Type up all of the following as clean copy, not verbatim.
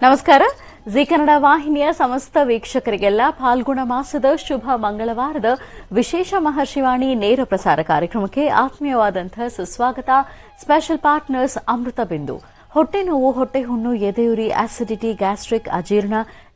ನಮಸ್ಕಾರ. ಜಿ ಕನ್ನಡ ವಾಹಿನಿಯ ಸಮಸ್ತ ವೀಕ್ಷಕರಿಗೆಲ್ಲ ಫಾಲ್ಗುಣ ಮಾಸದ ಶುಭ ಮಂಗಳವಾರದ ವಿಶೇಷ ಮಹರ್ಷಿವಾಣಿ ನೇರ ಪ್ರಸಾರ ಕಾರ್ಯಕ್ರಮಕ್ಕೆ ಆತ್ಮೀಯವಾದಂತಹ ಸುಸ್ವಾಗತ. ಸ್ಪೆಷಲ್ ಪಾರ್ಟ್ನರ್ಸ್ ಅಮೃತ ಬಿಂದು. ಹೊಟ್ಟೆ ನೋವು, ಹೊಟ್ಟೆ ಹುಣ್ಣು, ಎದೆಯುರಿ, ಆಸಿಡಿಟಿ, ಗ್ಯಾಸ್ಟ್ರಿಕ್, ಅಜೀರ್ಣ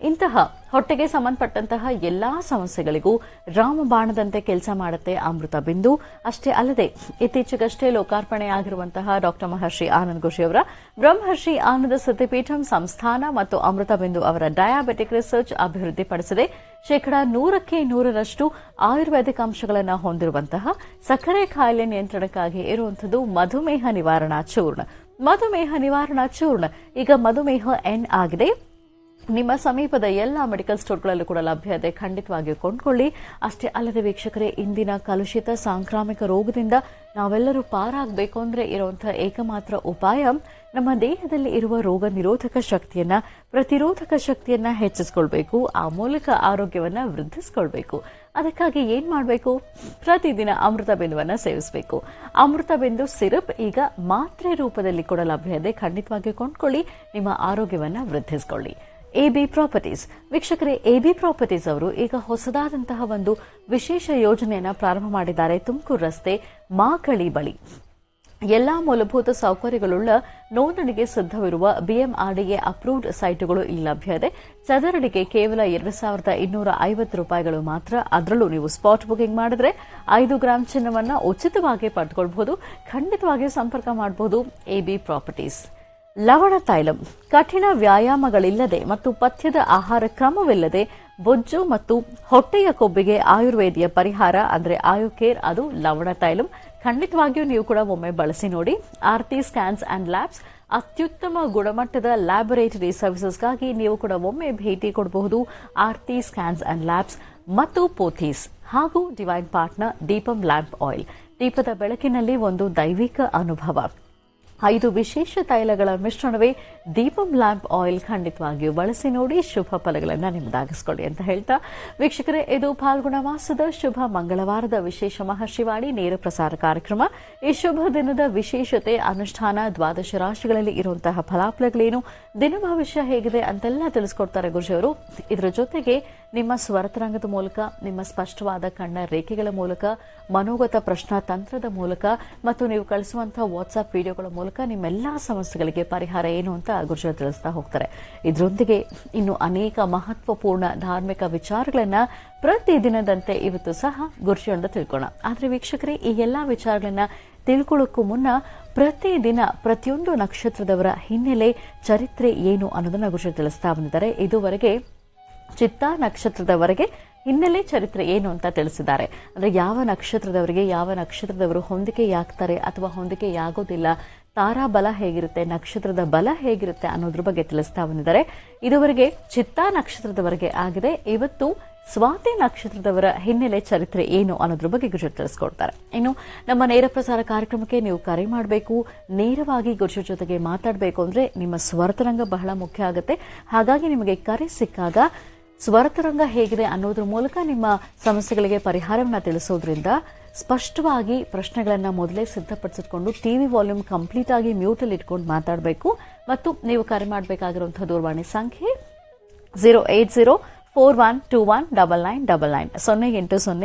ಇಂತಹ ಹೊಟ್ಟೆಗೆ ಸಂಬಂಧಪಟ್ಟಂತಹ ಎಲ್ಲಾ ಸಮಸ್ಯೆಗಳಿಗೂ ರಾಮಬಾಣದಂತೆ ಕೆಲಸ ಮಾಡುತ್ತೆ ಅಮೃತ ಬಿಂದು. ಅಷ್ಟೇ ಅಲ್ಲದೆ ಇತ್ತೀಚೆಗಷ್ಟೇ ಲೋಕಾರ್ಪಣೆಯಾಗಿರುವಂತಹ ಡಾಕ್ಟರ್ ಮಹರ್ಷಿ ಆನಂದ್ ಗುರೂಜಿ ಅವರ ಬ್ರಹ್ಮರ್ಷಿ ಆನಂದ ಸಿದ್ಧಿಪೀಠಂ ಸಂಸ್ಥಾನ ಮತ್ತು ಅಮೃತ ಬಿಂದು ಅವರ ಡಯಾಬೆಟಿಕ್ ರಿಸರ್ಚ್ ಅಭಿವೃದ್ಧಿಪಡಿಸಿದೆ. 100% ಆಯುರ್ವೇದಿಕ್ ಅಂಶಗಳನ್ನು ಹೊಂದಿರುವಂತಹ ಸಕ್ಕರೆ ಕಾಯಿಲೆ ನಿಯಂತ್ರಣಕ್ಕಾಗಿ ಇರುವಂತಹ ಮಧುಮೇಹ ನಿವಾರಣಾ ಚೂರ್ಣ. ಮಧುಮೇಹ ನಿವಾರಣಾ ಚೂರ್ಣ ಈಗ ಮಧುಮೇಹ ಎನ್ ಆಗಿದೆ. ನಿಮ್ಮ ಸಮೀಪದ ಎಲ್ಲ ಮೆಡಿಕಲ್ ಸ್ಟೋರ್ಗಳಲ್ಲೂ ಕೂಡ ಲಭ್ಯತೆ, ಖಂಡಿತವಾಗಿಯೂ ಕೊಂಡ್ಕೊಳ್ಳಿ. ಅಷ್ಟೇ ಅಲ್ಲದೆ ವೀಕ್ಷಕರೇ, ಇಂದಿನ ಕಲುಷಿತ ಸಾಂಕ್ರಾಮಿಕ ರೋಗದಿಂದ ನಾವೆಲ್ಲರೂ ಪಾರಾಗಬೇಕು ಅಂದರೆ ಇರುವಂತಹ ಏಕಮಾತ್ರ ಉಪಾಯ ನಮ್ಮ ದೇಹದಲ್ಲಿ ಇರುವ ರೋಗ ನಿರೋಧಕ ಶಕ್ತಿಯನ್ನ, ಪ್ರತಿರೋಧಕ ಶಕ್ತಿಯನ್ನ ಹೆಚ್ಚಿಸಿಕೊಳ್ಬೇಕು. ಆ ಮೂಲಕ ಆರೋಗ್ಯವನ್ನ ವೃದ್ಧಿಸಿಕೊಳ್ಬೇಕು. ಅದಕ್ಕಾಗಿ ಏನ್ ಮಾಡಬೇಕು? ಪ್ರತಿದಿನ ಅಮೃತ ಬಿಂದುವನ್ನ ಸೇವಿಸಬೇಕು. ಅಮೃತ ಬಿಂದು ಸಿರಪ್ ಈಗ ಮಾತ್ರೆ ರೂಪದಲ್ಲಿ ಕೂಡ ಲಭ್ಯತೆ, ಖಂಡಿತವಾಗಿಯೂ ಕೊಂಡ್ಕೊಳ್ಳಿ. ನಿಮ್ಮ ಆರೋಗ್ಯವನ್ನ ವೃದ್ಧಿಸಿಕೊಳ್ಳಿ. ಎಬಿ ಪ್ರಾಪರ್ಟೀಸ್ ವೀಕ್ಷಕರೇ, ಎಬಿ ಪ್ರಾಪರ್ಟೀಸ್ ಅವರು ಈಗ ಹೊಸದಾದಂತಹ ಒಂದು ವಿಶೇಷ ಯೋಜನೆಯನ್ನ ಪ್ರಾರಂಭ ಮಾಡಿದ್ದಾರೆ. ತುಮಕೂರು ರಸ್ತೆ ಮಾಕಳಿ ಬಳಿ ಎಲ್ಲಾ ಮೂಲಭೂತ ಸೌಕರ್ಯಗಳುಳ್ಳ ನೋಂದಣಿಗೆ ಸಿದ್ಧವಿರುವ ಬಿಎಂಆರ್ಡಿಎ ಅಪ್ರೂವ್ಡ್ ಸೈಟುಗಳು ಇಲ್ಲಿ ಲಭ್ಯವಿದೆ. ಚದರಡಿಗೆ ಕೇವಲ 2,250 ರೂಪಾಯಿಗಳು ಮಾತ್ರ. ಅದರಲ್ಲೂ ನೀವು ಸ್ಪಾಟ್ ಬುಕಿಂಗ್ ಮಾಡಿದ್ರೆ 5 ಗ್ರಾಂ ಚಿನ್ನವನ್ನ ಉಚಿತವಾಗಿ ಪಡೆದುಕೊಳ್ಳಬಹುದು. ಖಂಡಿತವಾಗಿ ಸಂಪರ್ಕ ಮಾಡಬಹುದು. AB properties. ಲವಣ ತೈಲಂ ಕಠಿಣ ವ್ಯಾಯಾಮಗಳಿಲ್ಲದೆ ಮತ್ತು ಪಥ್ಯದ ಆಹಾರ ಕ್ರಮವಿಲ್ಲದೆ ಬೊಜ್ಜು ಮತ್ತು ಹೊಟ್ಟೆಯ ಕೊಬ್ಬಿಗೆ ಆಯುರ್ವೇದಿಯ ಪರಿಹಾರ ಅಂದರೆ ಆಯುಕೇರ್, ಅದು ಲವಣ ತೈಲಂ. ಖಂಡಿತವಾಗಿಯೂ ನೀವು ಕೂಡ ಒಮ್ಮೆ ಬಳಸಿ ನೋಡಿ. ಆರ್ತಿ ಸ್ಕ್ಯಾನ್ಸ್ ಅಂಡ್ ಲ್ಯಾಬ್ಸ್ ಅತ್ಯುತ್ತಮ ಗುಣಮಟ್ಟದ ಲ್ಯಾಬೊರೇಟರಿ ಸರ್ವಿಸಸ್ಗಾಗಿ ನೀವು ಕೂಡ ಒಮ್ಮೆ ಭೇಟಿ ಕೊಡಬಹುದು. ಆರ್ತಿ ಸ್ಕ್ಯಾನ್ಸ್ ಅಂಡ್ ಲ್ಯಾಬ್ಸ್ ಮತ್ತು ಪೋಥೀಸ್ ಹಾಗೂ divine partner Deepam lamp oil. ದೀಪದ ಬೆಳಕಿನಲ್ಲಿ ಒಂದು ದೈವಿಕ ಅನುಭವ. 5 ವಿಶೇಷ ತೈಲಗಳ ಮಿಶ್ರಣವೇ ದೀಪಂ ಲ್ಯಾಂಪ್ ಆಯಿಲ್. ಖಂಡಿತವಾಗಿಯೂ ಬಳಸಿ ನೋಡಿ, ಶುಭ ಫಲಗಳನ್ನು ನಿಮ್ಮದಾಗಿಸಿಕೊಳ್ಳಿ ಅಂತ ಹೇಳ್ತಾ ವೀಕ್ಷಕರೇ, ಇದು ಫಾಲ್ಗುಣ ಮಾಸದ ಶುಭ ಮಂಗಳವಾರದ ವಿಶೇಷ ಮಹರ್ಷಿವಾಣಿ ನೇರ ಪ್ರಸಾರ ಕಾರ್ಯಕ್ರಮ. ಈ ಶುಭ ದಿನದ ವಿಶೇಷತೆ, ಅನುಷ್ಠಾನ, ದ್ವಾದಶ ರಾಶಿಗಳಲ್ಲಿ ಇರುವಂತಹ ಫಲಾಫಲಗಳೇನು, ದಿನ ಭವಿಷ್ಯ ಹೇಗಿದೆ ಅಂತೆಲ್ಲ ತಿಳಿಸ್ಕೊಡ್ತಾರೆ ಗುರುಜಿಯವರು. ಇದರ ಜೊತೆಗೆ ನಿಮ್ಮ ಸ್ವರತರಂಗದ ಮೂಲಕ, ನಿಮ್ಮ ಸ್ಪಷ್ಟವಾದ ಕಣ್ಣ ರೇಖೆಗಳ ಮೂಲಕ, ಮನೋಗತ ಪ್ರಶ್ನಾ ತಂತ್ರದ ಮೂಲಕ ಮತ್ತು ನೀವು ಕಳಿಸುವಂತಹ ವಾಟ್ಸ್ಆಪ್ ವಿಡಿಯೋಗಳ ಮೂಲಕ ನಿಮ್ಮೆಲ್ಲಾ ಸಮಸ್ಯೆಗಳಿಗೆ ಪರಿಹಾರ ಏನು ಅಂತ ಗುರುಜಿಯವರು ತಿಳಿಸ್ತಾ ಹೋಗ್ತಾರೆ. ಇದರೊಂದಿಗೆ ಇನ್ನು ಅನೇಕ ಮಹತ್ವಪೂರ್ಣ ಧಾರ್ಮಿಕ ವಿಚಾರಗಳನ್ನ ಪ್ರತಿದಿನದಂತೆ ಇವತ್ತು ಸಹ ಗುರುಜಿಯಿಂದ ತಿಳ್ಕೋಣ. ಆದ್ರೆ ವೀಕ್ಷಕರೇ, ಈ ಎಲ್ಲಾ ವಿಚಾರಗಳನ್ನ ತಿಳ್ಕೊಳ್ಳೋಕ್ಕೂ ಮುನ್ನ ಪ್ರತಿದಿನ ಪ್ರತಿಯೊಂದು ನಕ್ಷತ್ರದವರ ಹಿನ್ನೆಲೆ, ಚರಿತ್ರೆ ಏನು ಅನ್ನೋದನ್ನ ಗುರುಜಿಯವರು ತಿಳಿಸ್ತಾ ಬಂದಿದ್ದಾರೆ. ಇದುವರೆಗೆ ಚಿತ್ತಾ ನಕ್ಷತ್ರದವರೆಗೆ ಹಿನ್ನೆಲೆ ಚರಿತ್ರೆ ಏನು ಅಂತ ತಿಳಿಸಿದ್ದಾರೆ. ಅಂದ್ರೆ ಯಾವ ನಕ್ಷತ್ರದವರು ಹೊಂದಿಕೆಯಾಗ್ತಾರೆ ಅಥವಾ ಹೊಂದಿಕೆಯಾಗೋದಿಲ್ಲ, ತಾರಾ ಬಲ ಹೇಗಿರುತ್ತೆ, ನಕ್ಷತ್ರದ ಬಲ ಹೇಗಿರುತ್ತೆ ಅನ್ನೋದ್ರ ಬಗ್ಗೆ ತಿಳಿಸ್ತಾ ಬಂದಿದ್ದಾರೆ. ಇದುವರೆಗೆ ಚಿತ್ತಾ ನಕ್ಷತ್ರದವರೆಗೆ ಆಗಿದೆ. ಇವತ್ತು ಸ್ವಾತಿ ನಕ್ಷತ್ರದವರ ಹಿನ್ನೆಲೆ ಚರಿತ್ರೆ ಏನು ಅನ್ನೋದ್ರ ಬಗ್ಗೆ ಗುರುಜಿ ತಿಳಿಸ್ಕೊಡ್ತಾರೆ. ಇನ್ನು ನಮ್ಮ ನೇರ ಪ್ರಸಾರ ಕಾರ್ಯಕ್ರಮಕ್ಕೆ ನೀವು ಕರೆ ಮಾಡಬೇಕು. ನೇರವಾಗಿ ಗುರುಜಿ ಜೊತೆಗೆ ಮಾತಾಡಬೇಕು ಅಂದ್ರೆ ನಿಮ್ಮ ಸ್ವರತರಂಗ ಬಹಳ ಮುಖ್ಯ ಆಗುತ್ತೆ. ಹಾಗಾಗಿ ನಿಮಗೆ ಕರೆ ಸಿಕ್ಕಾಗ ಸ್ವರತರಂಗ ಹೇಗಿದೆ ಅನ್ನೋದ್ರ ಮೂಲಕ ನಿಮ್ಮ ಸಮಸ್ಯೆಗಳಿಗೆ ಪರಿಹಾರವನ್ನ ತಿಳಿಸೋದ್ರಿಂದ ಸ್ಪಷ್ಟವಾಗಿ ಪ್ರಶ್ನೆಗಳನ್ನ ಮೊದಲೇ ಸಿದ್ಧಪಡಿಸಿಕೊಂಡು ಟಿವಿ ವಾಲ್ಯೂಮ್ ಕಂಪ್ಲೀಟ್ ಆಗಿ ಮ್ಯೂಟ್ ಅಲ್ಲಿ ಇಟ್ಕೊಂಡು ಮಾತಾಡಬೇಕು. ಮತ್ತು ನೀವು ಕರೆ ಮಾಡಬೇಕಾಗಿರುವಂತಹ ದೂರವಾಣಿ ಸಂಖ್ಯೆ 08041219999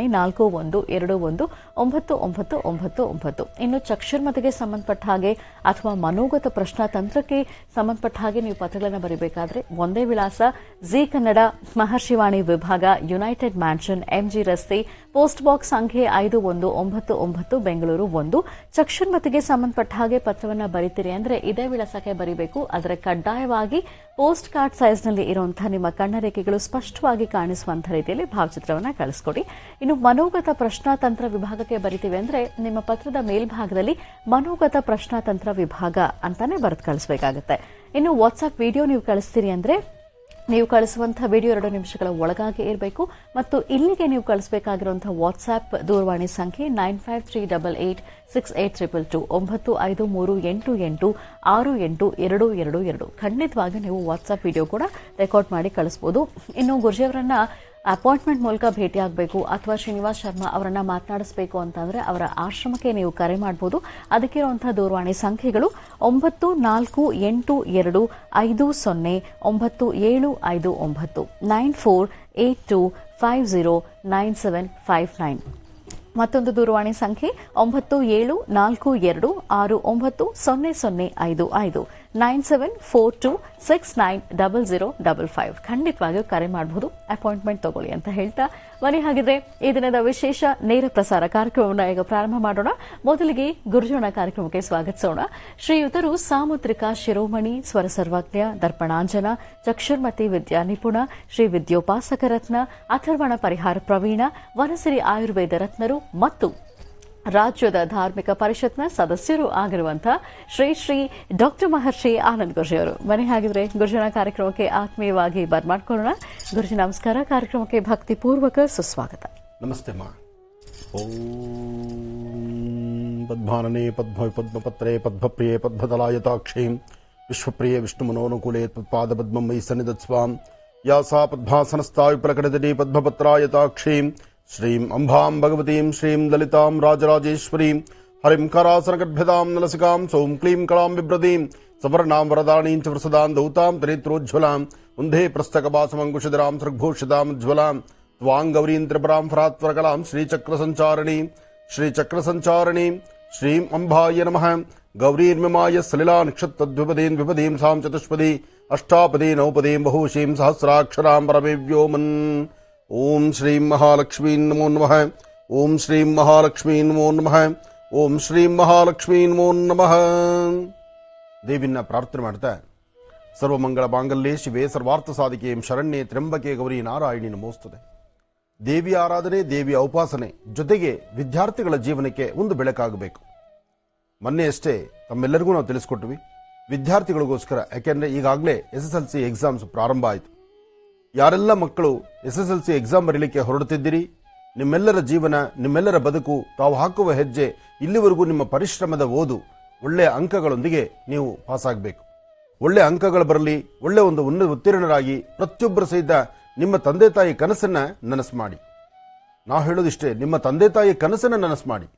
08041219999. ಇನ್ನು ಚಕ್ಷುರ್ಮತಿಗೆ ಸಂಬಂಧಪಟ್ಟ ಹಾಗೆ ಅಥವಾ ಮನೋಗತ ಪ್ರಶ್ನಾ ತಂತ್ರಕ್ಕೆ ಸಂಬಂಧಪಟ್ಟ ಹಾಗೆ ನೀವು ಪತ್ರಗಳನ್ನು ಬರೀಬೇಕಾದ್ರೆ ಒಂದೇ ವಿಳಾಸ, ಜಿ ಕನ್ನಡ ಮಹರ್ಷಿವಾಣಿ ವಿಭಾಗ, ಯುನೈಟೆಡ್ ಮ್ಯಾನ್ಷನ್, ಎಂಜಿ ರಸ್ತೆ, ಪೋಸ್ಟ್ ಬಾಕ್ಸ್ ಸಂಖ್ಯೆ 5199, ಬೆಂಗಳೂರು 1. ಚಕ್ಷುರ್ಮತಿಗೆ ಸಂಬಂಧಪಟ್ಟ ಹಾಗೆ ಪತ್ರವನ್ನ ಬರೀತೀರಿ ಅಂದ್ರೆ ಇದೇ ವಿಳಾಸಕ್ಕೆ ಬರೀಬೇಕು. ಆದರೆ ಕಡ್ಡಾಯವಾಗಿ ಪೋಸ್ಟ್ ಕಾರ್ಡ್ ಸೈಜ್ನಲ್ಲಿ ಇರುವಂತಹ ನಿಮ್ಮ ಕಣ್ಣರೇಖೆಗಳು ಸ್ಪಷ್ಟವಾಗಿ ಕಾಣಿಸುವಂತಹ ರೀತಿಯಲ್ಲಿ ಭಾವಚಿತ್ರವನ್ನ ಕಳಿಸ್ಕೊಡಿ. ಇನ್ನು ಮನೋಗತ ಪ್ರಶ್ನಾತಂತ್ರ ವಿಭಾಗಕ್ಕೆ ಬರಿತೀವಿ ಅಂದ್ರೆ ನಿಮ್ಮ ಪತ್ರದ ಮೇಲ್ಭಾಗದಲ್ಲಿ ಮನೋಗತ ಪ್ರಶ್ನಾತಂತ್ರ ವಿಭಾಗ ಅಂತಾನೆ ಬರೆದು ಕಳಿಸಬೇಕಾಗುತ್ತೆ. ಇನ್ನು ವಾಟ್ಸ್ಆಪ್ ವಿಡಿಯೋ ನೀವು ಕಳಿಸ್ತೀರಿ ಅಂದ್ರೆ ನೀವು ಕಳಿಸುವಂತಹ ವಿಡಿಯೋ 2 ನಿಮಿಷಗಳ ಒಳಗಾಗಿ ಇರಬೇಕು. ಮತ್ತು ಇಲ್ಲಿಗೆ ನೀವು ಕಳಿಸಬೇಕಾಗಿರುವಂತಹ ವಾಟ್ಸ್ಆಪ್ ದೂರವಾಣಿ ಸಂಖ್ಯೆ 9538868222 953888682222. ಖಂಡಿತವಾಗಿ ನೀವು ವಾಟ್ಸ್ಆಪ್ ವಿಡಿಯೋ ಕೂಡ ರೆಕಾರ್ಡ್ ಮಾಡಿ ಕಳಿಸಬಹುದು. ಇನ್ನು ಗುರುಜಿಯವರನ್ನ ಅಪಾಯಿಂಟ್ಮೆಂಟ್ ಮೂಲಕ ಭೇಟಿಯಾಗಬೇಕು ಅಥವಾ ಶ್ರೀನಿವಾಸ್ ಶರ್ಮಾ ಅವರನ್ನ ಮಾತನಾಡಿಸಬೇಕು ಅಂತಂದ್ರೆ ಅವರ ಆಶ್ರಮಕ್ಕೆ ನೀವು ಕರೆ ಮಾಡಬಹುದು. ಅದಕ್ಕಿರುವಂತಹ ದೂರವಾಣಿ ಸಂಖ್ಯೆಗಳು 9482509759 9482509759. ಮತ್ತೊಂದು ದೂರವಾಣಿ ಸಂಖ್ಯೆ 9742690055 9742690055. ಖಂಡಿತವಾಗಿಯೂ ಕರೆ ಮಾಡಬಹುದು, ಅಪಾಯಿಂಟ್ಮೆಂಟ್ ತಗೊಳ್ಳಿ ಅಂತ ಹೇಳ್ತಾ ಬನ್ನಿ ಹಾಗಿದ್ರೆ ಈ ದಿನದ ವಿಶೇಷ ನೇರ ಪ್ರಸಾರ ಕಾರ್ಯಕ್ರಮವನ್ನು ಈಗ ಪ್ರಾರಂಭ ಮಾಡೋಣ. ಮೊದಲಿಗೆ ಗುರುಜನ ಕಾರ್ಯಕ್ರಮಕ್ಕೆ ಸ್ವಾಗತಿಸೋಣ. ಶ್ರೀಯುತರು ಸಾಮುದ್ರಿಕ ಶಿರೋಮಣಿ, ಸ್ವರ ಸರ್ವಜ್ಞ, ದರ್ಪಣಾಂಜನ, ಚಕ್ಷುರ್ಮತಿ ವಿದ್ಯಾ ನಿಪುಣ, ಶ್ರೀ ವಿದ್ಯೋಪಾಸಕ ರತ್ನ, ಅಥರ್ವಣ ಪರಿಹಾರ ಪ್ರವೀಣ, ವನಸಿರಿ ಆಯುರ್ವೇದ ರತ್ನರು ಮತ್ತು ರಾಜ್ಯದ ಧಾರ್ಮಿಕ ಪರಿಷತ್ನ ಸದಸ್ಯರು ಆಗಿರುವಂತಹ ಶ್ರೀ ಶ್ರೀ ಡಾಕ್ಟರ್ ಮಹರ್ಷಿ ಆನಂದ್ ಗುರುಜಿ ಅವರು. ಬನ್ನಿ ಹಾಗಿದ್ರೆ ಗುರುಜನ ಕಾರ್ಯಕ್ರಮಕ್ಕೆ ಆತ್ಮೀಯವಾಗಿ ಬರ್ಮಾಡ್ಕೊಳ್ಳೋಣ. ಗುರುಜಿ ನಮಸ್ಕಾರ. ಕಾರ್ಯಕ್ರಮಕ್ಕೆ ಭಕ್ತಿಪೂರ್ವಕ ಸುಸ್ವಾಗತ. ನಮಸ್ತೆ ಮಾ. ಓಂ ಪದ್ಮಾನನೆ ಪದ್ಮಪತ್ರೆ ಪದ್ಮಪ್ರಿಯೆ ಪದ್ಮದಲಾಯತಾಕ್ಷೀಂ ವಿಶ್ವಪ್ರಿಯೆ ವಿಷ್ಣು ಮನೋನುಕೂಲೆ ಪಾದ ಪದ್ಮಂ ಮೈ ಸನ್ನಿಧತ್ಸ್ವಾಂ ಯಾ ಸಾ ಪದ್ಮಾಸನಸ್ಥಾ ವಿಪ್ರಕಟದಿ ಪದ್ಮಪತ್ರಾಯತಾಕ್ಷೀಂ ಶ್ರೀಂ ಅಂಬಾಂ ಭಗವತೀಂ ಶ್ರೀಂ ಲಲಿತಾಂ ರಾಜರಾಜೇಶ್ವರೀಂ ಹರಿಂ ಕರಾಸನಗರ್ಭ್ಯದಾಂ ನಲಸಿಕಾಂ ಸೌಂ ಕ್ಲೀಂ ಕಳಾಂ ಬಿಭ್ರದೀಂ ಸವರ್ಣಾಂ ವರದಾಣೀಂ ಚ ವೃಸದಾಂ ದೌತಾಂ ತರಿತ್ರೋಜ್ವಲಾಂ ಮುಂಧೇ ಪ್ರಸ್ಥಕಪಾಸಮಂಕುಶಧರಾಂ ಸೃಗ್ಭೂಷಿತಾಂ ತ್ವಾಂ ಗೌರೀಂ ತ್ರಿಪುರಾಂ ಫರಾತ್ವರಕಲಾಂ ಶ್ರೀಚಕ್ರಸಂಚಾರಣೀಂ ಶ್ರೀಂ ಅಂಬಾಯ ನಮಃ. ಗೌರೀರ್ಮಿಮಾಯ ಸಲಿಲಾ ನಿಕ್ಷತ್ತದ್ವಿಪದೀಂ ವಿಪದೀಂ ಸಾಂ ಚತುಷ್ಪದಿ ಅಷ್ಟಾಪದಿ ನೌಪದೀಂ ಬಹುಶೀಂ ಸಹಸ್ರಾಕ್ಷರಾಂ ಪರಮೇವ್ಯೋಮನ್. ಓಂ ಶ್ರೀಂ ಮಹಾಲಕ್ಷ್ಮೀ ನಮೋ ನಮಃ. ಓಂ ಶ್ರೀಂ ಮಹಾಲಕ್ಷ್ಮೀ ನಮೋ ನಮಃ. ಓಂ ಶ್ರೀಂ ಮಹಾಲಕ್ಷ್ಮೀ ನಮೋ ನಮಃ. ದೇವಿನ ಪ್ರಾರ್ಥನೆ ಮಾಡ್ತಾ ಸರ್ವಮಂಗಳ ಮಾಂಗಲ್ಯೆ ಶಿವೆ ಸರ್ವಾರ್ಥ ಸಾಧಿಕೆ ಶರಣ್ಯೆ ತ್ರ್ಯಂಬಕೆ ಗೌರಿ ನಾರಾಯಣಿ ನಮೋಸ್ತುತೆ. ದೇವಿಯ ಆರಾಧನೆ, ದೇವಿಯ ಉಪಾಸನೆ ಜೊತೆಗೆ ವಿದ್ಯಾರ್ಥಿಗಳ ಜೀವನಕ್ಕೆ ಒಂದು ಬೆಳಕಾಗಬೇಕು. ಮೊನ್ನೆ ಅಷ್ಟೇ ತಮ್ಮೆಲ್ಲರಿಗೂ ನಾವು ತಿಳಿಸ್ಕೊಟ್ವಿ ವಿದ್ಯಾರ್ಥಿಗಳಿಗೋಸ್ಕರ. ಯಾಕೆಂದ್ರೆ ಈಗಾಗಲೇ SSLC ಎಕ್ಸಾಮ್ಸ್ ಪ್ರಾರಂಭ ಆಯಿತು. ಯಾರೆಲ್ಲ ಮಕ್ಕಳು SSLC ಎಕ್ಸಾಮ್ ಬರೀಲಿಕ್ಕೆ ಹೊರಡುತ್ತಿದ್ದೀರಿ, ನಿಮ್ಮೆಲ್ಲರ ಜೀವನ, ನಿಮ್ಮೆಲ್ಲರ ಬದುಕು, ತಾವು ಹಾಕುವ ಹೆಜ್ಜೆ, ಇಲ್ಲಿವರೆಗೂ ನಿಮ್ಮ ಪರಿಶ್ರಮದ ಓದು ಒಳ್ಳೆಯ ಅಂಕಗಳೊಂದಿಗೆ ನೀವು ಪಾಸ್ ಆಗಬೇಕು. ಒಳ್ಳೆ ಅಂಕಗಳು ಬರಲಿ, ಒಳ್ಳೆ ಒಂದು ಉತ್ತೀರ್ಣರಾಗಿ ಪ್ರತಿಯೊಬ್ಬರ ಸಹಿತ ನಿಮ್ಮ ತಂದೆ ತಾಯಿ ಕನಸನ್ನ ನನಸು ಮಾಡಿ. ನಾವು ಹೇಳೋದಿಷ್ಟೇ, ನಿಮ್ಮ ತಂದೆ ತಾಯಿ ಕನಸನ್ನ ನನಸು ಮಾಡಿ.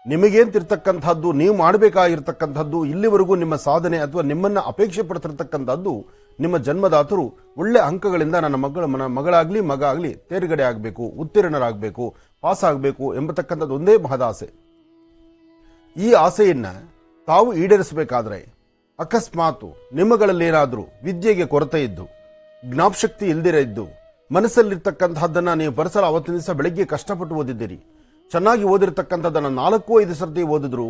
ನಿಮಗೇಂತಿರ್ತಕ್ಕಂಥದ್ದು, ನೀವು ಮಾಡಬೇಕಾಗಿರ್ತಕ್ಕಂಥದ್ದು, ಇಲ್ಲಿವರೆಗೂ ನಿಮ್ಮ ಸಾಧನೆ ಅಥವಾ ನಿಮ್ಮನ್ನ ಅಪೇಕ್ಷೆ ಪಡ್ತಿರ್ತಕ್ಕಂಥದ್ದು, ನಿಮ್ಮ ಜನ್ಮದಾತರು ಒಳ್ಳೆ ಅಂಕಗಳಿಂದ ನನ್ನ ಮಗಳಾಗ್ಲಿ ಮಗ ಆಗ್ಲಿ ತೇರ್ಗಡೆ ಆಗಬೇಕು, ಉತ್ತೀರ್ಣರಾಗಬೇಕು, ಪಾಸ್ ಆಗಬೇಕು ಎಂಬತಕ್ಕಂಥದ್ದು ಒಂದೇ ಮಹದಾಸೆ. ಈ ಆಸೆಯನ್ನ ತಾವು ಈಡೇರಿಸಬೇಕಾದ್ರೆ ಅಕಸ್ಮಾತ್ ನಿಮ್ಮಗಳಲ್ಲೇನಾದ್ರೂ ವಿದ್ಯೆಗೆ ಕೊರತೆ ಇದ್ದು, ಜ್ಞಾಪಶಕ್ತಿ ಇಲ್ದಿರ ಇದ್ದು, ಮನಸ್ಸಲ್ಲಿರ್ತಕ್ಕಂಥದ್ದನ್ನ ನೀವು ಪರಿಸರ ಅವತ್ತಿನ ದಿವಸ ಬೆಳಗ್ಗೆ ಕಷ್ಟಪಟ್ಟು ಓದಿದ್ದೀರಿ, ಚೆನ್ನಾಗಿ ಓದಿರ್ತಕ್ಕಂಥದ್ದನ್ನ 4-5 ಸರ್ತಿ ಓದಿದ್ರು,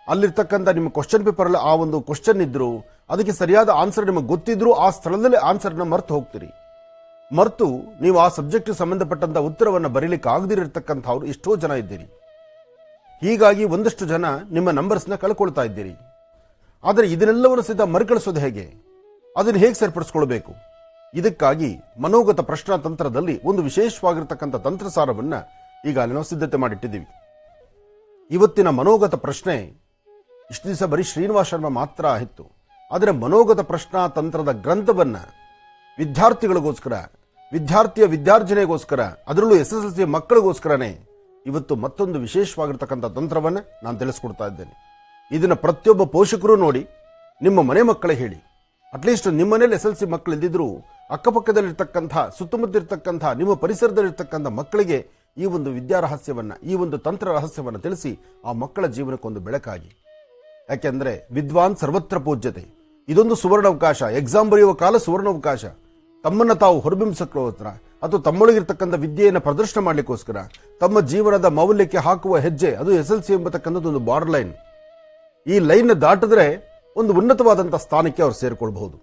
ಅಲ್ಲಿರ್ತಕ್ಕಂಥ ನಿಮ್ಮ ಕ್ವಶನ್ ಪೇಪರ್ ಅಲ್ಲಿ ಆ ಒಂದು ಕ್ವಶನ್ ಇದ್ರು, ಅದಕ್ಕೆ ಸರಿಯಾದ ಆನ್ಸರ್ ನಿಮಗೆ ಗೊತ್ತಿದ್ರು, ಆ ಸ್ಥಳದಲ್ಲಿ ಆನ್ಸರ್ನ ಮರ್ತು ಹೋಗ್ತೀರಿ. ಮರ್ತು ನೀವು ಆ ಸಬ್ಜೆಕ್ಟ್ ಸಂಬಂಧಪಟ್ಟಂತ ಉತ್ತರವನ್ನು ಬರೀಲಿಕ್ಕೆ ಆಗದಿರತಕ್ಕಂಥವ್ರು ಎಷ್ಟೋ ಜನ ಇದ್ದೀರಿ. ಹೀಗಾಗಿ ಒಂದಷ್ಟು ಜನ ನಿಮ್ಮ ನಂಬರ್ಸ್ನ ಕಳ್ಕೊಳ್ತಾ ಇದ್ದೀರಿ. ಆದರೆ ಇದನ್ನೆಲ್ಲವನ್ನು ಸಹಿತ ಮರುಕಳಿಸೋದು ಹೇಗೆ, ಅದನ್ನು ಹೇಗೆ ಸರಿಪಡಿಸ್ಕೊಳ್ಬೇಕು? ಇದಕ್ಕಾಗಿ ಮನೋಗತ ಪ್ರಶ್ನಾ ತಂತ್ರದಲ್ಲಿ ಒಂದು ವಿಶೇಷವಾಗಿರ್ತಕ್ಕಂಥ ತಂತ್ರಸಾರವನ್ನ ಈಗಾಗಲೇ ನಾವು ಸಿದ್ಧತೆ ಮಾಡಿಟ್ಟಿದ್ದೀವಿ. ಇವತ್ತಿನ ಮನೋಗತ ಪ್ರಶ್ನೆ ಇಷ್ಟು ದಿವಸ ಬರೀ ಶ್ರೀನಿವಾಸ ಶರ್ಮಾ ಮಾತ್ರ ಇತ್ತು. ಆದರೆ ಮನೋಗತ ಪ್ರಶ್ನಾ ತಂತ್ರದ ಗ್ರಂಥವನ್ನ ವಿದ್ಯಾರ್ಥಿಗಳಿಗೋಸ್ಕರ, ವಿದ್ಯಾರ್ಥಿಯ ವಿದ್ಯಾರ್ಜನೆಗೋಸ್ಕರ, ಅದರಲ್ಲೂ SSLC ಮಕ್ಕಳಿಗೋಸ್ಕರನೇ ಇವತ್ತು ಮತ್ತೊಂದು ವಿಶೇಷವಾಗಿರ್ತಕ್ಕಂಥ ತಂತ್ರವನ್ನ ನಾನು ತಿಳಿಸ್ಕೊಡ್ತಾ ಇದ್ದೇನೆ. ಇದನ್ನ ಪ್ರತಿಯೊಬ್ಬ ಪೋಷಕರು ನೋಡಿ, ನಿಮ್ಮ ಮನೆ ಮಕ್ಕಳಿಗೆ ಹೇಳಿ. ಅಟ್ಲೀಸ್ಟ್ ನಿಮ್ಮ ಮನೇಲಿ SSLC ಮಕ್ಕಳು ಇದ್ದಿದ್ರು ಅಕ್ಕಪಕ್ಕದಲ್ಲಿರ್ತಕ್ಕಂಥ, ಸುತ್ತಮುತ್ತ ಇರ್ತಕ್ಕಂಥ, ನಿಮ್ಮ ಪರಿಸರದಲ್ಲಿರ್ತಕ್ಕಂಥ ಮಕ್ಕಳಿಗೆ ಈ ಒಂದು ವಿದ್ಯಾ ರಹಸ್ಯವನ್ನ, ಈ ಒಂದು ತಂತ್ರ ರಹಸ್ಯವನ್ನ ತಿಳಿಸಿ ಆ ಮಕ್ಕಳ ಜೀವನಕ್ಕೊಂದು ಬೆಳಕಾಗಿ. ಯಾಕೆಂದ್ರೆ ವಿದ್ವಾನ್ ಸರ್ವತ್ರ ಪೂಜ್ಯತೆ. ಇದೊಂದು ಸುವರ್ಣಾವಕಾಶ. ಎಕ್ಸಾಮ್ ಬರೆಯುವ ಕಾಲ ಸುವರ್ಣಾವಕಾಶ. ತಮ್ಮನ್ನ ತಾವು ಹೊರಬಿಂಬಿಸಕ್ಕೋಸ್ಕರ ಅಥವಾ ತಮ್ಮೊಳಗಿರ್ತಕ್ಕಂಥ ವಿದ್ಯೆಯನ್ನು ಪ್ರದರ್ಶನ ಮಾಡಲಿಕ್ಕೋಸ್ಕರ, ತಮ್ಮ ಜೀವನದ ಮೌಲ್ಯಕ್ಕೆ ಹಾಕುವ ಹೆಜ್ಜೆ, ಅದು SSLC ಎಂಬತಕ್ಕಂಥದ್ದು ಒಂದು ಬಾರ್ಡರ್ ಲೈನ್. ಈ ಲೈನ್ ದಾಟಿದ್ರೆ ಒಂದು ಉನ್ನತವಾದಂತಹ ಸ್ಥಾನಕ್ಕೆ ಅವರು ಸೇರಿಕೊಳ್ಬಹುದು.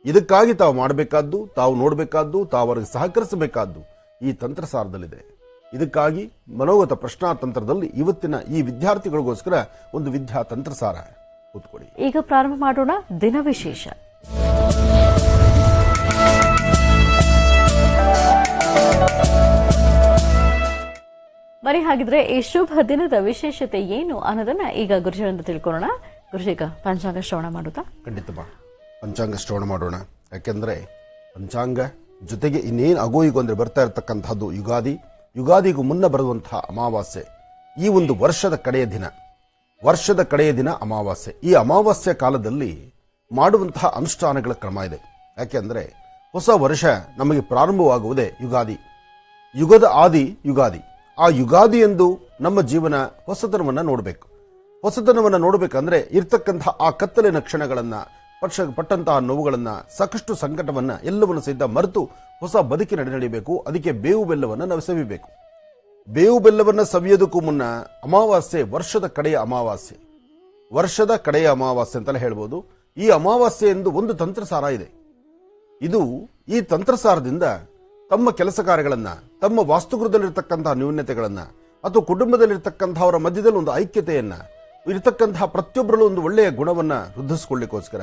ಇದಕ್ಕಾಗಿ ತಾವು ಮಾಡಬೇಕಾದ್ದು, ತಾವು ನೋಡಬೇಕಾದ್ದು, ತಾವು ಅವರಿಗೆ ಸಹಕರಿಸಬೇಕಾದ್ದು ಈ ತಂತ್ರಸಾರದಲ್ಲಿದೆ. ಇದಕ್ಕಾಗಿ ಮನೋಗತ ಪ್ರಶ್ನಾ ತಂತ್ರದಲ್ಲಿ ಇವತ್ತಿನ ಈ ವಿದ್ಯಾರ್ಥಿಗಳಿಗೋಸ್ಕರ ಒಂದು ವಿದ್ಯಾ ತಂತ್ರಸಾರ ಕೂತ್ಕೊಳ್ಳಿ. ಈಗ ಪ್ರಾರಂಭ ಮಾಡೋಣ ದಿನ ವಿಶೇಷ. ಬರೀ ಹಾಗಿದ್ರೆ ಈ ಶುಭ ದಿನದ ವಿಶೇಷತೆ ಏನು ಅನ್ನೋದನ್ನ ಈಗ ಗುರುಜಿಯಿಂದ ತಿಳ್ಕೊಳ್ಳೋಣ. ಗುರುಜಿಗ ಪಂಚಾಂಗ ಶ್ರವಣ ಮಾಡುತ್ತಾ? ಖಂಡಿತ ಪಂಚಾಂಗ ಶ್ರವಣ ಮಾಡೋಣ. ಯಾಕೆಂದ್ರೆ ಪಂಚಾಂಗ ಜೊತೆಗೆ ಇನ್ನೇನು ಅಗೋಯಿಗೋ ಅಂದ್ರೆ ಬರ್ತಾ ಇರತಕ್ಕಂತಹದ್ದು ಯುಗಾದಿ. ಯುಗಾದಿಗೂ ಮುನ್ನ ಬರುವಂತಹ ಅಮಾವಾಸ್ಯೆ, ಈ ಒಂದು ವರ್ಷದ ಕಡೆಯ ದಿನ ಅಮಾವಾಸ್ಯೆ. ಈ ಅಮಾವಾಸ್ಯ ಕಾಲದಲ್ಲಿ ಮಾಡುವಂತಹ ಅನುಷ್ಠಾನಗಳ ಕ್ರಮ ಇದೆ. ಯಾಕೆಂದ್ರೆ ಹೊಸ ವರ್ಷ ನಮಗೆ ಪ್ರಾರಂಭವಾಗುವುದೇ ಯುಗಾದಿ. ಯುಗದ ಆದಿ ಯುಗಾದಿ. ಆ ಯುಗಾದಿ ಎಂದು ನಮ್ಮ ಜೀವನ ಹೊಸತನವನ್ನ ನೋಡಬೇಕು. ಹೊಸತನವನ್ನ ನೋಡಬೇಕಂದ್ರೆ ಇರ್ತಕ್ಕಂತಹ ಆ ಕತ್ತಲಿನ ಕ್ಷಣಗಳನ್ನ, ಪಟ್ಟಂತಹ ನೋವುಗಳನ್ನ, ಸಾಕಷ್ಟು ಸಂಕಟವನ್ನ ಎಲ್ಲವನ್ನು ಸಹಿತ ಮರೆತು ಹೊಸ ಬದುಕಿನ ನಡೆಯಬೇಕು. ಅದಕ್ಕೆ ಬೇವು ಬೆಲ್ಲವನ್ನ ನಾವು ಸವಿಬೇಕು. ಬೇವು ಬೆಲ್ಲವನ್ನ ಸವಿಯೋದಕ್ಕೂ ಮುನ್ನ ಅಮಾವಾಸ್ಯೆ ವರ್ಷದ ಕಡೆಯ ಅಮಾವಾಸ್ಯೆ ಅಂತಲೇ ಹೇಳ್ಬೋದು. ಈ ಅಮಾವಾಸ್ಯೆ ಎಂದು ಒಂದು ತಂತ್ರಸಾರ ಇದೆ. ಈ ತಂತ್ರಸಾರದಿಂದ ತಮ್ಮ ಕೆಲಸ ಕಾರ್ಯಗಳನ್ನ, ತಮ್ಮ ವಾಸ್ತುಗೃಹದಲ್ಲಿರ್ತಕ್ಕಂತಹ ನ್ಯೂನ್ಯತೆಗಳನ್ನ ಅಥವಾ ಕುಟುಂಬದಲ್ಲಿರ್ತಕ್ಕಂಥವರ ಮಧ್ಯದಲ್ಲಿ ಒಂದು ಐಕ್ಯತೆಯನ್ನ, ಇರತಕ್ಕಂತಹ ಪ್ರತಿಯೊಬ್ಬರಲ್ಲೂ ಒಂದು ಒಳ್ಳೆಯ ಗುಣವನ್ನ ವೃದ್ಧಿಸಿಕೊಳ್ಳಿಕ್ಕೋಸ್ಕರ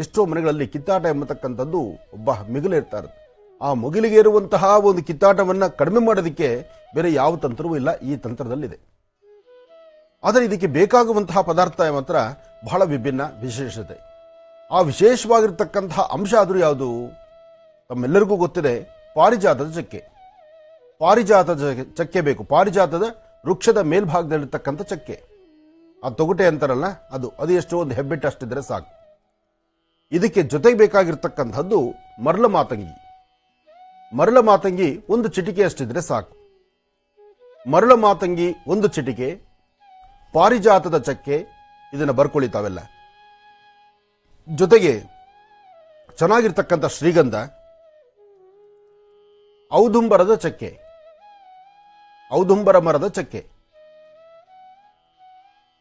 ಎಷ್ಟೋ ಮನೆಗಳಲ್ಲಿ ಕಿತ್ತಾಟ ಎಂಬತಕ್ಕಂಥದ್ದು ಒಬ್ಬ ಮಿಗಿಲಿರ್ತಾರೆ. ಆ ಮುಗಿಲಿಗೆ ಇರುವಂತಹ ಒಂದು ಕಿತ್ತಾಟವನ್ನ ಕಡಿಮೆ ಮಾಡೋದಕ್ಕೆ ಬೇರೆ ಯಾವ ತಂತ್ರವೂ ಇಲ್ಲ, ಈ ತಂತ್ರದಲ್ಲಿದೆ. ಆದರೆ ಇದಕ್ಕೆ ಬೇಕಾಗುವಂತಹ ಪದಾರ್ಥ ಮಾತ್ರ ಬಹಳ ವಿಭಿನ್ನ, ವಿಶೇಷತೆ. ಆ ವಿಶೇಷವಾಗಿರ್ತಕ್ಕಂತಹ ಅಂಶ ಆದರೂ ಯಾವುದು? ತಮ್ಮೆಲ್ಲರಿಗೂ ಗೊತ್ತಿದೆ, ಪಾರಿಜಾತದ ಚಕ್ಕೆ. ಪಾರಿಜಾತದ ಚಕ್ಕೆ ಬೇಕು. ಪಾರಿಜಾತದ ವೃಕ್ಷದ ಮೇಲ್ಭಾಗದಲ್ಲಿರ್ತಕ್ಕಂಥ ಚಕ್ಕೆ, ಆ ತೊಗಟೆ ಅಂತಾರಲ್ಲ, ಅದು ಎಷ್ಟೋ ಒಂದು ಹೆಬ್ಬೆಟ್ಟು ಅಷ್ಟಿದ್ರೆ ಸಾಕು. ಇದಕ್ಕೆ ಜೊತೆಗೆ ಬೇಕಾಗಿರ್ತಕ್ಕಂಥದ್ದು ಮರಳ ಮಾತಂಗಿ ಒಂದು ಚಿಟಿಕೆ ಅಷ್ಟಿದ್ರೆ ಸಾಕು. ಮರಳ ಮಾತಂಗಿ ಒಂದು ಚಿಟಿಕೆ, ಪಾರಿಜಾತದ ಚಕ್ಕೆ, ಇದನ್ನ ಬರ್ಕೊಳ್ಳಿ ತಾವೆಲ್ಲ. ಜೊತೆಗೆ ಚೆನ್ನಾಗಿರ್ತಕ್ಕಂಥ ಶ್ರೀಗಂಧ, ಔದುಂಬರದ ಚಕ್ಕೆ, ಔದುಂಬರ ಮರದ ಚಕ್ಕೆ.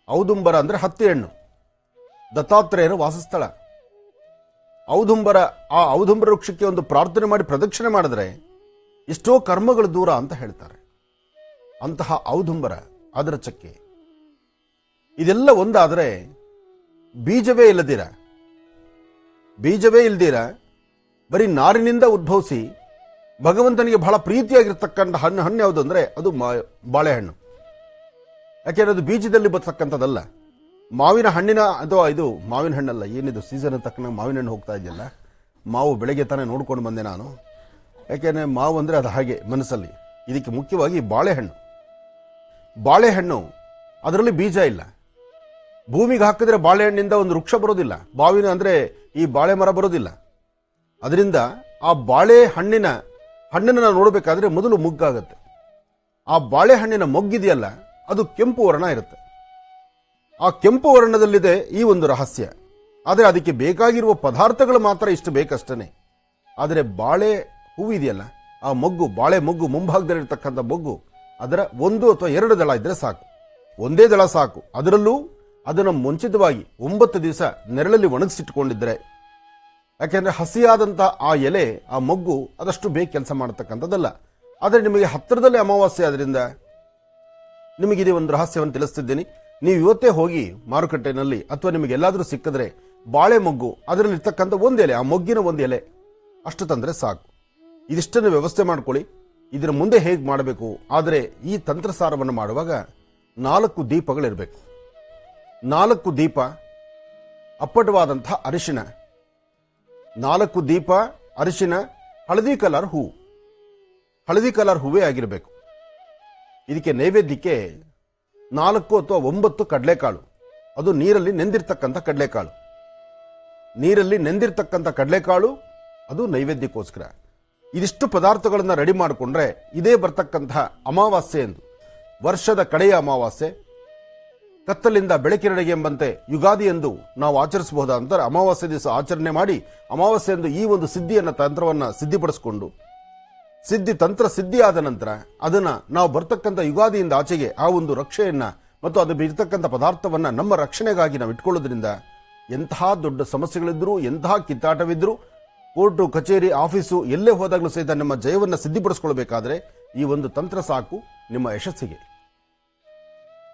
ಔದುಂಬರ ಅಂದ್ರೆ ಹತ್ತಿ ಹಣ್ಣು, ದತ್ತಾತ್ರೇಯರ ವಾಸಸ್ಥಳ. ಆ ಔದುಂಬರ ವೃಕ್ಷಕ್ಕೆ ಒಂದು ಪ್ರಾರ್ಥನೆ ಮಾಡಿ ಪ್ರದಕ್ಷಿಣೆ ಮಾಡಿದ್ರೆ ಎಷ್ಟೋ ಕರ್ಮಗಳು ದೂರ ಅಂತ ಹೇಳ್ತಾರೆ. ಅಂತಹ ಔದುಂಬರ, ಅದರ ಚಕ್ಕೆ. ಇದೆಲ್ಲ ಒಂದಾದರೆ ಬೀಜವೇ ಇಲ್ದಿರ ಬರೀ ನಾರಿನಿಂದ ಉದ್ಭವಿಸಿ ಭಗವಂತನಿಗೆ ಬಹಳ ಪ್ರೀತಿಯಾಗಿರ್ತಕ್ಕಂಥ ಹಣ್ಣು ಯಾವುದು ಅಂದ್ರೆ ಅದು ಬಾಳೆಹಣ್ಣು. ಯಾಕೆಂದ್ರೆ ಅದು ಬೀಜದಲ್ಲಿ ಬರ್ತಕ್ಕಂಥದ್ದಲ್ಲ. ಮಾವಿನ ಹಣ್ಣಿನ ಅಥವಾ ಇದು ಮಾವಿನ ಹಣ್ಣಲ್ಲ, ಏನಿದು ಸೀಸನ್ ತಕ್ಕನ ಮಾವಿನ ಹಣ್ಣು ಹೋಗ್ತಾ ಇದೆಯಲ್ಲ, ಮಾವು ಬೆಳಗ್ಗೆ ತಾನೇ ನೋಡ್ಕೊಂಡು ಬಂದೆ ನಾನು. ಯಾಕೆಂದ್ರೆ ಮಾವು ಅಂದ್ರೆ ಅದು ಹಾಗೆ ಮನಸ್ಸಲ್ಲಿ. ಇದಕ್ಕೆ ಮುಖ್ಯವಾಗಿ ಬಾಳೆಹಣ್ಣು ಅದರಲ್ಲಿ ಬೀಜ ಇಲ್ಲ. ಭೂಮಿಗೆ ಹಾಕಿದ್ರೆ ಬಾಳೆಹಣ್ಣಿಂದ ಒಂದು ವೃಕ್ಷ ಬರೋದಿಲ್ಲ, ಬಾವಿನ ಅಂದ್ರೆ ಈ ಬಾಳೆ ಮರ ಬರೋದಿಲ್ಲ. ಅದರಿಂದ ಆ ಹಣ್ಣನ್ನು ನಾವು ನೋಡಬೇಕಾದ್ರೆ ಮೊದಲು ಮುಗ್ಗಾಗತ್ತೆ. ಆ ಬಾಳೆಹಣ್ಣಿನ ಮೊಗ್ಗಿದೆಯಲ್ಲ, ಅದು ಕೆಂಪು ವರ್ಣ ಇರುತ್ತೆ. ಆ ಕೆಂಪು ವರ್ಣದಲ್ಲಿದೆ ಈ ಒಂದು ರಹಸ್ಯ. ಆದರೆ ಅದಕ್ಕೆ ಬೇಕಾಗಿರುವ ಪದಾರ್ಥಗಳು ಮಾತ್ರ ಇಷ್ಟು ಬೇಕಷ್ಟೇ. ಆದರೆ ಬಾಳೆ ಹೂವಿದೆಯಲ್ಲ, ಆ ಮೊಗ್ಗು, ಬಾಳೆ ಮೊಗ್ಗು, ಮುಂಭಾಗದಲ್ಲಿರ್ತಕ್ಕಂಥ ಮೊಗ್ಗು, ಅದರ 1 ಅಥವಾ 2 ದಳ ಇದ್ರೆ ಸಾಕು. ಒಂದೇ ದಳ ಸಾಕು. ಅದರಲ್ಲೂ ಅದನ್ನು ಮುಂಚಿತವಾಗಿ 9 ದಿವಸ ನೆರಳಲ್ಲಿ ಒಣಗಿಸಿಟ್ಟುಕೊಂಡಿದ್ರೆ, ಯಾಕೆಂದ್ರೆ ಹಸಿಯಾದಂತಹ ಆ ಎಲೆ, ಆ ಮೊಗ್ಗು ಅದಷ್ಟು ಬೇಗ ಕೆಲಸ ಮಾಡತಕ್ಕಂಥದ್ದಲ್ಲ. ಆದರೆ ನಿಮಗೆ ಹತ್ತಿರದಲ್ಲಿ ಅಮಾವಾಸ್ಯೆ ಆದ್ರಿಂದ ನಿಮಗಿದೆ ಒಂದು ರಹಸ್ಯವನ್ನು ತಿಳಿಸ್ತಿದ್ದೀನಿ. ನೀವು ಇವತ್ತೇ ಹೋಗಿ ಮಾರುಕಟ್ಟೆನಲ್ಲಿ ಅಥವಾ ನಿಮಗೆ ಎಲ್ಲಾದರೂ ಸಿಕ್ಕಿದ್ರೆ ಬಾಳೆ ಮೊಗ್ಗು, ಅದರಲ್ಲಿ ಇರ್ತಕ್ಕಂಥ ಒಂದು ಎಲೆ, ಆ ಮೊಗ್ಗಿನ ಒಂದು ಎಲೆ ಅಷ್ಟು ತಂದ್ರೆ ಸಾಕು. ಇದಿಷ್ಟನ್ನು ವ್ಯವಸ್ಥೆ ಮಾಡ್ಕೊಳ್ಳಿ. ಇದರ ಮುಂದೆ ಹೇಗೆ ಮಾಡಬೇಕು? ಆದರೆ ಈ ತಂತ್ರಸಾರವನ್ನು ಮಾಡುವಾಗ 4 ದೀಪಗಳಿರಬೇಕು. 4 ದೀಪ, ಅಪ್ಪಟವಾದಂತಹ ಅರಿಶಿನ, 4 ದೀಪ, ಅರಿಶಿನ, ಹಳದಿ ಕಲರ್ ಹೂವೇ ಆಗಿರಬೇಕು. ಇದಕ್ಕೆ ನೈವೇದ್ಯಕ್ಕೆ 4 ಅಥವಾ 9 ಕಡಲೆಕಾಳು, ಅದು ನೀರಲ್ಲಿ ನೆಂದಿರ್ತಕ್ಕಂಥ ಕಡಲೆಕಾಳು, ಅದು ನೈವೇದ್ಯಕ್ಕೋಸ್ಕರ. ಇದಿಷ್ಟು ಪದಾರ್ಥಗಳನ್ನ ರೆಡಿ ಮಾಡಿಕೊಂಡ್ರೆ ಇದೇ ಬರ್ತಕ್ಕಂತಹ ಅಮಾವಾಸ್ಯೆ ಎಂದು, ವರ್ಷದ ಕಡೆಯ ಅಮಾವಾಸ್ಯೆ, ಕತ್ತಲಿಂದ ಬೆಳಕಿನೆಡೆಗೆ ಎಂಬಂತೆ ಯುಗಾದಿ ಎಂದು ನಾವು ಆಚರಿಸಬಹುದಾದ ಅಮಾವಾಸ್ಯೆ ದಿವಸ ಆಚರಣೆ ಮಾಡಿ, ಅಮಾವಾಸ್ಯೆ ಎಂದು ಈ ಒಂದು ತಂತ್ರವನ್ನ ಸಿದ್ಧಿಪಡಿಸಿಕೊಂಡು, ಸಿದ್ಧಿಯಾದ ನಂತರ ಅದನ್ನ ನಾವು ಬರ್ತಕ್ಕಂಥ ಯುಗಾದಿಯಿಂದ ಆಚೆಗೆ ಆ ಒಂದು ರಕ್ಷೆಯನ್ನ ಮತ್ತು ಅದು ಇರ್ತಕ್ಕಂಥ ಪದಾರ್ಥವನ್ನ ನಮ್ಮ ರಕ್ಷಣೆಗಾಗಿ ನಾವು ಇಟ್ಕೊಳ್ಳೋದ್ರಿಂದ ಎಂತಹ ದೊಡ್ಡ ಸಮಸ್ಯೆಗಳಿದ್ರು, ಎಂತಹ ಕಿತ್ತಾಟವಿದ್ರು, ಕೋರ್ಟು, ಕಚೇರಿ, ಆಫೀಸು ಎಲ್ಲೇ ಹೋದಾಗಲೂ ಸಹಿತ ನಮ್ಮ ಜಯವನ್ನ ಸಿದ್ಧಿಪಡಿಸಿಕೊಳ್ಬೇಕಾದ್ರೆ ಈ ಒಂದು ತಂತ್ರ ಸಾಕು ನಿಮ್ಮ ಯಶಸ್ಸಿಗೆ.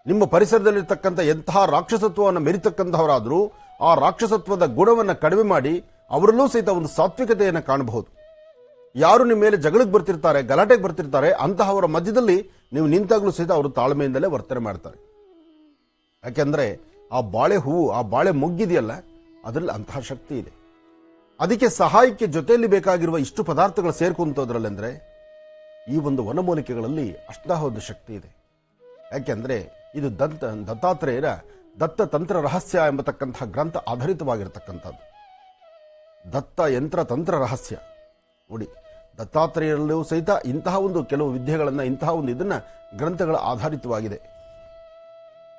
ನಿಮ್ಮ ಪರಿಸರದಲ್ಲಿರ್ತಕ್ಕಂಥ ಎಂತಹ ರಾಕ್ಷಸತ್ವವನ್ನು ಮೆರಿತಕ್ಕಂಥವರಾದರೂ ಆ ರಾಕ್ಷಸತ್ವದ ಗುಣವನ್ನು ಕಡಿಮೆ ಮಾಡಿ ಅವರಲ್ಲೂ ಸಹಿತ ಒಂದು ಸಾತ್ವಿಕತೆಯನ್ನು ಕಾಣಬಹುದು. ಯಾರು ನಿಮ್ಮ ಮೇಲೆ ಜಗಳಕ್ಕೆ ಬರ್ತಿರ್ತಾರೆ, ಗಲಾಟೆಗೆ ಬರ್ತಿರ್ತಾರೆ, ಅಂತಹವರ ಮಧ್ಯದಲ್ಲಿ ನೀವು ನಿಂತಾಗಲೂ ಸಹಿತ ಅವರು ತಾಳ್ಮೆಯಿಂದಲೇ ವರ್ತನೆ ಮಾಡ್ತಾರೆ. ಯಾಕೆಂದ್ರೆ ಆ ಬಾಳೆ ಹೂವು, ಆ ಬಾಳೆ ಮೊಗ್ಗಿದೆಯಲ್ಲ, ಅದರಲ್ಲಿ ಅಂತಹ ಶಕ್ತಿ ಇದೆ. ಅದಕ್ಕೆ ಸಹಾಯಕ್ಕೆ ಜೊತೆಯಲ್ಲಿ ಬೇಕಾಗಿರುವ ಇಷ್ಟು ಪದಾರ್ಥಗಳು ಸೇರ್ಕೊಂತೋದ್ರಲ್ಲಂದ್ರೆ ಈ ಒಂದು ವನಮೂಲಿಕೆಗಳಲ್ಲಿ ಅಷ್ಟಾಹೋದ ಶಕ್ತಿ ಇದೆ. ಯಾಕೆಂದ್ರೆ ಇದು ದತ್ತಾತ್ರೇಯರ ದತ್ತ ತಂತ್ರ ರಹಸ್ಯ ಎಂಬತಕ್ಕಂತಹ ಗ್ರಂಥ ಆಧಾರಿತವಾಗಿರತಕ್ಕಂಥದ್ದು. ದತ್ತ ಯಂತ್ರ ತಂತ್ರ ರಹಸ್ಯ ನೋಡಿ, ದತ್ತಾತ್ರೇಯರಲ್ಲೂ ಸಹಿತ ಇಂತಹ ಒಂದು ಕೆಲವು ವಿದ್ಯೆಗಳನ್ನ, ಇಂತಹ ಒಂದು ಇದನ್ನ ಗ್ರಂಥಗಳ ಆಧಾರಿತವಾಗಿದೆ.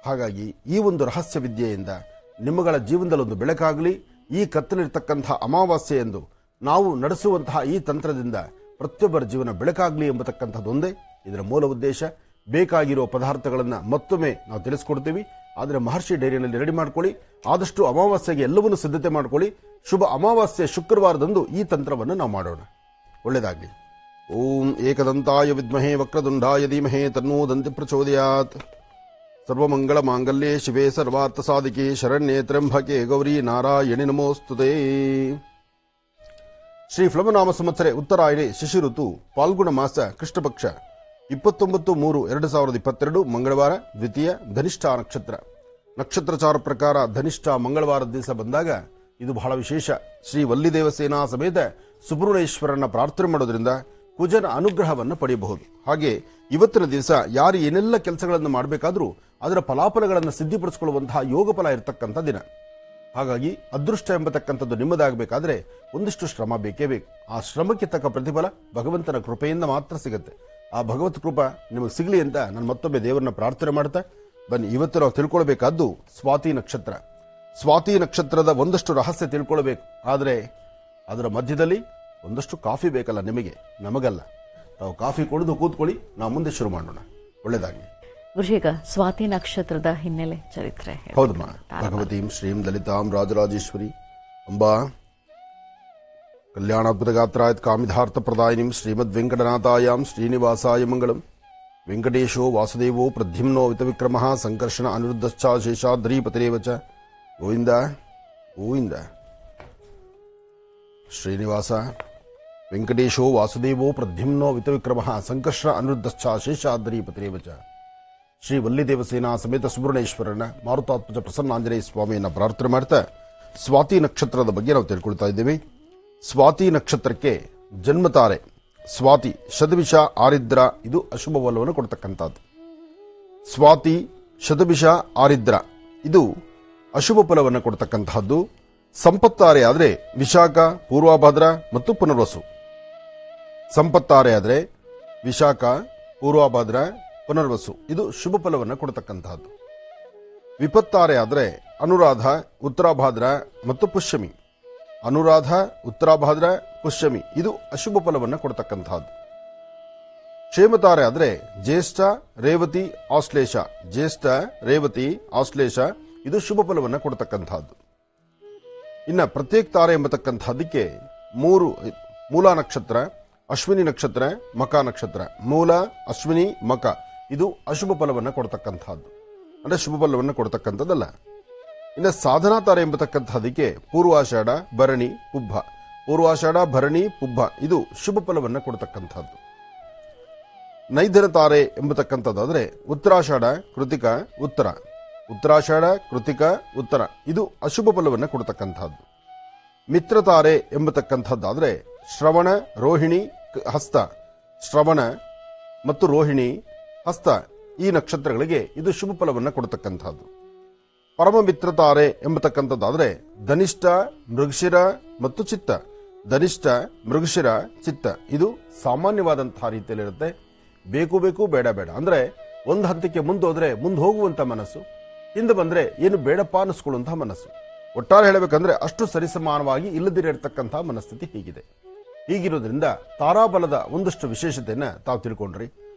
ಹಾಗಾಗಿ ಈ ಒಂದು ರಹಸ್ಯ ವಿದ್ಯೆಯಿಂದ ನಿಮ್ಮಗಳ ಜೀವನದಲ್ಲಿ ಒಂದು ಬೆಳಕಾಗಲಿ. ಈ ಕತ್ತಲಿರ್ತಕ್ಕಂತಹ ಅಮಾವಾಸ್ಯೆ ಎಂದು ನಾವು ನಡೆಸುವಂತಹ ಈ ತಂತ್ರದಿಂದ ಪ್ರತಿಯೊಬ್ಬರ ಜೀವನ ಬೆಳಕಾಗಲಿ ಎಂಬತಕ್ಕಂಥದ್ದೊಂದೇ ಇದರ ಮೂಲ ಉದ್ದೇಶ. ಬೇಕಾಗಿರುವ ಪದಾರ್ಥಗಳನ್ನು ಮತ್ತೊಮ್ಮೆ ನಾವು ತಿಳಿಸ್ಕೊಡ್ತೀವಿ. ಆದರೆ ಮಹರ್ಷಿ ಡೈರಿಯಲ್ಲಿ ರೆಡಿ ಮಾಡ್ಕೊಳ್ಳಿ. ಆದಷ್ಟು ಅಮಾವಾಸ್ಯೆಗೆ ಎಲ್ಲವನ್ನೂ ಸಿದ್ಧತೆ ಮಾಡ್ಕೊಳ್ಳಿ. ಶುಭ ಅಮಾವಾಸ್ಯೆ ಶುಕ್ರವಾರದಂದು ಈ ತಂತ್ರವನ್ನು ನಾವು ಮಾಡೋಣ. ಒಳ್ಳೆಯದಾಗಲಿ. ಓಂ ಏಕದಂತಾಯ ವಿದ್ಮಹೇ ವಕ್ರದುಂಡಾಯ ಧೀಮಹೇ ತನ್ನೋ ದಂತಿ ಪ್ರಚೋದಯಾತ್. ಸರ್ವಮಂಗಳ ಮಾಂಗಲ್ಯೆ ಶಿವೆ ಸರ್ವಾರ್ಥ ಸಾಧಿಕೆ ಶರಣ್ಯೇ ತ್ರ್ಯಂಬಕೆ ಗೌರಿ ನಾರಾಯಣಿ ನಮೋಸ್ತುತೇ. ಶ್ರೀ ಪ್ಲವನಾಮ ಸಂವತ್ಸರೆ ಉತ್ತರಾಯಣೆ ಶಿಶಿ ಋತು ಪಾಲ್ಗುಣ ಮಾಸ ಕೃಷ್ಣಪಕ್ಷ 29/3/2022 ಮಂಗಳವಾರ ದ್ವಿತೀಯ ಧನಿಷ್ಠ ನಕ್ಷತ್ರ. ನಕ್ಷತ್ರಚಾರ ಪ್ರಕಾರ ಧನಿಷ್ಠ ಮಂಗಳವಾರದ ದಿವಸ ಬಂದಾಗ ಇದು ಬಹಳ ವಿಶೇಷ. ಶ್ರೀ ವಲ್ಲಿದೇವಸೇನಾ ಸಮೇತ ಸುಬ್ರಹ್ಮಣ್ಯೇಶ್ವರನ ಪ್ರಾರ್ಥನೆ ಮಾಡೋದ್ರಿಂದ ಕುಜನ ಅನುಗ್ರಹವನ್ನು ಪಡೆಯಬಹುದು. ಹಾಗೆ ಇವತ್ತಿನ ದಿವಸ ಯಾರು ಏನೆಲ್ಲ ಕೆಲಸಗಳನ್ನು ಮಾಡಬೇಕಾದ್ರೂ ಅದರ ಫಲಾಫಲಗಳನ್ನು ಸಿದ್ಧಿಪಡಿಸಿಕೊಳ್ಳುವಂತಹ ಯೋಗ ಫಲ ಇರತಕ್ಕಂಥ ದಿನ. ಹಾಗಾಗಿ ಅದೃಷ್ಟ ಎಂಬತಕ್ಕಂಥದ್ದು ನಿಮ್ಮದಾಗಬೇಕಾದ್ರೆ ಒಂದಿಷ್ಟು ಶ್ರಮ ಬೇಕೇ ಬೇಕು. ಆ ಶ್ರಮಕ್ಕೆ ತಕ್ಕ ಪ್ರತಿಫಲ ಭಗವಂತನ ಕೃಪೆಯಿಂದ ಮಾತ್ರ ಸಿಗುತ್ತೆ. ಆ ಭಗವತ್ ಕೃಪಾ ನಿಮಗೆ ಸಿಗಲಿ ಅಂತ ನಾನು ಮತ್ತೊಮ್ಮೆ ದೇವರನ್ನ ಪ್ರಾರ್ಥನೆ ಮಾಡ್ತಾ ಬನ್ನಿ. ಇವತ್ತು ನಾವು ತಿಳ್ಕೊಳ್ಬೇಕಾದ್ದು ಸ್ವಾತಿ ನಕ್ಷತ್ರ. ಸ್ವಾತಿ ನಕ್ಷತ್ರದ ಒಂದಷ್ಟು ರಹಸ್ಯ ತಿಳ್ಕೊಳ್ಬೇಕು. ಆದರೆ ಅದರ ಮಧ್ಯದಲ್ಲಿ ಒಂದಷ್ಟು ಕಾಫಿ ಬೇಕಲ್ಲ, ನಿಮಗೆ, ನಮಗಲ್ಲ. ತಾವು ಕಾಫಿ ಕುಡಿದು ಕೂತ್ಕೊಳ್ಳಿ, ನಾವು ಮುಂದೆ ಶುರು ಮಾಡೋಣ. ಒಳ್ಳೆಯದಾಗಲಿ. ಗುರುಜೀಗ ಸ್ವಾತಿ ನಕ್ಷತ್ರದ ಹಿನ್ನೆಲೆ ಚರಿತ್ರೆ. ಹೌದಮ್ಮ. ಭಗವತೀಂ ಶ್ರೀಂ ಲಲಿತಾಂ ರಾಜರಾಜೇಶ್ವರಿ ಅಂಬಾ ಕಲ್ಯಾಣಾದ್ಭುತಗಾತ್ರಾಯತ್ ಕಾಮಿಧಾರ್ಥ ಪ್ರದಾಯಿನಿಂ ಶ್ರೀಮದ್ ವೆಂಕಟನಾಥಾಯಾಂ ಶ್ರೀನಿವಾಸಾಯ ಮಂಗಳಂ. ವೆಂಕಟೇಶೋ ವಾಸುದೇವೋ ಪ್ರದ್ಯುಮ್ನೋ ವಿತವಿಕ್ರಮಃ ಸಂಕರ್ಷಣ ಅನಿರುದ್ಧಶ್ಚ ಶೇಷಾದ್ರೀಪತಿರೇವ ಚ. ಗೋವಿಂದ ಗೋವಿಂದ. ಶ್ರೀನಿವಾಸ ವೆಂಕಟೇಶೋ ವಾಸುದೇವೋ ಪ್ರದ್ಯುಮ್ನೋ ವಿತವಿಕ್ರಮಃ ಸಂಕರ್ಷಣ ಅನಿರುದ್ಧಶ್ಚ ಶೇಷಾದ್ರೀಪತಿರೇವ ಚ. ಶ್ರೀ ವಲ್ಲಿದೇವಸೇನಾ ಸಮೇತ ಸುಬ್ರಹ್ಮಣ್ಯೇಶ್ವರನ ಮಾರುತಾತ್ಮಜ ಪ್ರಸನ್ನಾಂಜನೇಯ ಸ್ವಾಮಿಯನ್ನ ಪ್ರಾರ್ಥನೆ ಮಾಡ್ತಾ ಸ್ವಾತಿ ನಕ್ಷತ್ರದ ಬಗ್ಗೆ ನಾವು ತಿಳ್ಕೊಳ್ತಾ ಇದ್ದೇವೆ. ಸ್ವಾತಿ ನಕ್ಷತ್ರಕ್ಕೆ ಜನ್ಮತಾರೆ ಸ್ವಾತಿ ಶತಭಿಷ ಆರಿದ್ರ, ಇದು ಅಶುಭ ಫಲವನ್ನು ಕೊಡ್ತಕ್ಕಂಥದ್ದು. ಸ್ವಾತಿ ಶತಭಿಷ ಆರಿದ್ರ ಇದು ಅಶುಭ ಫಲವನ್ನು ಕೊಡ್ತಕ್ಕಂತಹದ್ದು. ಸಂಪತ್ತಾರೆ ಆದರೆ ವಿಶಾಖ, ಪೂರ್ವಭದ್ರ ಮತ್ತು ಪುನರ್ವಸು. ಸಂಪತ್ತಾರೆ ಆದರೆ ವಿಶಾಖ, ಪೂರ್ವಭದ್ರ, ಪುನರ್ವಸು ಇದು ಶುಭ ಫಲವನ್ನು ಕೊಡತಕ್ಕಂತಹದ್ದು. ವಿಪತ್ತಾರೆ ಆದರೆ ಅನುರಾಧ, ಉತ್ತರಾಭಾದ್ರ ಮತ್ತು ಪುಷ್ಯಮಿ. ಅನುರಾಧ, ಉತ್ತರಾಭಾದ್ರ, ಪುಷ್ಯಮಿ ಇದು ಅಶುಭ ಫಲವನ್ನು ಕೊಡತಕ್ಕಂತಹದ್ದು. ಕ್ಷೇಮತಾರೆ ಆದರೆ ಜ್ಯೇಷ್ಠ, ರೇವತಿ, ಆಶ್ಲೇಷ. ಜ್ಯೇಷ್ಠ, ರೇವತಿ, ಆಶ್ಲೇಷ ಇದು ಶುಭ ಫಲವನ್ನು ಕೊಡತಕ್ಕಂತಹದ್ದು. ಇನ್ನು ಪ್ರತ್ಯೇಕ ತಾರೆ ಎಂಬತಕ್ಕಂಥದ್ದಕ್ಕೆ ಮೂಲ ನಕ್ಷತ್ರ, ಅಶ್ವಿನಿ ನಕ್ಷತ್ರ, ಮಕ ನಕ್ಷತ್ರ. ಮೂಲ, ಅಶ್ವಿನಿ, ಮಕ ಇದು ಅಶುಭ ಫಲವನ್ನು ಕೊಡತಕ್ಕಂಥದ್ದು, ಅಂದ್ರೆ ಶುಭ ಫಲವನ್ನು ಕೊಡತಕ್ಕಂಥದ್ದಲ್ಲ. ಇನ್ನು ಸಾಧನಾ ತಾರೆ ಎಂಬತಕ್ಕಂಥದ್ದಕ್ಕೆ ಪೂರ್ವಾಷಾಢ, ಭರಣಿ, ಪುಬ್ಬ. ಪೂರ್ವಾಷಾಢ, ಭರಣಿ, ಪುಬ್ಬ ಇದು ಶುಭ ಫಲವನ್ನು ಕೊಡತಕ್ಕಂಥದ್ದು. ನೈಧನ ತಾರೆ ಎಂಬತಕ್ಕಂಥದ್ದಾದ್ರೆ ಉತ್ತರಾಷಾಢ, ಕೃತಿಕ, ಉತ್ತರ. ಉತ್ತರಾಷಾಢ, ಕೃತಿಕ, ಉತ್ತರ ಇದು ಅಶುಭ ಫಲವನ್ನು ಕೊಡತಕ್ಕಂಥದ್ದು. ಮಿತ್ರತಾರೆ ಎಂಬತಕ್ಕಂಥದ್ದಾದ್ರೆ ಶ್ರವಣ, ರೋಹಿಣಿ, ಹಸ್ತ. ಶ್ರವಣ ಮತ್ತು ರೋಹಿಣಿ, ಹಸ್ತ ಈ ನಕ್ಷತ್ರಗಳಿಗೆ ಇದು ಶುಭ ಫಲವನ್ನು ಕೊಡತಕ್ಕಂಥದ್ದು. ಪರಮ ಮಿತ್ರತಾರೆ ಎಂಬತಕ್ಕಂಥದ್ದಾದ್ರೆ ಧನಿಷ್ಠ, ಮೃಗಶಿರ ಮತ್ತು ಚಿತ್ತ. ಧನಿಷ್ಠ, ಮೃಗಶಿರ, ಚಿತ್ತ ಇದು ಸಾಮಾನ್ಯವಾದಂತಹ ರೀತಿಯಲ್ಲಿರುತ್ತೆ. ಬೇಕು ಬೇಕು, ಬೇಡ ಬೇಡ ಅಂದ್ರೆ ಒಂದು ಹಂತಕ್ಕೆ ಮುಂದೋದ್ರೆ ಮುಂದೆ ಹೋಗುವಂತ ಮನಸ್ಸು, ಹಿಂದೆ ಬಂದ್ರೆ ಏನು ಬೇಡಪ್ಪ ಅನ್ನಿಸ್ಕೊಳ್ಳುವಂತಹ ಮನಸ್ಸು. ಒಟ್ಟಾರೆ ಹೇಳಬೇಕಂದ್ರೆ ಅಷ್ಟು ಸರಿಸಮಾನವಾಗಿ ಇಲ್ಲದಿರತಕ್ಕಂತಹ ಮನಸ್ಥಿತಿ ಹೀಗಿದೆ. ಹೀಗಿರೋದ್ರಿಂದ ತಾರಾಬಲದ ಒಂದಷ್ಟು ವಿಶೇಷತೆಯನ್ನ ತಾವು ತಿಳ್ಕೊಂಡ್ರಿ.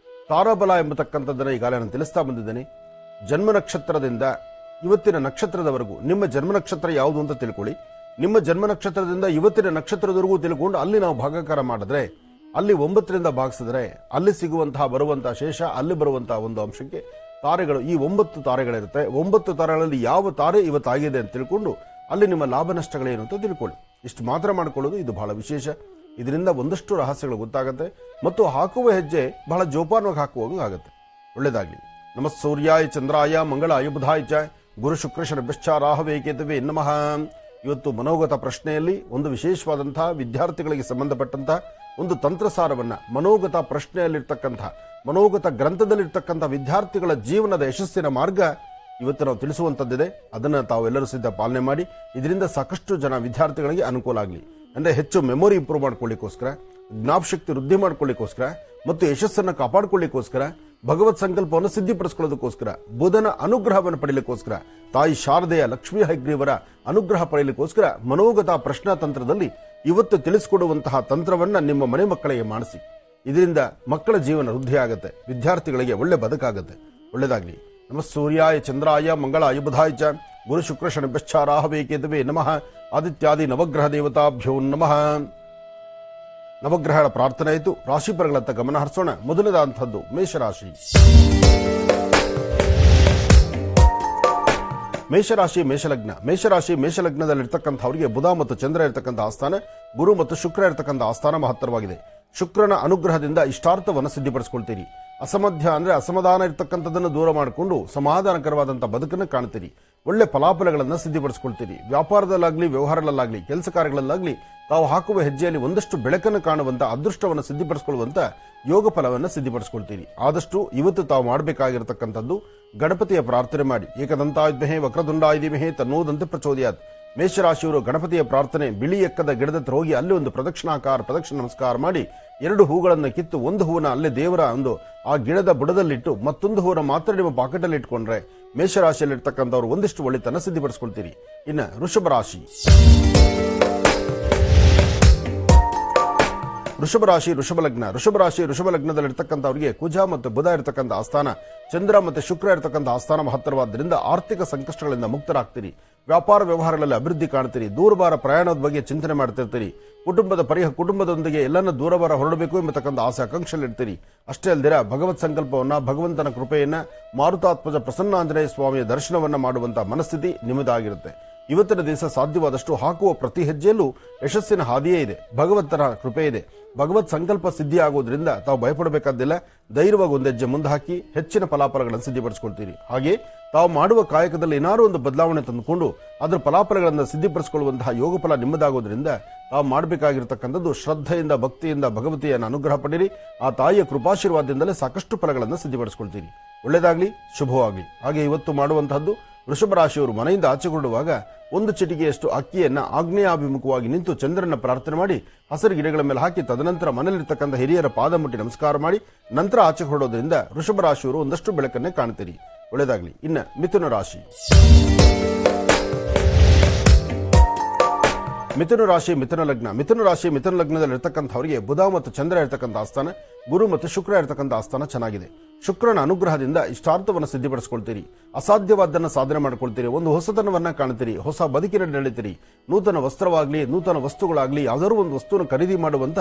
ತಾರಾಬಲ ಎಂಬತಕ್ಕಂಥದ್ದನ್ನ ಈಗಾಗಲೇ ನಾನು ತಿಳಿಸ್ತಾ ಬಂದಿದ್ದೇನೆ. ಜನ್ಮ ನಕ್ಷತ್ರದಿಂದ ಇವತ್ತಿನ ನಕ್ಷತ್ರದವರೆಗೂ ನಿಮ್ಮ ಜನ್ಮ ನಕ್ಷತ್ರ ಯಾವುದು ಅಂತ ತಿಳ್ಕೊಳ್ಳಿ. ನಿಮ್ಮ ಜನ್ಮ ನಕ್ಷತ್ರದಿಂದ ಇವತ್ತಿನ ನಕ್ಷತ್ರದವರೆಗೂ ತಿಳ್ಕೊಂಡು ಅಲ್ಲಿ ನಾವು ಭಾಗಾಕಾರ ಮಾಡಿದ್ರೆ, ಅಲ್ಲಿ 9ರಿಂದ ಭಾಗಿಸಿದ್ರೆ ಅಲ್ಲಿ ಸಿಗುವಂತಹ ಬರುವಂತಹ ಶೇಷ, ಅಲ್ಲಿ ಬರುವಂತಹ ಒಂದು ಅಂಶಕ್ಕೆ ತಾರೆಗಳು, ಈ 9 ತಾರೆಗಳಿರುತ್ತೆ. 9 ತಾರೆಗಳಲ್ಲಿ ಯಾವ ತಾರೆ ಇವತ್ತಾಗಿದೆ ಅಂತ ತಿಳ್ಕೊಂಡು ಅಲ್ಲಿ ನಿಮ್ಮ ಲಾಭ ನಷ್ಟಗಳೇನು ಅಂತ ತಿಳ್ಕೊಳ್ಳಿ. ಇಷ್ಟು ಮಾತ್ರ ಮಾಡ್ಕೊಳ್ಳೋದು ಇದು ಬಹಳ ವಿಶೇಷ. ಇದರಿಂದ ಒಂದಷ್ಟು ರಹಸ್ಯಗಳು ಗೊತ್ತಾಗುತ್ತೆ ಮತ್ತು ಹಾಕುವ ಹೆಜ್ಜೆ ಬಹಳ ಜೋಪಾನವಾಗಿ ಹಾಕುವಂಗೆ ಆಗುತ್ತೆ. ಒಳ್ಳೆಯದಾಗಲಿ. ನಮಃ ಸೂರ್ಯಾಯ ಚಂದ್ರಾಯ ಮಂಗಳಾಯ ಬುಧಾಯ ಚ ಗುರು ಶುಕ್ರ ಶನಿಶ್ಚ ರಾಹವೇ ಕೇತವೇ ನಮಃ. ಇವತ್ತು ಮನೋಗತ ಪ್ರಶ್ನೆಯಲ್ಲಿ ಒಂದು ವಿಶೇಷವಾದಂತಹ ವಿದ್ಯಾರ್ಥಿಗಳಿಗೆ ಸಂಬಂಧಪಟ್ಟಂತಹ ಒಂದು ತಂತ್ರಸಾರವನ್ನ ಮನೋಗತ ಪ್ರಶ್ನೆಯಲ್ಲಿರ್ತಕ್ಕಂಥ ಮನೋಗತ ಗ್ರಂಥದಲ್ಲಿರ್ತಕ್ಕಂಥ ವಿದ್ಯಾರ್ಥಿಗಳ ಜೀವನದ ಯಶಸ್ಸಿನ ಮಾರ್ಗ ಇವತ್ತು ನಾವು ತಿಳಿಸುವಂತದ್ದಿದೆ. ಅದನ್ನ ತಾವೆಲ್ಲರೂ ಸಿದ್ಧ ಪಾಲನೆ ಮಾಡಿ ಇದರಿಂದ ಸಾಕಷ್ಟು ಜನ ವಿದ್ಯಾರ್ಥಿಗಳಿಗೆ ಅನುಕೂಲ ಆಗಲಿ. ಅಂದ್ರೆ ಹೆಚ್ಚು ಮೆಮೊರಿ ಇಂಪ್ರೂವ್ ಮಾಡ್ಕೊಳ್ಳಿಕ್ಕೋಸ್ಕರ, ಜ್ಞಾಪಶಕ್ತಿ ವೃದ್ಧಿ ಮಾಡ್ಕೊಳ್ಳಿಕ್ಕೋಸ್ಕರ ಮತ್ತು ಯಶಸ್ಸನ್ನು ಕಾಪಾಡಿಕೊಳ್ಳಿಕ್ಕೋಸ್ಕರ, ಭಗವತ್ ಸಂಕಲ್ಪವನ್ನು ಸಿದ್ಧಿಪಡಿಸಿಕೊಳ್ಳೋದಕ್ಕೋಸ್ಕರ, ಬುಧನ ಅನುಗ್ರಹವನ್ನು ಪಡೆಯಲಿಕ್ಕೋಸ್ಕರ, ತಾಯಿ ಶಾರದೆಯ ಲಕ್ಷ್ಮೀ ಹೈಗ್ರೀವರ ಅನುಗ್ರಹ ಪಡೆಯಲಿಕ್ಕೋಸ್ಕರ ಮನೋಗತ ಪ್ರಶ್ನಾ ತಂತ್ರದಲ್ಲಿ ಇವತ್ತು ತಿಳಿಸಿಕೊಡುವಂತಹ ತಂತ್ರವನ್ನ ನಿಮ್ಮ ಮನೆ ಮಕ್ಕಳಿಗೆ ಮಾಡಿಸಿ. ಇದರಿಂದ ಮಕ್ಕಳ ಜೀವನ ವೃದ್ಧಿ ಆಗುತ್ತೆ, ವಿದ್ಯಾರ್ಥಿಗಳಿಗೆ ಒಳ್ಳೆ ಬದುಕಾಗುತ್ತೆ. ಒಳ್ಳೆದಾಗ್ಲಿ. ನಮಃ ಸೂರ್ಯಾಯ ಚಂದ್ರಾಯ ಮಂಗಳಾಯ ಬುಧಾಯ ಚ ಗುರು ಶುಕ್ರ ಶನಿಭ್ಯಶ್ಚ ರಾಹವೇ ಕೇತವೇ ನಮಃ ಆದಿತ್ಯಾದಿ ನವಗ್ರಹ ದೇವತಾಭ್ಯೋ ನಮಃ. ನವಗ್ರಹಗಳ ಪ್ರಾರ್ಥನೆ ಆಯಿತು. ರಾಶಿಫಲಗಳತ್ತ ಗಮನ ಹರಿಸೋಣ. ಮೊದಲನೇದಾದಂಥದ್ದು ಮೇಷರಾಶಿ. ಮೇಷರಾಶಿ ಮೇಷಲಗ್ನ. ಮೇಷರಾಶಿ ಮೇಷಲಗ್ನದಲ್ಲಿರ್ತಕ್ಕಂಥವರಿಗೆ ಬುಧ ಮತ್ತು ಚಂದ್ರ ಇರತಕ್ಕಂಥ ಆಸ್ಥಾನ, ಗುರು ಮತ್ತು ಶುಕ್ರ ಇರತಕ್ಕಂಥ ಆಸ್ಥಾನ ಮಹತ್ತರವಾಗಿದೆ. ಶುಕ್ರನ ಅನುಗ್ರಹದಿಂದ ಇಷ್ಟಾರ್ಥವನ್ನು ಸಿದ್ಧಿಪಡಿಸಿಕೊಳ್ತೀರಿ. ಅಸಮಧ್ಯ ಅಂದ್ರೆ ಅಸಮಾಧಾನ ಇರತಕ್ಕಂಥದ್ದನ್ನು ದೂರ ಮಾಡಿಕೊಂಡು ಸಮಾಧಾನಕರವಾದಂತಹ ಬದುಕನ್ನು ಕಾಣ್ತೀರಿ. ಒಳ್ಳೆ ಫಲಾಫಲಗಳನ್ನು ಸಿದ್ಧಿಪಡಿಸಿಕೊಳ್ತೀರಿ. ವ್ಯಾಪಾರದಲ್ಲಾಗ್ಲಿ, ವ್ಯವಹಾರಗಳಲ್ಲಾಗ್ಲಿ, ಕೆಲಸ ಕಾರ್ಯಗಳಲ್ಲಾಗ್ಲಿ ತಾವು ಹಾಕುವ ಹೆಜ್ಜೆಯಲ್ಲಿ ಒಂದಷ್ಟು ಬೆಳಕನ್ನು ಕಾಣುವಂತ ಅದೃಷ್ಟವನ್ನು ಸಿದ್ಧಿಪಡಿಸಿಕೊಳ್ಳುವಂತ ಯೋಗ ಫಲವನ್ನು ಸಿದ್ಧಿಪಡಿಸಿಕೊಳ್ತೀರಿ. ಆದಷ್ಟು ಇವತ್ತು ತಾವು ಮಾಡಬೇಕಾಗಿರತಕ್ಕಂಥದ್ದು ಗಣಪತಿಯ ಪ್ರಾರ್ಥನೆ ಮಾಡಿ. ಏಕದಂತಾಯುಧ್ಮಹೇ ವಕ್ರದುಂಡಾಯ ಧೀಮಹಿ ತನ್ನೋದಂತೆ ಪ್ರಚೋದಯಾತ್. ಮೇಷರಾಶಿಯವರು ಗಣಪತಿಯ ಪ್ರಾರ್ಥನೆ, ಬಿಳಿ ಎಕ್ಕದ ಗಿಡದ ಹತ್ರ ಹೋಗಿ ಅಲ್ಲಿ ಒಂದು ಪ್ರದಕ್ಷಿಣೆ ನಮಸ್ಕಾರ ಮಾಡಿ 2 ಹೂಗಳನ್ನು ಕಿತ್ತು ಒಂದು ಹೂವನ್ನ ಅಲ್ಲೇ ದೇವರ ಒಂದು ಆ ಗಿಡದ ಬುಡದಲ್ಲಿಟ್ಟು ಮತ್ತೊಂದು ಹೂವನ್ನ ಮಾತ್ರ ನಿಮ್ಮ ಪಾಕೆಟಲ್ಲಿ ಇಟ್ಕೊಂಡ್ರೆ ಮೇಷರಾಶಿಯಲ್ಲಿರ್ತಕ್ಕಂಥವ್ರು ಒಂದಿಷ್ಟು ಒಳಿತನ್ನ ಸಿದ್ಧಿಪಡಿಸಿಕೊಳ್ತೀರಿ. ಇನ್ನು ವೃಷಭ ರಾಶಿ. ವೃಷಭ ಲಗ್ನದಲ್ಲಿರ್ತಕ್ಕಂಥವರಿಗೆ ಕುಜ ಮತ್ತು ಬುಧ ಇರತಕ್ಕಂಥ ಆಸ್ಥಾನ, ಚಂದ್ರ ಮತ್ತು ಶುಕ್ರ ಇರತಕ್ಕಂಥ ಆಸ್ಥಾನ ಮಹತ್ತರವಾದ್ದರಿಂದ ಆರ್ಥಿಕ ಸಂಕಷ್ಟಗಳಿಂದ ಮುಕ್ತರಾಗ್ತೀರಿ. ವ್ಯಾಪಾರ ವ್ಯವಹಾರಗಳಲ್ಲಿ ಅಭಿವೃದ್ಧಿ ಕಾಣ್ತೀರಿ. ದೂರಬಾರ ಪ್ರಯಾಣದ ಬಗ್ಗೆ ಚಿಂತನೆ ಮಾಡ್ತಿರ್ತೀರಿ. ಕುಟುಂಬದೊಂದಿಗೆ ಎಲ್ಲನ್ನ ದೂರಬಾರ ಹೊರಡಬೇಕು ಎಂಬತಕ್ಕಂಥ ಆಸೆ ಆಕಾಂಕ್ಷೆಯಲ್ಲಿರ್ತೀರಿ. ಅಷ್ಟೇ ಅಲ್ದಿರ ಭಗವತ್ ಸಂಕಲ್ಪವನ್ನ, ಭಗವಂತನ ಕೃಪೆಯನ್ನ, ಮಾರುತಾತ್ಮಜ ಪ್ರಸನ್ನಾಂಜನೇಯ ಸ್ವಾಮಿಯ ದರ್ಶನವನ್ನ ಮಾಡುವಂತಹ ಮನಸ್ಥಿತಿ ನಿಮ್ಮದಾಗಿರುತ್ತೆ. ಇವತ್ತಿನ ದಿವಸ ಸಾಧ್ಯವಾದಷ್ಟು ಹಾಕುವ ಪ್ರತಿ ಹೆಜ್ಜೆಯಲ್ಲೂ ಯಶಸ್ಸಿನ ಹಾದಿಯೇ ಇದೆ. ಭಗವಂತನ ಕೃಪೆ ಇದೆ. ಭಗವತ್ ಸಂಕಲ್ಪ ಸಿದ್ಧಿ ಆಗುವುದರಿಂದ ತಾವು ಭಯಪಡಬೇಕಾದ್ದಿಲ್ಲ. ಧೈರ್ಯವಾಗಿ ಒಂದು ಹೆಜ್ಜೆ ಮುಂದೆ ಹಾಕಿ ಹೆಚ್ಚಿನ ಫಲಾಫಲಗಳನ್ನು ಸಿದ್ಧಿಪಡಿಸಿಕೊಳ್ತೀರಿ. ಹಾಗೆ ತಾವು ಮಾಡುವ ಕಾಯಕದಲ್ಲಿ ಏನಾದರೂ ಒಂದು ಬದಲಾವಣೆ ತಂದುಕೊಂಡು ಅದರ ಫಲಾಫಲಗಳನ್ನು ಸಿದ್ಧಿಪಡಿಸಿಕೊಳ್ಳುವಂತಹ ಯೋಗ ಫಲ ನಿಮ್ಮದಾಗೋದ್ರಿಂದ ತಾವು ಮಾಡಬೇಕಾಗಿರತಕ್ಕಂಥದ್ದು ಶ್ರದ್ಧೆಯಿಂದ, ಭಕ್ತಿಯಿಂದ ಭಗವತಿಯನ್ನು ಅನುಗ್ರಹ ಪಡೆಯಿರಿ. ಆ ತಾಯಿಯ ಕೃಪಾಶೀರ್ವಾದದಿಂದಲೇ ಸಾಕಷ್ಟು ಫಲಗಳನ್ನು ಸಿದ್ಧಿಪಡಿಸಿಕೊಳ್ತೀರಿ. ಒಳ್ಳೆಯದಾಗ್ಲಿ, ಶುಭವಾಗಲಿ. ಹಾಗೆ ಇವತ್ತು ಮಾಡುವಂತಹದ್ದು ವೃಷಭ ರಾಶಿಯವರು ಮನೆಯಿಂದ ಆಚೆಗೊಳ್ಳುವಾಗ ಒಂದು ಚಿಟಿಕೆಯಷ್ಟು ಅಕ್ಕಿಯನ್ನ ಆಗ್ನೇಯಾಭಿಮುಖವಾಗಿ ನಿಂತು ಚಂದ್ರನ ಪ್ರಾರ್ಥನೆ ಮಾಡಿ ಹಸಿರು ಗಿಡಗಳ ಮೇಲೆ ಹಾಕಿ ತದನಂತರ ಮನೆಯಲ್ಲಿರ್ತಕ್ಕಂಥ ಹಿರಿಯರ ಪಾದ ಮುಟ್ಟಿ ನಮಸ್ಕಾರ ಮಾಡಿ ನಂತರ ಆಚೆ ಹೊರಡೋದ್ರಿಂದ ವೃಷಭ ರಾಶಿಯವರು ಒಂದಷ್ಟು ಬೆಳಕನ್ನೇ ಕಾಣ್ತೀರಿ. ಒಳ್ಳೆಯದಾಗ್ಲಿ. ಇನ್ನು ಮಿಥುನ ರಾಶಿ. ಮಿಥುನ ಲಗ್ನದಲ್ಲಿರ್ತಕ್ಕಂಥವರಿಗೆ ಬುಧ ಮತ್ತು ಚಂದ್ರ ಇರತಕ್ಕಂಥ ಆಸ್ಥಾನ, ಗುರು ಮತ್ತು ಶುಕ್ರ ಇರತಕ್ಕಂಥ ಆಸ್ಥಾನ ಚೆನ್ನಾಗಿದೆ. ಶುಕ್ರನ ಅನುಗ್ರಹದಿಂದ ಇಷ್ಟಾರ್ಥವನ್ನು ಸಿದ್ಧಿಪಡಿಸಿಕೊಳ್ತೀರಿ. ಅಸಾಧ್ಯವಾದ್ದನ್ನು ಸಾಧನೆ ಮಾಡಿಕೊಳ್ತೀರಿ. ಒಂದು ಹೊಸತನವನ್ನ ಕಾಣ್ತೀರಿ. ಹೊಸ ಬದುಕಿನಲ್ಲಿ ನಡೀತೀರಿ. ನೂತನ ವಸ್ತ್ರವಾಗ್ಲಿ, ನೂತನ ವಸ್ತುಗಳಾಗ್ಲಿ, ಯಾವುದಾದ್ರು ಒಂದು ವಸ್ತುವನ್ನು ಖರೀದಿ ಮಾಡುವಂತ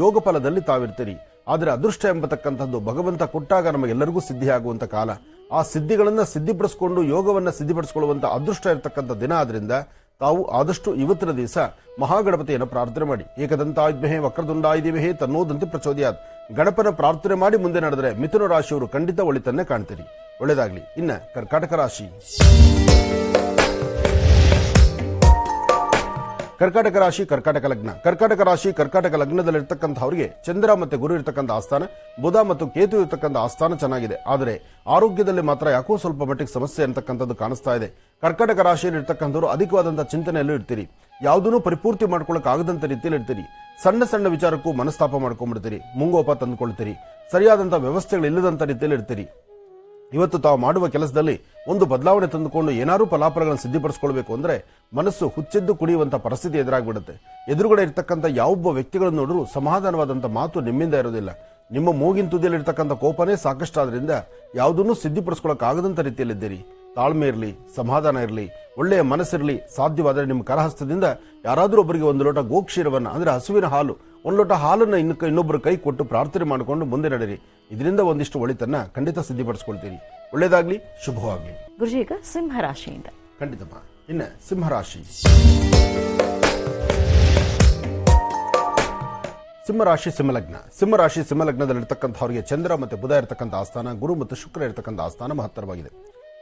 ಯೋಗ ಫಲದಲ್ಲಿ ತಾವಿರ್ತೀರಿ. ಆದರೆ ಅದೃಷ್ಟ ಎಂಬತಕ್ಕಂಥದ್ದು ಭಗವಂತ ಕೊಟ್ಟಾಗ ನಮಗೆಲ್ಲರಿಗೂ ಸಿದ್ಧಿಯಾಗುವಂತ ಕಾಲ. ಆ ಸಿದ್ಧಿಗಳನ್ನ ಸಿದ್ಧಿಪಡಿಸಿಕೊಂಡು ಯೋಗವನ್ನ ಸಿದ್ಧಿಪಡಿಸಿಕೊಳ್ಳುವಂತ ಅದೃಷ್ಟ ಇರತಕ್ಕಂಥ ದಿನ ಆದ್ರಿಂದ ತಾವು ಆದಷ್ಟು ಇವತ್ತಿನ ದಿವಸ ಮಹಾಗಣಪತಿಯನ್ನು ಪ್ರಾರ್ಥನೆ ಮಾಡಿ. ಏಕದಂತಾಯುಧ್ಮಹೇ ವಕ್ರದುಂಡಾಯ ಧೀಮಹಿ ತನ್ನೋದಂತೆ ಪ್ರಚೋದಯಾತ್. ಗಣಪನ ಪ್ರಾರ್ಥನೆ ಮಾಡಿ ಮುಂದೆ ನಡೆದರೆ ಮಿಥುನ ರಾಶಿಯವರು ಖಂಡಿತ ಒಳಿತನ್ನೇ ಕಾಣ್ತೀರಿ. ಒಳ್ಳೆಯದಾಗ್ಲಿ. ಇನ್ನ ಕರ್ಕಾಟಕ ರಾಶಿ. ಕರ್ಕಾಟಕ ಲಗ್ನದಲ್ಲಿರ್ತಕ್ಕಂಥವರಿಗೆ ಚಂದ್ರ ಮತ್ತು ಗುರು ಇರತಕ್ಕಂಥ ಆಸ್ಥಾನ, ಬುಧ ಮತ್ತು ಕೇತು ಇರತಕ್ಕಂಥ ಆಸ್ಥಾನ ಚೆನ್ನಾಗಿದೆ. ಆದರೆ ಆರೋಗ್ಯದಲ್ಲಿ ಮಾತ್ರ ಯಾಕೋ ಸ್ವಲ್ಪ ಮಟ್ಟಿಗೆ ಸಮಸ್ಯೆ ಅಂತಕ್ಕಂಥದ್ದು ಕಾಣಿಸ್ತಾ ಇದೆ. ಕರ್ಕಾಟಕ ರಾಶಿಯಲ್ಲಿ ಇರ್ತಕ್ಕಂಥವ್ರು ಅಧಿಕವಾದಂತಹ ಚಿಂತನೆಯಲ್ಲೂ ಇರ್ತೀರಿ. ಯಾವುದನ್ನು ಪರಿಪೂರ್ತಿ ಮಾಡ್ಕೊಳ್ಳಕ್ ಆಗದಂತ ರೀತಿಯಲ್ಲಿ ಇರ್ತೀರಿ. ಸಣ್ಣ ಸಣ್ಣ ವಿಚಾರಕ್ಕೂ ಮನಸ್ತಾಪ ಮಾಡ್ಕೊಂಡ್ಬಿಡ್ತೀರಿ. ಮುಂಗೋಪ ತಂದುಕೊಳ್ತೀರಿ. ಸರಿಯಾದಂತಹ ವ್ಯವಸ್ಥೆಗಳು ಇಲ್ಲದಂತ ರೀತಿಯಲ್ಲಿ ಇರ್ತೀರಿ. ಇವತ್ತು ತಾವು ಮಾಡುವ ಕೆಲಸದಲ್ಲಿ ಒಂದು ಬದಲಾವಣೆ ತಂದುಕೊಂಡು ಏನಾದರೂ ಫಲಾಫಲಗಳನ್ನು ಸಿದ್ಧಿಪಡಿಸಿಕೊಳ್ಬೇಕು ಅಂದ್ರೆ ಮನಸ್ಸು ಹುಚ್ಚೆದ್ದು ಕುಡಿಯುವಂತಹ ಪರಿಸ್ಥಿತಿ ಎದುರಾಗ್ಬಿಡುತ್ತೆ. ಎದುರುಗಡೆ ಇರ್ತಕ್ಕಂಥ ಯಾವೊಬ್ಬ ವ್ಯಕ್ತಿಗಳನ್ನು ನೋಡಿದ್ರು ಸಮಾಧಾನವಾದಂತಹ ಮಾತು ನಿಮ್ಮಿಂದ ಇರೋದಿಲ್ಲ. ನಿಮ್ಮ ಮೂಗಿನ ತುದಿಯಲ್ಲಿ ಇರ್ತಕ್ಕಂಥ ಕೋಪನೇ ಸಾಕಷ್ಟಾದ್ರಿಂದ ಯಾವುದನ್ನು ಸಿದ್ಧಿಪಡಿಸ್ಕೊಳ್ಳಕ್ ಆಗದಂತ ರೀತಿಯಲ್ಲಿದ್ದೀರಿ. ತಾಳ್ಮೆ ಇರಲಿ, ಸಮಾಧಾನ ಇರಲಿ, ಒಳ್ಳೆಯ ಮನಸ್ಸಿರಲಿ. ಸಾಧ್ಯವಾದರೆ ನಿಮ್ಮ ಕರಹಸ್ತದಿಂದ ಯಾರಾದರೂ ಒಬ್ಬರಿಗೆ ಒಂದು ಲೋಟ ಗೋಕ್ಷೀರವನ್ನ ಅಂದ್ರೆ ಹಸುವಿನ ಹಾಲು, ಒಂದು ಲೋಟ ಹಾಲನ್ನ ಇನ್ನೊಬ್ಬರ ಕೈ ಕೊಟ್ಟು ಪ್ರಾರ್ಥನೆ ಮಾಡಿಕೊಂಡು ಮುಂದೆ ನಡೆಯಿರಿ. ಇದರಿಂದ ಒಂದಿಷ್ಟು ಒಳಿತನ್ನ ಖಂಡಿತ ಸಿದ್ಧಿಪಡಿಸಿಕೊಳ್ತೀರಿ. ಒಳ್ಳೆಯದಾಗ್ಲಿ, ಶುಭವಾಗ್ಲಿ. ಗುರುಜಿ, ಈಗ ಸಿಂಹರಾಶಿಯಿಂದ. ಖಂಡಿತಮ್ಮ. ಇನ್ನು ಸಿಂಹರಾಶಿ. ಸಿಂಹಲಗ್ನದಲ್ಲಿರ್ತಕ್ಕಂಥವರಿಗೆ ಚಂದ್ರ ಮತ್ತು ಬುಧ ಇರತಕ್ಕಂಥ ಆಸ್ಥಾನ, ಗುರು ಮತ್ತು ಶುಕ್ರ ಇರತಕ್ಕಂಥ ಆಸ್ಥಾನ ಮಹತ್ತರವಾಗಿದೆ.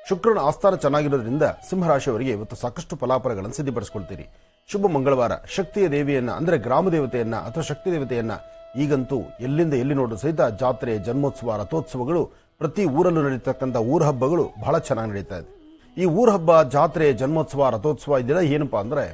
ಶುಕ್ರನ ಆಸ್ಥಾನ ಚೆನ್ನಾಗಿರೋದ್ರಿಂದ ಸಿಂಹರಾಶಿಯವರಿಗೆ ಇವತ್ತು ಸಾಕಷ್ಟು ಫಲಾಫಲಗಳನ್ನು ಸಿದ್ಧಪಡಿಸಿಕೊಳ್ತೀರಿ. ಶುಭ ಮಂಗಳವಾರ. ಶಕ್ತಿಯ ದೇವಿಯನ್ನ ಅಂದ್ರೆ ಗ್ರಾಮ ದೇವತೆಯನ್ನ ಅಥವಾ ಶಕ್ತಿ ದೇವತೆಯನ್ನ ಈಗಂತೂ ಎಲ್ಲಿಂದ ಎಲ್ಲಿ ನೋಡೋ ಸಹಿತ ಜಾತ್ರೆ, ಜನ್ಮೋತ್ಸವ, ರಥೋತ್ಸವಗಳು ಪ್ರತಿ ಊರಲ್ಲೂ ನಡೀತಕ್ಕಂಥ ಊರ ಹಬ್ಬಗಳು ಬಹಳ ಚೆನ್ನಾಗಿ ನಡೀತಾ ಇದೆ. ಈ ಊರ ಹಬ್ಬ, ಜಾತ್ರೆ, ಜನ್ಮೋತ್ಸವ, ರಥೋತ್ಸವ ಇದೆಲ್ಲ ಏನಪ್ಪಾ ಅಂದ್ರೆ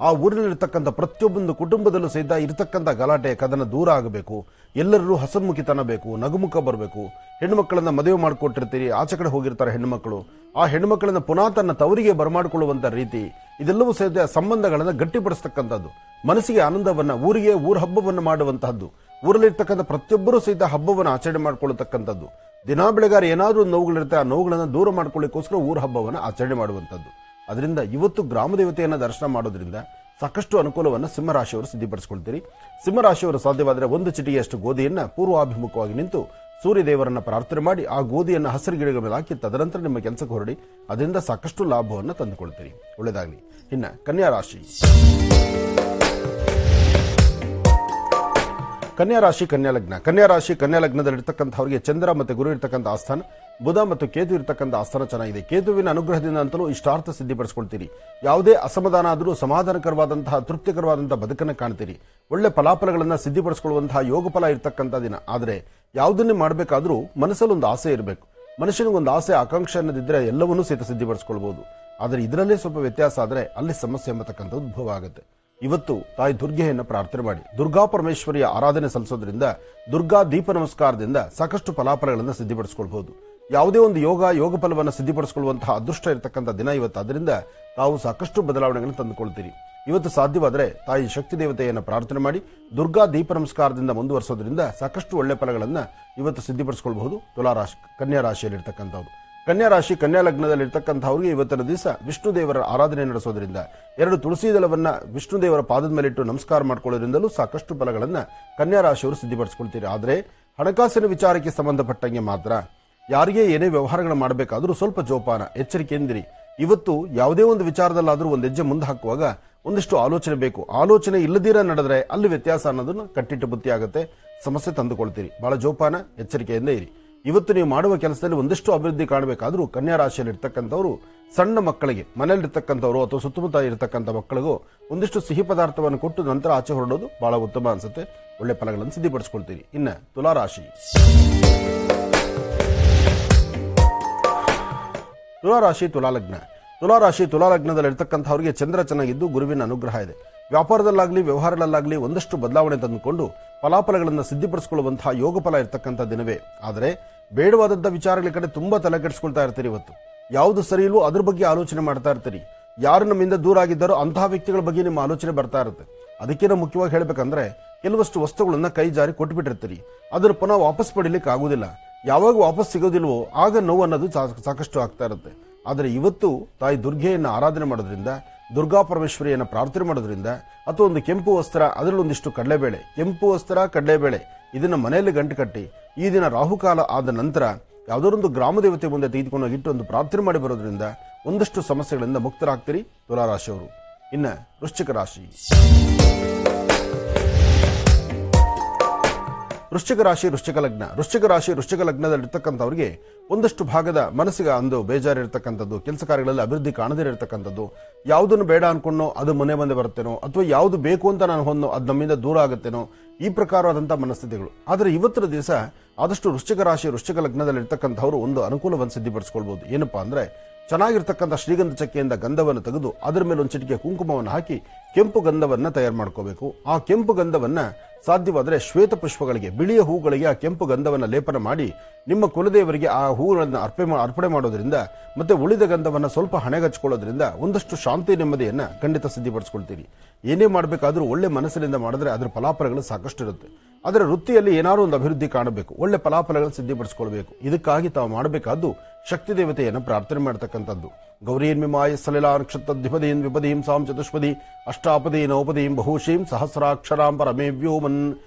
ಆ ಊರಿನಲ್ಲಿರ್ತಕ್ಕಂಥ ಪ್ರತಿಯೊಬ್ಬೊಂದು ಕುಟುಂಬದಲ್ಲೂ ಸಹಿತ ಇರತಕ್ಕಂಥ ಗಲಾಟೆ ಕದನ ದೂರ ಆಗಬೇಕು. ಎಲ್ಲರೂ ಹಸನ್ಮುಖಿತನ ಬೇಕು, ನಗುಮುಖ ಬರಬೇಕು. ಹೆಣ್ಣುಮಕ್ಕಳನ್ನ ಮದುವೆ ಮಾಡಿಕೊಟ್ಟಿರ್ತೀರಿ, ಆಚೆ ಕಡೆ ಹೋಗಿರ್ತಾರೆ ಹೆಣ್ಣುಮಕ್ಕಳು. ಆ ಹೆಣ್ಣುಮಕ್ಕಳನ್ನ ಪುನಃ ತನ್ನ ತವರಿಗೆ ಬರಮಾಡಿಕೊಳ್ಳುವಂತ ರೀತಿ ಇದೆಲ್ಲವೂ ಸಹಿತ ಸಂಬಂಧಗಳನ್ನ ಗಟ್ಟಿಪಡಿಸ್ತಕ್ಕಂಥದ್ದು, ಮನಸ್ಸಿಗೆ ಆನಂದವನ್ನ, ಊರಿಗೆ ಊರ ಹಬ್ಬವನ್ನು ಮಾಡುವಂತಹದ್ದು, ಊರಲ್ಲಿರ್ತಕ್ಕಂಥ ಪ್ರತಿಯೊಬ್ಬರೂ ಸಹಿತ ಹಬ್ಬವನ್ನು ಆಚರಣೆ ಮಾಡಿಕೊಳ್ಳತಕ್ಕಂಥದ್ದು. ದಿನಾ ಬೆಳಗಾರ ಏನಾದ್ರೂ ನೋವುಗಳಿರುತ್ತೆ, ಆ ನೋವುಗಳನ್ನ ದೂರ ಮಾಡ್ಕೊಳ್ಳಿಕ್ಕೋಸ್ಕರ ಊರ ಹಬ್ಬವನ್ನು ಆಚರಣೆ ಮಾಡುವಂತದ್ದು. ಅದರಿಂದ ಇವತ್ತು ಗ್ರಾಮ ದೇವತೆಯನ್ನ ದರ್ಶನ ಮಾಡೋದ್ರಿಂದ ಸಾಕಷ್ಟು ಅನುಕೂಲವನ್ನು ಸಿಂಹರಾಶಿಯವರು ಸಿದ್ಧಪಡಿಸಿಕೊಳ್ತೀರಿ. ಸಿಂಹರಾಶಿಯವರು ಸಾಧ್ಯವಾದರೆ ಒಂದು ಚಿಟಿಗೆಯಷ್ಟು ಗೋಧಿಯನ್ನ ಪೂರ್ವಾಭಿಮುಖವಾಗಿ ನಿಂತು ಸೂರ್ಯದೇವರನ್ನ ಪ್ರಾರ್ಥನೆ ಮಾಡಿ ಆ ಗೋಧಿಯನ್ನು ಹಸಿರು ಗಿಡಗಳ ಮೇಲೆ ಹಾಕಿ ತದನಂತರ ನಿಮ್ಮ ಕೆಲಸಕ್ಕೆ ಹೊರಡಿ. ಅದರಿಂದ ಸಾಕಷ್ಟು ಲಾಭವನ್ನು ತಂದುಕೊಳ್ತೀರಿ. ಒಳ್ಳೆಯದಾಗಲಿ. ಇನ್ನು ಕನ್ಯಾ ರಾಶಿ. ಕನ್ಯಾ ರಾಶಿ, ಕನ್ಯಾ ಲಗ್ನ. ಕನ್ಯಾ ರಾಶಿ, ಕನ್ಯಾ ಲಗ್ನದಲ್ಲಿರ್ತಕ್ಕಂಥವರಿಗೆ ಚಂದ್ರ ಮತ್ತು ಗುರು ಇರ್ತಕ್ಕಂಥ ಆಸ್ಥಾನ, ಬುಧ ಮತ್ತು ಕೇತು ಇರ್ತಕ್ಕಂಥ ಆಸ್ಥಾನ ಚೆನ್ನಾಗಿದೆ. ಕೇತುವಿನ ಅನುಗ್ರಹದಿಂದ ಅಂತಲೂ ಇಷ್ಟಾರ್ಥ ಸಿದ್ಧಪಡಿಸಿಕೊಳ್ತೀರಿ. ಯಾವುದೇ ಅಸಮಾಧಾನ ಆದರೂ ಸಮಾಧಾನಕರವಾದಂತಹ ತೃಪ್ತಿಕರವಾದಂತಹ ಬದುಕನ್ನು ಕಾಣ್ತೀರಿ. ಒಳ್ಳೆ ಫಲಾಫಲಗಳನ್ನು ಸಿದ್ಧಪಡಿಸಿಕೊಳ್ಳುವಂತಹ ಯೋಗ ಫಲ ಇರ್ತಕ್ಕಂಥ ದಿನ. ಆದರೆ ಯಾವುದನ್ನೇ ಮಾಡಬೇಕಾದ್ರೂ ಮನಸ್ಸಲ್ಲಿ ಒಂದು ಆಸೆ ಇರಬೇಕು. ಮನುಷ್ಯನಿಗೊಂದು ಆಸೆ, ಆಕಾಂಕ್ಷೆ ಅನ್ನೋದಿದ್ರೆ ಎಲ್ಲವನ್ನೂ ಸಹಿತ ಸಿದ್ಧಪಡಿಸಿಕೊಳ್ಬಹುದು. ಆದರೆ ಇದರಲ್ಲೇ ಸ್ವಲ್ಪ ವ್ಯತ್ಯಾಸ ಆದರೆ ಅಲ್ಲಿ ಸಮಸ್ಯೆ ಎಂಬತಕ್ಕಂಥ ಉದ್ಭವ ಆಗುತ್ತೆ. ಇವತ್ತು ತಾಯಿ ದುರ್ಗೆಯನ್ನು ಪ್ರಾರ್ಥನೆ ಮಾಡಿ ದುರ್ಗಾ ಪರಮೇಶ್ವರಿಯ ಆರಾಧನೆ ಸಲ್ಲಿಸೋದ್ರಿಂದ, ದುರ್ಗಾ ದೀಪ ನಮಸ್ಕಾರದಿಂದ ಸಾಕಷ್ಟು ಫಲಾಫಲಗಳನ್ನು ಸಿದ್ಧಪಡಿಸಿಕೊಳ್ಬಹುದು. ಯಾವುದೇ ಒಂದು ಯೋಗ ಫಲವನ್ನು ಸಿದ್ಧಪಡಿಸಿಕೊಳ್ಳುವಂತಹ ಅದೃಷ್ಟ ಇರತಕ್ಕಂಥ ದಿನ ಇವತ್ತು. ಅದರಿಂದ ತಾವು ಸಾಕಷ್ಟು ಬದಲಾವಣೆಗಳನ್ನು ತಂದುಕೊಳ್ತೀರಿ. ಇವತ್ತು ಸಾಧ್ಯವಾದರೆ ತಾಯಿ ಶಕ್ತಿ ದೇವತೆಯನ್ನು ಪ್ರಾರ್ಥನೆ ಮಾಡಿ ದುರ್ಗಾ ದೀಪ ನಮಸ್ಕಾರದಿಂದ ಮುಂದುವರಿಸೋದ್ರಿಂದ ಸಾಕಷ್ಟು ಒಳ್ಳೆ ಫಲಗಳನ್ನು ಇವತ್ತು ಸಿದ್ಧಪಡಿಸಿಕೊಳ್ಳಬಹುದು. ತುಲಾರಾಶಿ, ಕನ್ಯಾ ರಾಶಿಯಲ್ಲಿರ್ತಕ್ಕಂಥವ್ರು. ಕನ್ಯಾ ರಾಶಿ, ಕನ್ಯಾ ಲಗ್ನದಲ್ಲಿರ್ತಕ್ಕಂಥವ್ರಿಗೆ ಇವತ್ತಿನ ದಿವಸ ವಿಷ್ಣು ದೇವರ ಆರಾಧನೆ ನಡೆಸೋದ್ರಿಂದ, 2 ತುಳಸಿ ದಳವನ್ನ ವಿಷ್ಣು ದೇವರ ಪಾದದ ಮೇಲಿಟ್ಟು ನಮಸ್ಕಾರ ಮಾಡ್ಕೊಳ್ಳೋದ್ರಿಂದಲೂ ಸಾಕಷ್ಟು ಫಲಗಳನ್ನ ಕನ್ಯಾ ರಾಶಿಯವರು ಸಿದ್ಧಪಡಿಸಿಕೊಳ್ತೀರಿ. ಆದರೆ ಹಣಕಾಸಿನ ವಿಚಾರಕ್ಕೆ ಸಂಬಂಧಪಟ್ಟಂಗೆ ಮಾತ್ರ ಯಾರಿಗೆ ಏನೇ ವ್ಯವಹಾರಗಳು ಮಾಡಬೇಕಾದ್ರೂ ಸ್ವಲ್ಪ ಜೋಪಾನ, ಎಚ್ಚರಿಕೆಯಿಂದಿರಿ. ಇವತ್ತು ಯಾವುದೇ ಒಂದು ವಿಚಾರದಲ್ಲಾದ್ರೂ ಒಂದು ಹೆಜ್ಜೆ ಮುಂದೆ ಹಾಕುವಾಗ ಒಂದಿಷ್ಟು ಆಲೋಚನೆ ಬೇಕು. ಆಲೋಚನೆ ಇಲ್ಲದಿರ ನಡೆದ್ರೆ ಅಲ್ಲಿ ವ್ಯತ್ಯಾಸ ಅನ್ನೋದನ್ನ ಕಟ್ಟಿಟ್ಟು ಬುತ್ತಿ ಆಗುತ್ತೆ, ಸಮಸ್ಯೆ ತಂದುಕೊಳ್ತೀರಿ. ಬಹಳ ಜೋಪಾನ, ಎಚ್ಚರಿಕೆಯಿಂದ ಇರಿ. ಇವತ್ತು ನೀವು ಮಾಡುವ ಕೆಲಸದಲ್ಲಿ ಒಂದಿಷ್ಟು ಅಭಿವೃದ್ಧಿ ಕಾಣಬೇಕಾದ್ರೂ ಕನ್ಯಾ ರಾಶಿಯಲ್ಲಿ ಇರ್ತಕ್ಕಂಥವ್ರು ಸಣ್ಣ ಮಕ್ಕಳಿಗೆ, ಮನೆಯಲ್ಲಿರ್ತಕ್ಕಂಥವ್ರು ಅಥವಾ ಸುತ್ತಮುತ್ತ ಇರತಕ್ಕಂಥ ಮಕ್ಕಳಿಗೂ ಒಂದಿಷ್ಟು ಸಿಹಿ ಪದಾರ್ಥವನ್ನು ಕೊಟ್ಟು ನಂತರ ಆಚೆ ಹೊರಡೋದು ಬಹಳ ಉತ್ತಮ ಅನ್ಸುತ್ತೆ. ಒಳ್ಳೆ ಫಲಗಳನ್ನು ಸಿದ್ಧಪಡಿಸಿಕೊಳ್ತೀರಿ. ಇನ್ನು ತುಲಾರಾಶಿ. ತುಲಾರಾಶಿ, ತುಲಾಲಗ್ನ. ತುಲಾರಾಶಿ, ತುಲಾಲಗ್ನದಲ್ಲಿರ್ತಕ್ಕಂಥವ್ರಿಗೆ ಚಂದ್ರ ಚೆನ್ನಾಗಿದ್ದು ಗುರುವಿನ ಅನುಗ್ರಹ ಇದೆ. ವ್ಯಾಪಾರದಲ್ಲಾಗ್ಲಿ ವ್ಯವಹಾರದಲ್ಲಾಗ್ಲಿ ಒಂದಷ್ಟು ಬದಲಾವಣೆ ತಂದುಕೊಂಡು ಫಲಾಫಲಗಳನ್ನು ಸಿದ್ಧಪಡಿಸಿಕೊಳ್ಳುವಂತಹ ಯೋಗ ಫಲ ಇರ್ತಕ್ಕಂಥ ದಿನವೇ. ಆದರೆ ಬೇಡವಾದಂಥ ವಿಚಾರಗಳ ಕಡೆ ತುಂಬಾ ತಲೆ ಕೆಡಿಸ್ಕೊಳ್ತಾ ಇರ್ತೀರಿ. ಇವತ್ತು ಯಾವುದು ಸರಿ ಇಲ್ವೋ ಅದ್ರ ಬಗ್ಗೆ ಆಲೋಚನೆ ಮಾಡ್ತಾ ಇರ್ತೀರಿ. ಯಾರು ನಮ್ಮಿಂದ ದೂರ ಆಗಿದ್ದಾರೋ ಅಂತಹ ವ್ಯಕ್ತಿಗಳ ಬಗ್ಗೆ ನಿಮ್ಮ ಆಲೋಚನೆ ಬರ್ತಾ ಇರುತ್ತೆ. ಅದಕ್ಕೇನೋ ಮುಖ್ಯವಾಗಿ ಹೇಳ್ಬೇಕಂದ್ರೆ ಕೆಲವಷ್ಟು ವಸ್ತುಗಳನ್ನ ಕೈ ಜಾರಿ ಕೊಟ್ಬಿಟ್ಟಿರ್ತೀರಿ, ಅದನ್ನು ಪುನಃ ವಾಪಸ್ ಪಡಿಲಿಕ್ಕೆ ಆಗುದಿಲ್ಲ. ಯಾವಾಗ ವಾಪಸ್ ಸಿಗೋದಿಲ್ವೋ ಆಗ ನೋವು ಅನ್ನೋದು ಸಾಕಷ್ಟು ಆಗ್ತಾ ಇರುತ್ತೆ. ಆದರೆ ಇವತ್ತು ತಾಯಿ ದುರ್ಗೆಯನ್ನು ಆರಾಧನೆ ಮಾಡೋದ್ರಿಂದ, ದುರ್ಗಾ ಪರಮೇಶ್ವರಿಯನ್ನು ಪ್ರಾರ್ಥನೆ ಮಾಡೋದ್ರಿಂದ, ಅಥವಾ ಒಂದು ಕೆಂಪು ವಸ್ತ್ರ, ಅದರಲ್ಲಿ ಒಂದಿಷ್ಟು ಕಡಲೆಬೇಳೆ, ಕೆಂಪು ವಸ್ತ್ರ, ಕಡಲೆಬೇಳೆ ಇದನ್ನ ಮನೆಯಲ್ಲಿ ಗಂಟು ಕಟ್ಟಿ ಈ ದಿನ ರಾಹುಕಾಲ ಆದ ನಂತರ ಯಾವುದೋ ಗ್ರಾಮ ದೇವತೆ ಮುಂದೆ ತೆಗೆದುಕೊಂಡು ಹೋಗಿಟ್ಟು ಒಂದು ಪ್ರಾರ್ಥನೆ ಮಾಡಿ ಬರೋದ್ರಿಂದ ಒಂದಷ್ಟು ಸಮಸ್ಯೆಗಳಿಂದ ಮುಕ್ತರಾಗ್ತೀರಿ ತುಲಾರಾಶಿಯವರು. ಇನ್ನ ವೃಶ್ಚಿಕ ರಾಶಿ. ವೃಶ್ಚಿಕ ರಾಶಿ, ವೃಶ್ಚಿಕ ಲಗ್ನ. ವೃಶ್ಚಿಕ ರಾಶಿ, ವೃಶ್ಚಿಕ ಲಗ್ನದಲ್ಲಿರ್ತಕ್ಕಂಥವ್ರಿಗೆ ಒಂದಷ್ಟು ಭಾಗದ ಮನಸ್ಸಿಗೆ ಒಂದು ಬೇಜಾರಿರ್ತಕ್ಕಂಥದ್ದು, ಕೆಲಸ ಕಾರ್ಯಗಳಲ್ಲಿ ಅಭಿವೃದ್ಧಿ ಕಾಣದಿರತಕ್ಕಂಥದ್ದು, ಯಾವುದನ್ನು ಬೇಡ ಅನ್ಕೊಂಡೋ ಅದು ಮನೆ ಬಂದೆ ಬರುತ್ತೇನೋ, ಅಥವಾ ಯಾವುದು ಬೇಕು ಅಂತ ನಾನು ಹೊಂದೋ ಅದು ನಮ್ಮಿಂದ ದೂರ ಆಗುತ್ತೇನೋ, ಈ ಪ್ರಕಾರವಾದಂತಹ ಮನಸ್ಥಿತಿಗಳು. ಆದರೆ ಇವತ್ತಿನ ದಿವಸ ಆದಷ್ಟು ವೃಶ್ಚಿಕ ರಾಶಿ, ವೃಶ್ಚಿಕ ಲಗ್ನದಲ್ಲಿರ್ತಕ್ಕಂಥವ್ರು ಒಂದು ಅನುಕೂಲವನ್ನು ಸಿದ್ಧಪಡಿಸಿಕೊಳ್ಬಹುದು. ಏನಪ್ಪಾ ಅಂದ್ರೆ ಚೆನ್ನಾಗಿರ್ತಕ್ಕಂಥ ಶ್ರೀಗಂಧ ಚಕ್ಕೆಯಿಂದ ಗಂಧವನ್ನು ತೆಗೆದು ಅದರ ಮೇಲೆ ಒಂದು ಚಿಟಿಕೆ ಕುಂಕುಮವನ್ನು ಹಾಕಿ ಕೆಂಪು ಗಂಧವನ್ನ ತಯಾರು ಮಾಡ್ಕೋಬೇಕು. ಆ ಕೆಂಪು ಗಂಧವನ್ನ ಸಾಧ್ಯವಾದರೆ ಶ್ವೇತ ಪುಷ್ಪಗಳಿಗೆ, ಬಿಳಿಯ ಹೂಗಳಿಗೆ ಆ ಕೆಂಪು ಗಂಧವನ್ನ ಲೇಪನ ಮಾಡಿ ನಿಮ್ಮ ಕುಲದೇವರಿಗೆ ಆ ಹೂಗಳನ್ನು ಅರ್ಪಣೆ ಮಾಡೋದ್ರಿಂದ ಮತ್ತೆ ಉಳಿದ ಗಂಧವನ್ನ ಸ್ವಲ್ಪ ಹಣೆಗಚ್ಕೊಳ್ಳೋದ್ರಿಂದ ಒಂದಷ್ಟು ಶಾಂತಿ ನೆಮ್ಮದಿಯನ್ನ ಖಂಡಿತ ಸಿದ್ಧಪಡಿಸ್ಕೊಳ್ತೀರಿ. ಏನೇ ಮಾಡಬೇಕಾದ್ರೂ ಒಳ್ಳೆ ಮನಸ್ಸಿನಿಂದ ಮಾಡಿದ್ರೆ ಅದರ ಫಲಾಫಲಗಳು ಸಾಕಷ್ಟು ಇರುತ್ತೆ. ಅದರ ವೃತ್ತಿಯಲ್ಲಿ ಏನಾದ್ರು ಒಂದು ಅಭಿವೃದ್ಧಿ ಕಾಣಬೇಕು, ಒಳ್ಳೆ ಫಲಾಫಲಗಳನ್ನು ಸಿದ್ಧಪಡಿಸಿಕೊಳ್ಬೇಕು. ಇದಕ್ಕಾಗಿ ತಾವು ಮಾಡಬೇಕಾದ್ದು ಶಕ್ತಿ ದೇವತೆಯನ್ನು ಪ್ರಾರ್ಥನೆ ಮಾಡತಕ್ಕಂಥದ್ದು. ಗೌರೀನ್ಮಿಮಾಯ ಸಲಿಲಾ ನಕ್ಷತ್ರದ್ವಿಪದೀನ್ ವಿಪದೀಂ ಸಾಂ ಚತುಷ್ಪದಿ ಅಷ್ಟಾಪದಿ ನೌಪದೀಂ ಬಹುಶೀಂ ಸಹಸ್ರಾಕ್ಷರಾಂ ಪರಮೇ ವ್ಯೋಮನ್.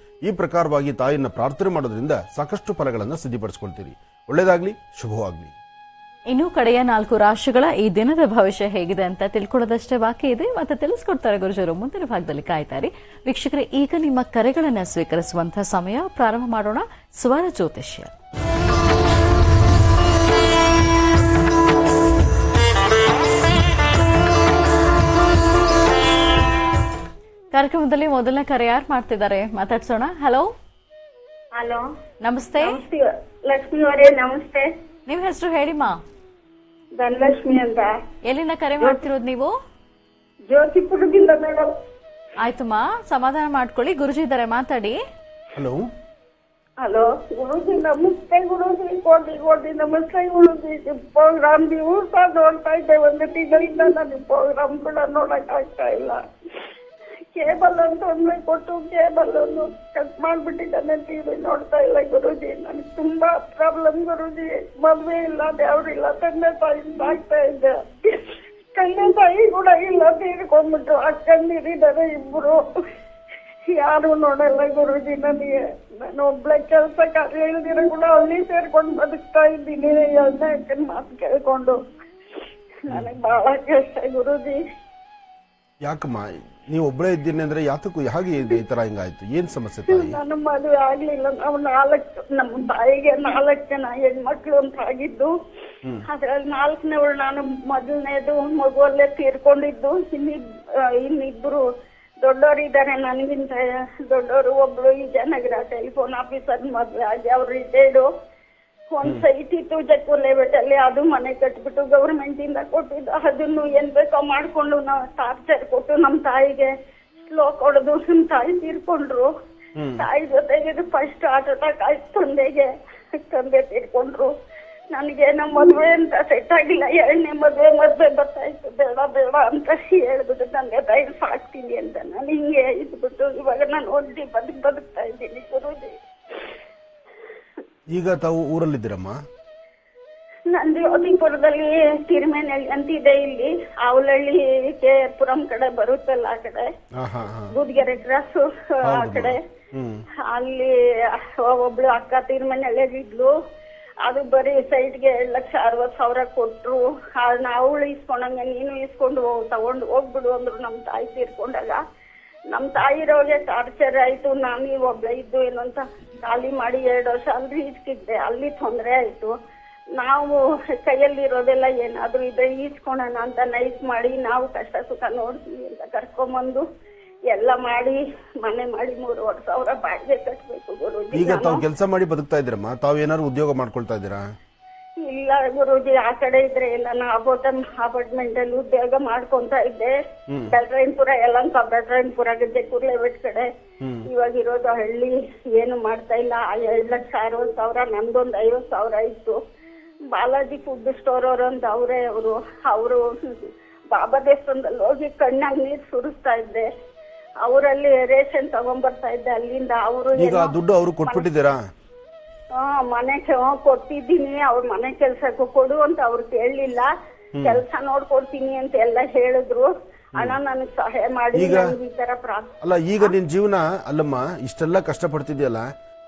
ಈ ಪ್ರಕಾರವಾಗಿ ತಾಯಿಯನ್ನು ಪ್ರಾರ್ಥನೆ ಮಾಡೋದ್ರಿಂದ ಸಾಕಷ್ಟು ಫಲಗಳನ್ನು ಸಿದ್ಧಪಡಿಸಿಕೊಳ್ತೀರಿ. ಒಳ್ಳೆಯದಾಗ್ಲಿ, ಶುಭವಾಗ್ಲಿ. ಇನ್ನು ಕಡೆಯ 4 ರಾಶಿಗಳ ಈ ದಿನದ ಭವಿಷ್ಯ ಹೇಗಿದೆ ಅಂತ ತಿಳ್ಕೊಳ್ಳೋದಷ್ಟೇ ಬಾಕಿ ಇದೆ. ಮತ್ತೆ ತಿಳಿಸ್ಕೊಡ್ತಾರೆ ಗುರುಜರು ಮುಂದಿನ ಭಾಗದಲ್ಲಿ. ಕಾಯ್ತಾರೆ ವೀಕ್ಷಕರೇ. ಈಗ ನಿಮ್ಮ ಕರೆಗಳನ್ನು ಸ್ವೀಕರಿಸುವಂತಹ ಸಮಯ. ಪ್ರಾರಂಭ ಮಾಡೋಣ ಸ್ವರ ಜ್ಯೋತಿಷ್ಯ. ಕಾರ್ಯಕ್ರಮದಲ್ಲಿ ಮೊದಲನೇ ಕರೆ ಯಾರು ಮಾಡ್ತಿದ್ದಾರೆ ಮಾತಾಡ್ಸೋಣ. ಹಲೋ ಹಲೋ, ನಮಸ್ತೆ. ಲಕ್ಷ್ಮಿ ಅವರೇ ನಮಸ್ತೆ. ನಿಮ್ ಹೆಸರು ಹೇಳಿಮಾ. ಧನಲಕ್ಷ್ಮಿ ಅಂತ. ಎಲ್ಲಿಂದ ಕರೆ ಮಾಡ್ತಿರೋದು ನೀವು? ಜ್ಯೋತಿಪುರದಿಂದ ಮೇಡಮ್. ಆಯ್ತಮ್ಮ, ಸಮಾಧಾನ ಮಾಡ್ಕೊಳ್ಳಿ, ಗುರುಜಿ ಇದ್ದಾರೆ, ಮಾತಾಡಿ. ಹಲೋ ಹಲೋ ಗುರುಜಿ, ನಮಸ್ತೆ ಗುರುಜಿ. ಕೋಟಿ ನಮಸ್ತೆ ಗುರುಜಿ. ಪ್ರೋಗ್ರಾಮ್ ನೀವು ನೋಡ್ತಾ ಇದ್ದೆ, ಒಂದು ತಿಂಗಳಿಂದ ನನಗೆ ಪ್ರೋಗ್ರಾಮ್ ಕೂಡ ನೋಡಕ್ ಆಗ್ತಾ ಇಲ್ಲ. ಕೇಬಲ್ ಅಂತ ಒಮ್ಮೆ ಕೊಟ್ಟು ಕೇಬಲ್ ಅನ್ನು ಕಟ್ ಮಾಡ್ಬಿಟ್ಟಿದ್ದಾನೆ, ಟಿವಿ ನೋಡ್ತಾ ಇಲ್ಲ ಗುರುಜಿ. ನನಗೆ ತುಂಬಾ ಪ್ರಾಬ್ಲಮ್ ಗುರುಜಿ. ಮದ್ವೆ ಇಲ್ಲ, ದೇವ್ರಿಲ್ಲ, ತಂದೆ ತಾಯಿ ಆಗ್ತಾ ಇದ್ದೆ. ತಂದೆ ತಾಯಿ ಕೂಡ ಇಲ್ಲ, ತೀರ್ಕೊಂಡ್ಬಿಟ್ರು. ಅಕ್ಕಂದಿರಿದ್ದಾರೆ ಇಬ್ರು, ಯಾರು ನೋಡಲ್ಲ ಗುರುಜಿ ನನಗೆ. ನಾನು ಒಬ್ಳೆ ಕೆಲಸ ಕಾರ್ಯ ಇಲ್ದಿರ ಕೂಡ ಅಲ್ಲಿ ಸೇರ್ಕೊಂಡು ಬದುಕ್ತಾ ಇದ್ದೀನಿ, ಎರಡನೇ ಅಕ್ಕನ ಮಾತು ಕೇಳ್ಕೊಂಡು. ನನಗೆ ಬಹಳ ಕಷ್ಟ ಗುರುಜಿ. ಯಾಕಮ್ಮ ನೀವು ಒಬ್ಬಳೇ ಇದ್ದೀನಿ ಅಂದ್ರೆ ಯಾತಕ್ಕೂ ಹಾಗೆ ಈ ತರ ಹಿಂಗಾಯ್ತು? ಏನ್ ಸಮಸ್ಯೆ ತಾಯಿ? ನನ್ನ ಮದುವೆ ಆಗ್ಲಿಲ್ಲ. ನಾವು ನಮ್ಮ ತಾಯಿಗೆ 4 ಜನ ಹೆಣ್ಮಕ್ಳು ಅಂತ ಆಗಿದ್ದು. ಅದ್ರಲ್ಲಿ 4ನೇವಳು ನಾನು. ಮೊದಲನೇದು ಮಗುವಲ್ಲೇ ತೀರ್ಕೊಂಡಿದ್ದು. ಇನ್ನಿಬ್ರು ದೊಡ್ಡವರಿದ್ದಾರೆ, ನನಗಿಂತ ದೊಡ್ಡವರು. ಒಬ್ರು ವಿಜಯನಗರ ಟೆಲಿಫೋನ್ ಆಫೀಸರ್ ಮದ್ವೆ ಆಗಿ ಅವ್ರು ರಿಟೈರ್ಡು. ಒಂದ್ ಸೈಟ್ ಇತ್ತು ಜಕ್ಕೂರ್ಲೇಬೆಟ್ಟಲ್ಲಿ, ಅದು ಮನೆ ಕಟ್ಬಿಟ್ಟು ಗವರ್ಮೆಂಟ್ ಇಂದ ಕೊಟ್ಟಿದ್ದು. ಅದನ್ನು ಏನ್ ಬೇಕೋ ಮಾಡ್ಕೊಂಡು ನಾವು ಟಾರ್ಚರ್ ಕೊಟ್ಟು ನಮ್ಮ ತಾಯಿಗೆ ಸ್ಲೋ ಕೊಡೋದು. ನಮ್ ತಾಯಿ ತೀರ್ಕೊಂಡ್ರು. ತಾಯಿ ಜೊತೆಗೆ ಫಸ್ಟ್ ಹಾರ್ಟ್ ಅಟ್ಯಾಕ್ ಆಯ್ತು ತಂದೆಗೆ. ತಂದೆ ತೀರ್ಕೊಂಡ್ರು. ನನಗೆ ನಮ್ಮ ಮದ್ವೆ ಅಂತ ಸೆಟ್ ಆಗಿಲ್ಲ. 2ನೇ ಮದ್ವೆ ಬರ್ತಾಯಿತ್ತು. ಬೇಡ ಬೇಡ ಅಂತ ಹೇಳ್ಬಿಟ್ಟು ತಂದೆ ತಾಯಿ ಸಾಕ್ತೀನಿ ಅಂತ ನಾನು ಹಿಂಗೆ ಇದ್ಬಿಟ್ಟು ಇವಾಗ ನಾನು ಒಂಟಿ ಬದುಕ್ತಾ ಇದ್ದೀನಿ ಗುರುಜಿ. ಈಗ ತಾವು ಊರಲ್ಲಿದ್ದೀರಮ್ಮ? ನಾನು ಜ್ಯೋತಿಪುರದಲ್ಲಿ ತಿರುಮೇನಹಳ್ಳಿ ಅಂತಿದೆ, ಇಲ್ಲಿ ಆವಲಹಳ್ಳಿ ಪುರಂ ಕಡೆ ಬರುತ್ತಲ್ಲ, ಆ ಕಡೆ ಬೂದ್ಗೆರೆ ಕ್ರಾಸ್ ಆ ಕಡೆ. ಅಲ್ಲಿ ಒಬ್ಳು ಅಕ್ಕ ತಿರುಮೇನಹಳ್ಳಿಯಾಗಿದ್ಲು. ಅದು ಬರೀ ಸೈಟ್ಗೆ 2,60,000 ಕೊಟ್ರು. ಅವಳು ಇಸ್ಕೊಂಡಂಗೆ ನೀನು ಇಸ್ಕೊಂಡು ತಗೊಂಡು ಹೋಗ್ಬಿಡು ಅಂದ್ರು. ನಮ್ ತಾಯಿ ತೀರ್ಕೊಂಡಾಗ ನಮ್ ತಾಯಿರೋಗೆ ಟಾರ್ಚರ್ ಆಯ್ತು. ನಾನು ಒಬ್ಳೆ ಇದ್ದು ಏನು ಅಂತ ಖಾಲಿ ಮಾಡಿ 2 ವರ್ಷ ಅಲ್ಲಿ ಇಸ್ಕಿದ್ದೆ. ಅಲ್ಲಿ ತೊಂದರೆ ಆಯ್ತು. ನಾವು ಕೈಯಲ್ಲಿರೋದೆಲ್ಲ ಏನಾದ್ರು ಇದ್ರೆ ಈಸ್ಕೊಳೋಣ ಅಂತ ನೈಸ್ ಮಾಡಿ ನಾವು ಕಷ್ಟ ಸುಖ ನೋಡ್ತೀವಿ ಅಂತ ಕರ್ಕೊಂಬಂದು ಎಲ್ಲ ಮಾಡಿ ಮನೆ ಮಾಡಿ 3,500 ಬಾಡಿಗೆ ಕಟ್ಬೇಕು ಗುರುಜಿ. ಈಗ ತಾವು ಕೆಲಸ ಮಾಡಿ ಬದುಕ್ತಾ ಇದ್ದೀರಮ್ಮ? ತಾವು ಏನಾದ್ರು ಉದ್ಯೋಗ ಮಾಡ್ಕೊಳ್ತಾ ಇದ್ದೀರಾ? ಇಲ್ಲ ಗುರುಜಿ, ಆ ಕಡೆ ಇದ್ರೆ ಎಲ್ಲ ನಾ ಅಪಾರ್ಟ್ಮೆಂಟ್ ಅಲ್ಲಿ ಉದ್ಯೋಗ ಮಾಡ್ಕೊಂತ ಇದ್ದೆ. ಬೆಲ್ರಾಯನ್ಪುರ, ಯಲಹಂಕ, ಬೆಲ್ರಾಯನ್ಪುರ, ಜಕ್ಕೂರ್ಲೇಬೆಟ್ ಕಡೆ. ಇವಾಗ ಇರೋದು ಹಳ್ಳಿ. ಏನು ಮಾಡ್ತಾ ಇಲ್ಲ. 2,60,000 ನಮ್ದೊಂದು 50,000 ಇತ್ತು. ಬಾಲಾಜಿ ಫುಡ್ ಸ್ಟೋರ್ ಅವರು ಅಂತ ಅವರು ಬಾಬಾ ದೇವಸ್ಥಾನದಲ್ಲಿ ಹೋಗಿ ಕಣ್ಣಾಗ ನೀರ್ ಸುರಿಸ್ತಾ ಇದ್ದೆ. ಅವರಲ್ಲಿ ರೇಷನ್ ತಗೊಂಡ್ಬರ್ತಾ ಇದ್ದೆ ಅಲ್ಲಿಂದ. ಅವರು ಈಗ ದುಡ್ಡು ಅವರು ಕೊಟ್ಬಿಟ್ಟಿದ್ದೀರಾ? ಮನೆ ಕೊಟ್ಟಿದ್ದೀನಿ. ಅವ್ರ ಮನೆ ಕೆಲ್ಸಕ್ಕೂ ಕೊಡು ಅಂತ ಅವ್ರು ಕೇಳಲಿಲ್ಲ. ಕೆಲ್ಸ ನೋಡ್ಕೊಡ್ತೀನಿ ಅಂತ ಎಲ್ಲ ಹೇಳಿದ್ರು. ಹಣ ನನಗ್ ಸಹಾಯ ಮಾಡಿ ಈ ತರ ಅಲ್ಲ, ಈಗ ನಿನ್ ಜೀವನ ಅಲ್ಲಮ್ಮ, ಇಷ್ಟೆಲ್ಲ ಕಷ್ಟ ಪಡ್ತಿದ್ಯಲ್ಲ,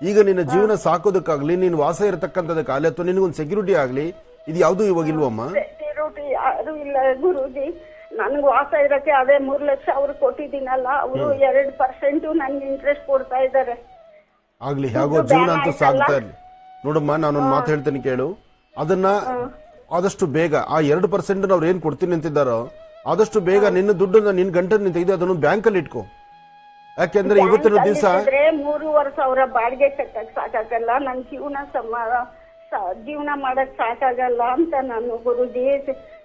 ಈಗ ನಿನ್ನ ಜೀವನ ಸಾಕೋದಕ್ಕಾಗ್ಲಿ, ನೀನ್ ವಾಸ ಇರತಕ್ಕಂಥದಕ್ಕಾಗಲಿ, ಅಥವಾ ನಿನಗೊಂದು ಸೆಕ್ಯೂರಿಟಿ ಆಗ್ಲಿ, ಇದು ಯಾವ್ದು ಇವಾಗ ಇಲ್ವಮ್ಮ? ಸೆಕ್ಯೂರಿಟಿ ಯಾರು ಇಲ್ಲ ಗುರುಜಿ. ನನ್ಗೆ ವಾಸ ಇರಕ್ಕೆ ಅದೇ 3 ಲಕ್ಷ ಅವ್ರು ಕೊಟ್ಟಿದ್ದೀನಲ್ಲ, ಅವರು 2% ನನ್ಗೆ ಇಂಟ್ರೆಸ್ಟ್ ಕೊಡ್ತಾ ಇದ್ದಾರೆ. ಆಗ್ಲಿ, ಹೇಗೋ ಜೀವನ ಅಂತೂ ಸಾಗ್ತಾ ಇರ್ಲಿ. ನೋಡಮ್ಮ, ನಾನೊಂದು ಮಾತು ಹೇಳ್ತೇನೆ ಕೇಳು. ಅದನ್ನ ಆದಷ್ಟು ಬೇಗ ಆ 2% ಅವ್ರು ಏನ್ ಕೊಡ್ತೀನಿ ಅಂತಿದ್ದಾರೋ ಆದಷ್ಟು ಬೇಗ ನಿನ್ನ ದುಡ್ಡನ್ನ ನಿನ್ ಗಂಟನ್ನ ತೆಗೆದು ಅದನ್ನು ಬ್ಯಾಂಕ್ ಅಲ್ಲಿ ಇಟ್ಕೋ. ಯಾಕೆಂದ್ರೆ ಇವತ್ತಿನ ದಿವಸ 3,500 ಬಾಡಿಗೆ ಕಟ್ಟಕ್ ಸಾಕಾಗಲ್ಲ. ನನ್ ಜೀವನ ಮಾಡಕ್ ಸಾಕಾಗಲ್ಲ ಅಂತ ನಾನು ಗುರುಜಿ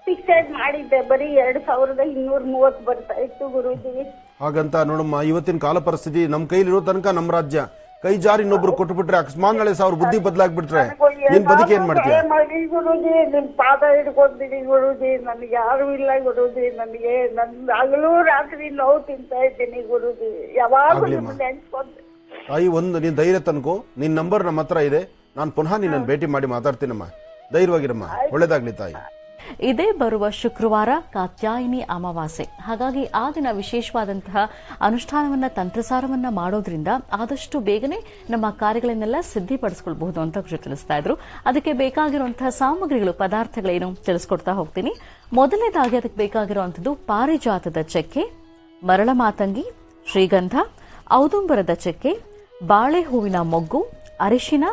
ಫಿಕ್ಸೆಡ್ ಮಾಡಿದ್ದೆ. ಬರೀ 2,230 ಬರ್ತಾ ಇತ್ತು ಗುರುಜಿ. ಹಾಗಂತ ನೋಡಮ್ಮ, ಇವತ್ತಿನ ಕಾಲ ಪರಿಸ್ಥಿತಿ ನಮ್ ಕೈಲಿರೋ ತನಕ ನಮ್ ರಾಜ್ಯ ಕೈ ಜಾರಿ ಇನ್ನೊಬ್ರು ಕೊಟ್ಬಿಟ್ರೆ ಅಕಸ್ಮಾತ್ ನಾಳೆ ಅವ್ರ ಬುದ್ಧಿ ಬದಲಾಗ್ಬಿಟ್ರೆ ನಿನ್ ಬದುಕಿ ಏನ್ ಮಾಡ್ತೀಯ? ಗುರುಜಿ ನಿಮ್ ಪಾದ ಹಿಡ್ಕೊತೀನಿ ಗುರುಜಿ. ನನ್ಗೆ ಯಾರು ಇಲ್ಲ ಗುರುಜಿ. ನನಗೆ ಹಗಲು ರಾತ್ರಿ ನೋವು ತಿಂತಾ ಇದ್ದೀನಿ ಗುರುಜಿ. ಯಾವಾಗಲೂ ನೆನ್ಸ್ಕೊಂತ. ತಾಯಿ, ನೀನ್ ಧೈರ್ಯ ತನ್ಕೋ. ನಿನ್ ನಂಬರ್ ನಮ್ಮ ಹತ್ರ ಇದೆ. ನಾನು ಪುನಃ ನಿನ್ನ ಭೇಟಿ ಮಾಡಿ ಮಾತಾಡ್ತೀನಮ್ಮ. ಧೈರ್ಯವಾಗಿರಮ್ಮ. ಒಳ್ಳೇದಾಗ್ಲಿ ತಾಯಿ. ಇದೇ ಬರುವ ಶುಕ್ರವಾರ ಕಾತ್ಯಾಯಿನಿ ಅಮಾವಾಸ್ಯೆ. ಹಾಗಾಗಿ ಆ ದಿನ ವಿಶೇಷವಾದಂತಹ ಅನುಷ್ಠಾನವನ್ನ, ತಂತ್ರಸಾರವನ್ನ ಮಾಡೋದ್ರಿಂದ ಆದಷ್ಟು ಬೇಗನೆ ನಮ್ಮ ಕಾರ್ಯಗಳನ್ನೆಲ್ಲ ಸಿದ್ಧಿಪಡಿಸಿಕೊಳ್ಳಬಹುದು ಅಂತ ತಿಳಿಸ್ತಾ ಇದ್ರು. ಅದಕ್ಕೆ ಬೇಕಾಗಿರುವಂತಹ ಸಾಮಗ್ರಿಗಳು, ಪದಾರ್ಥಗಳೇನು ತಿಳಿಸ್ಕೊಡ್ತಾ ಹೋಗ್ತೀನಿ. ಮೊದಲನೇದಾಗಿ ಅದಕ್ಕೆ ಬೇಕಾಗಿರುವಂತದ್ದು ಪಾರಿಜಾತದ ಚಕ್ಕೆ, ಮರಳ ಮಾತಂಗಿ, ಶ್ರೀಗಂಧ, ಔದುಂಬರದ ಚಕ್ಕೆ, ಬಾಳೆ ಹೂವಿನ ಮೊಗ್ಗು, ಅರಿಶಿನ,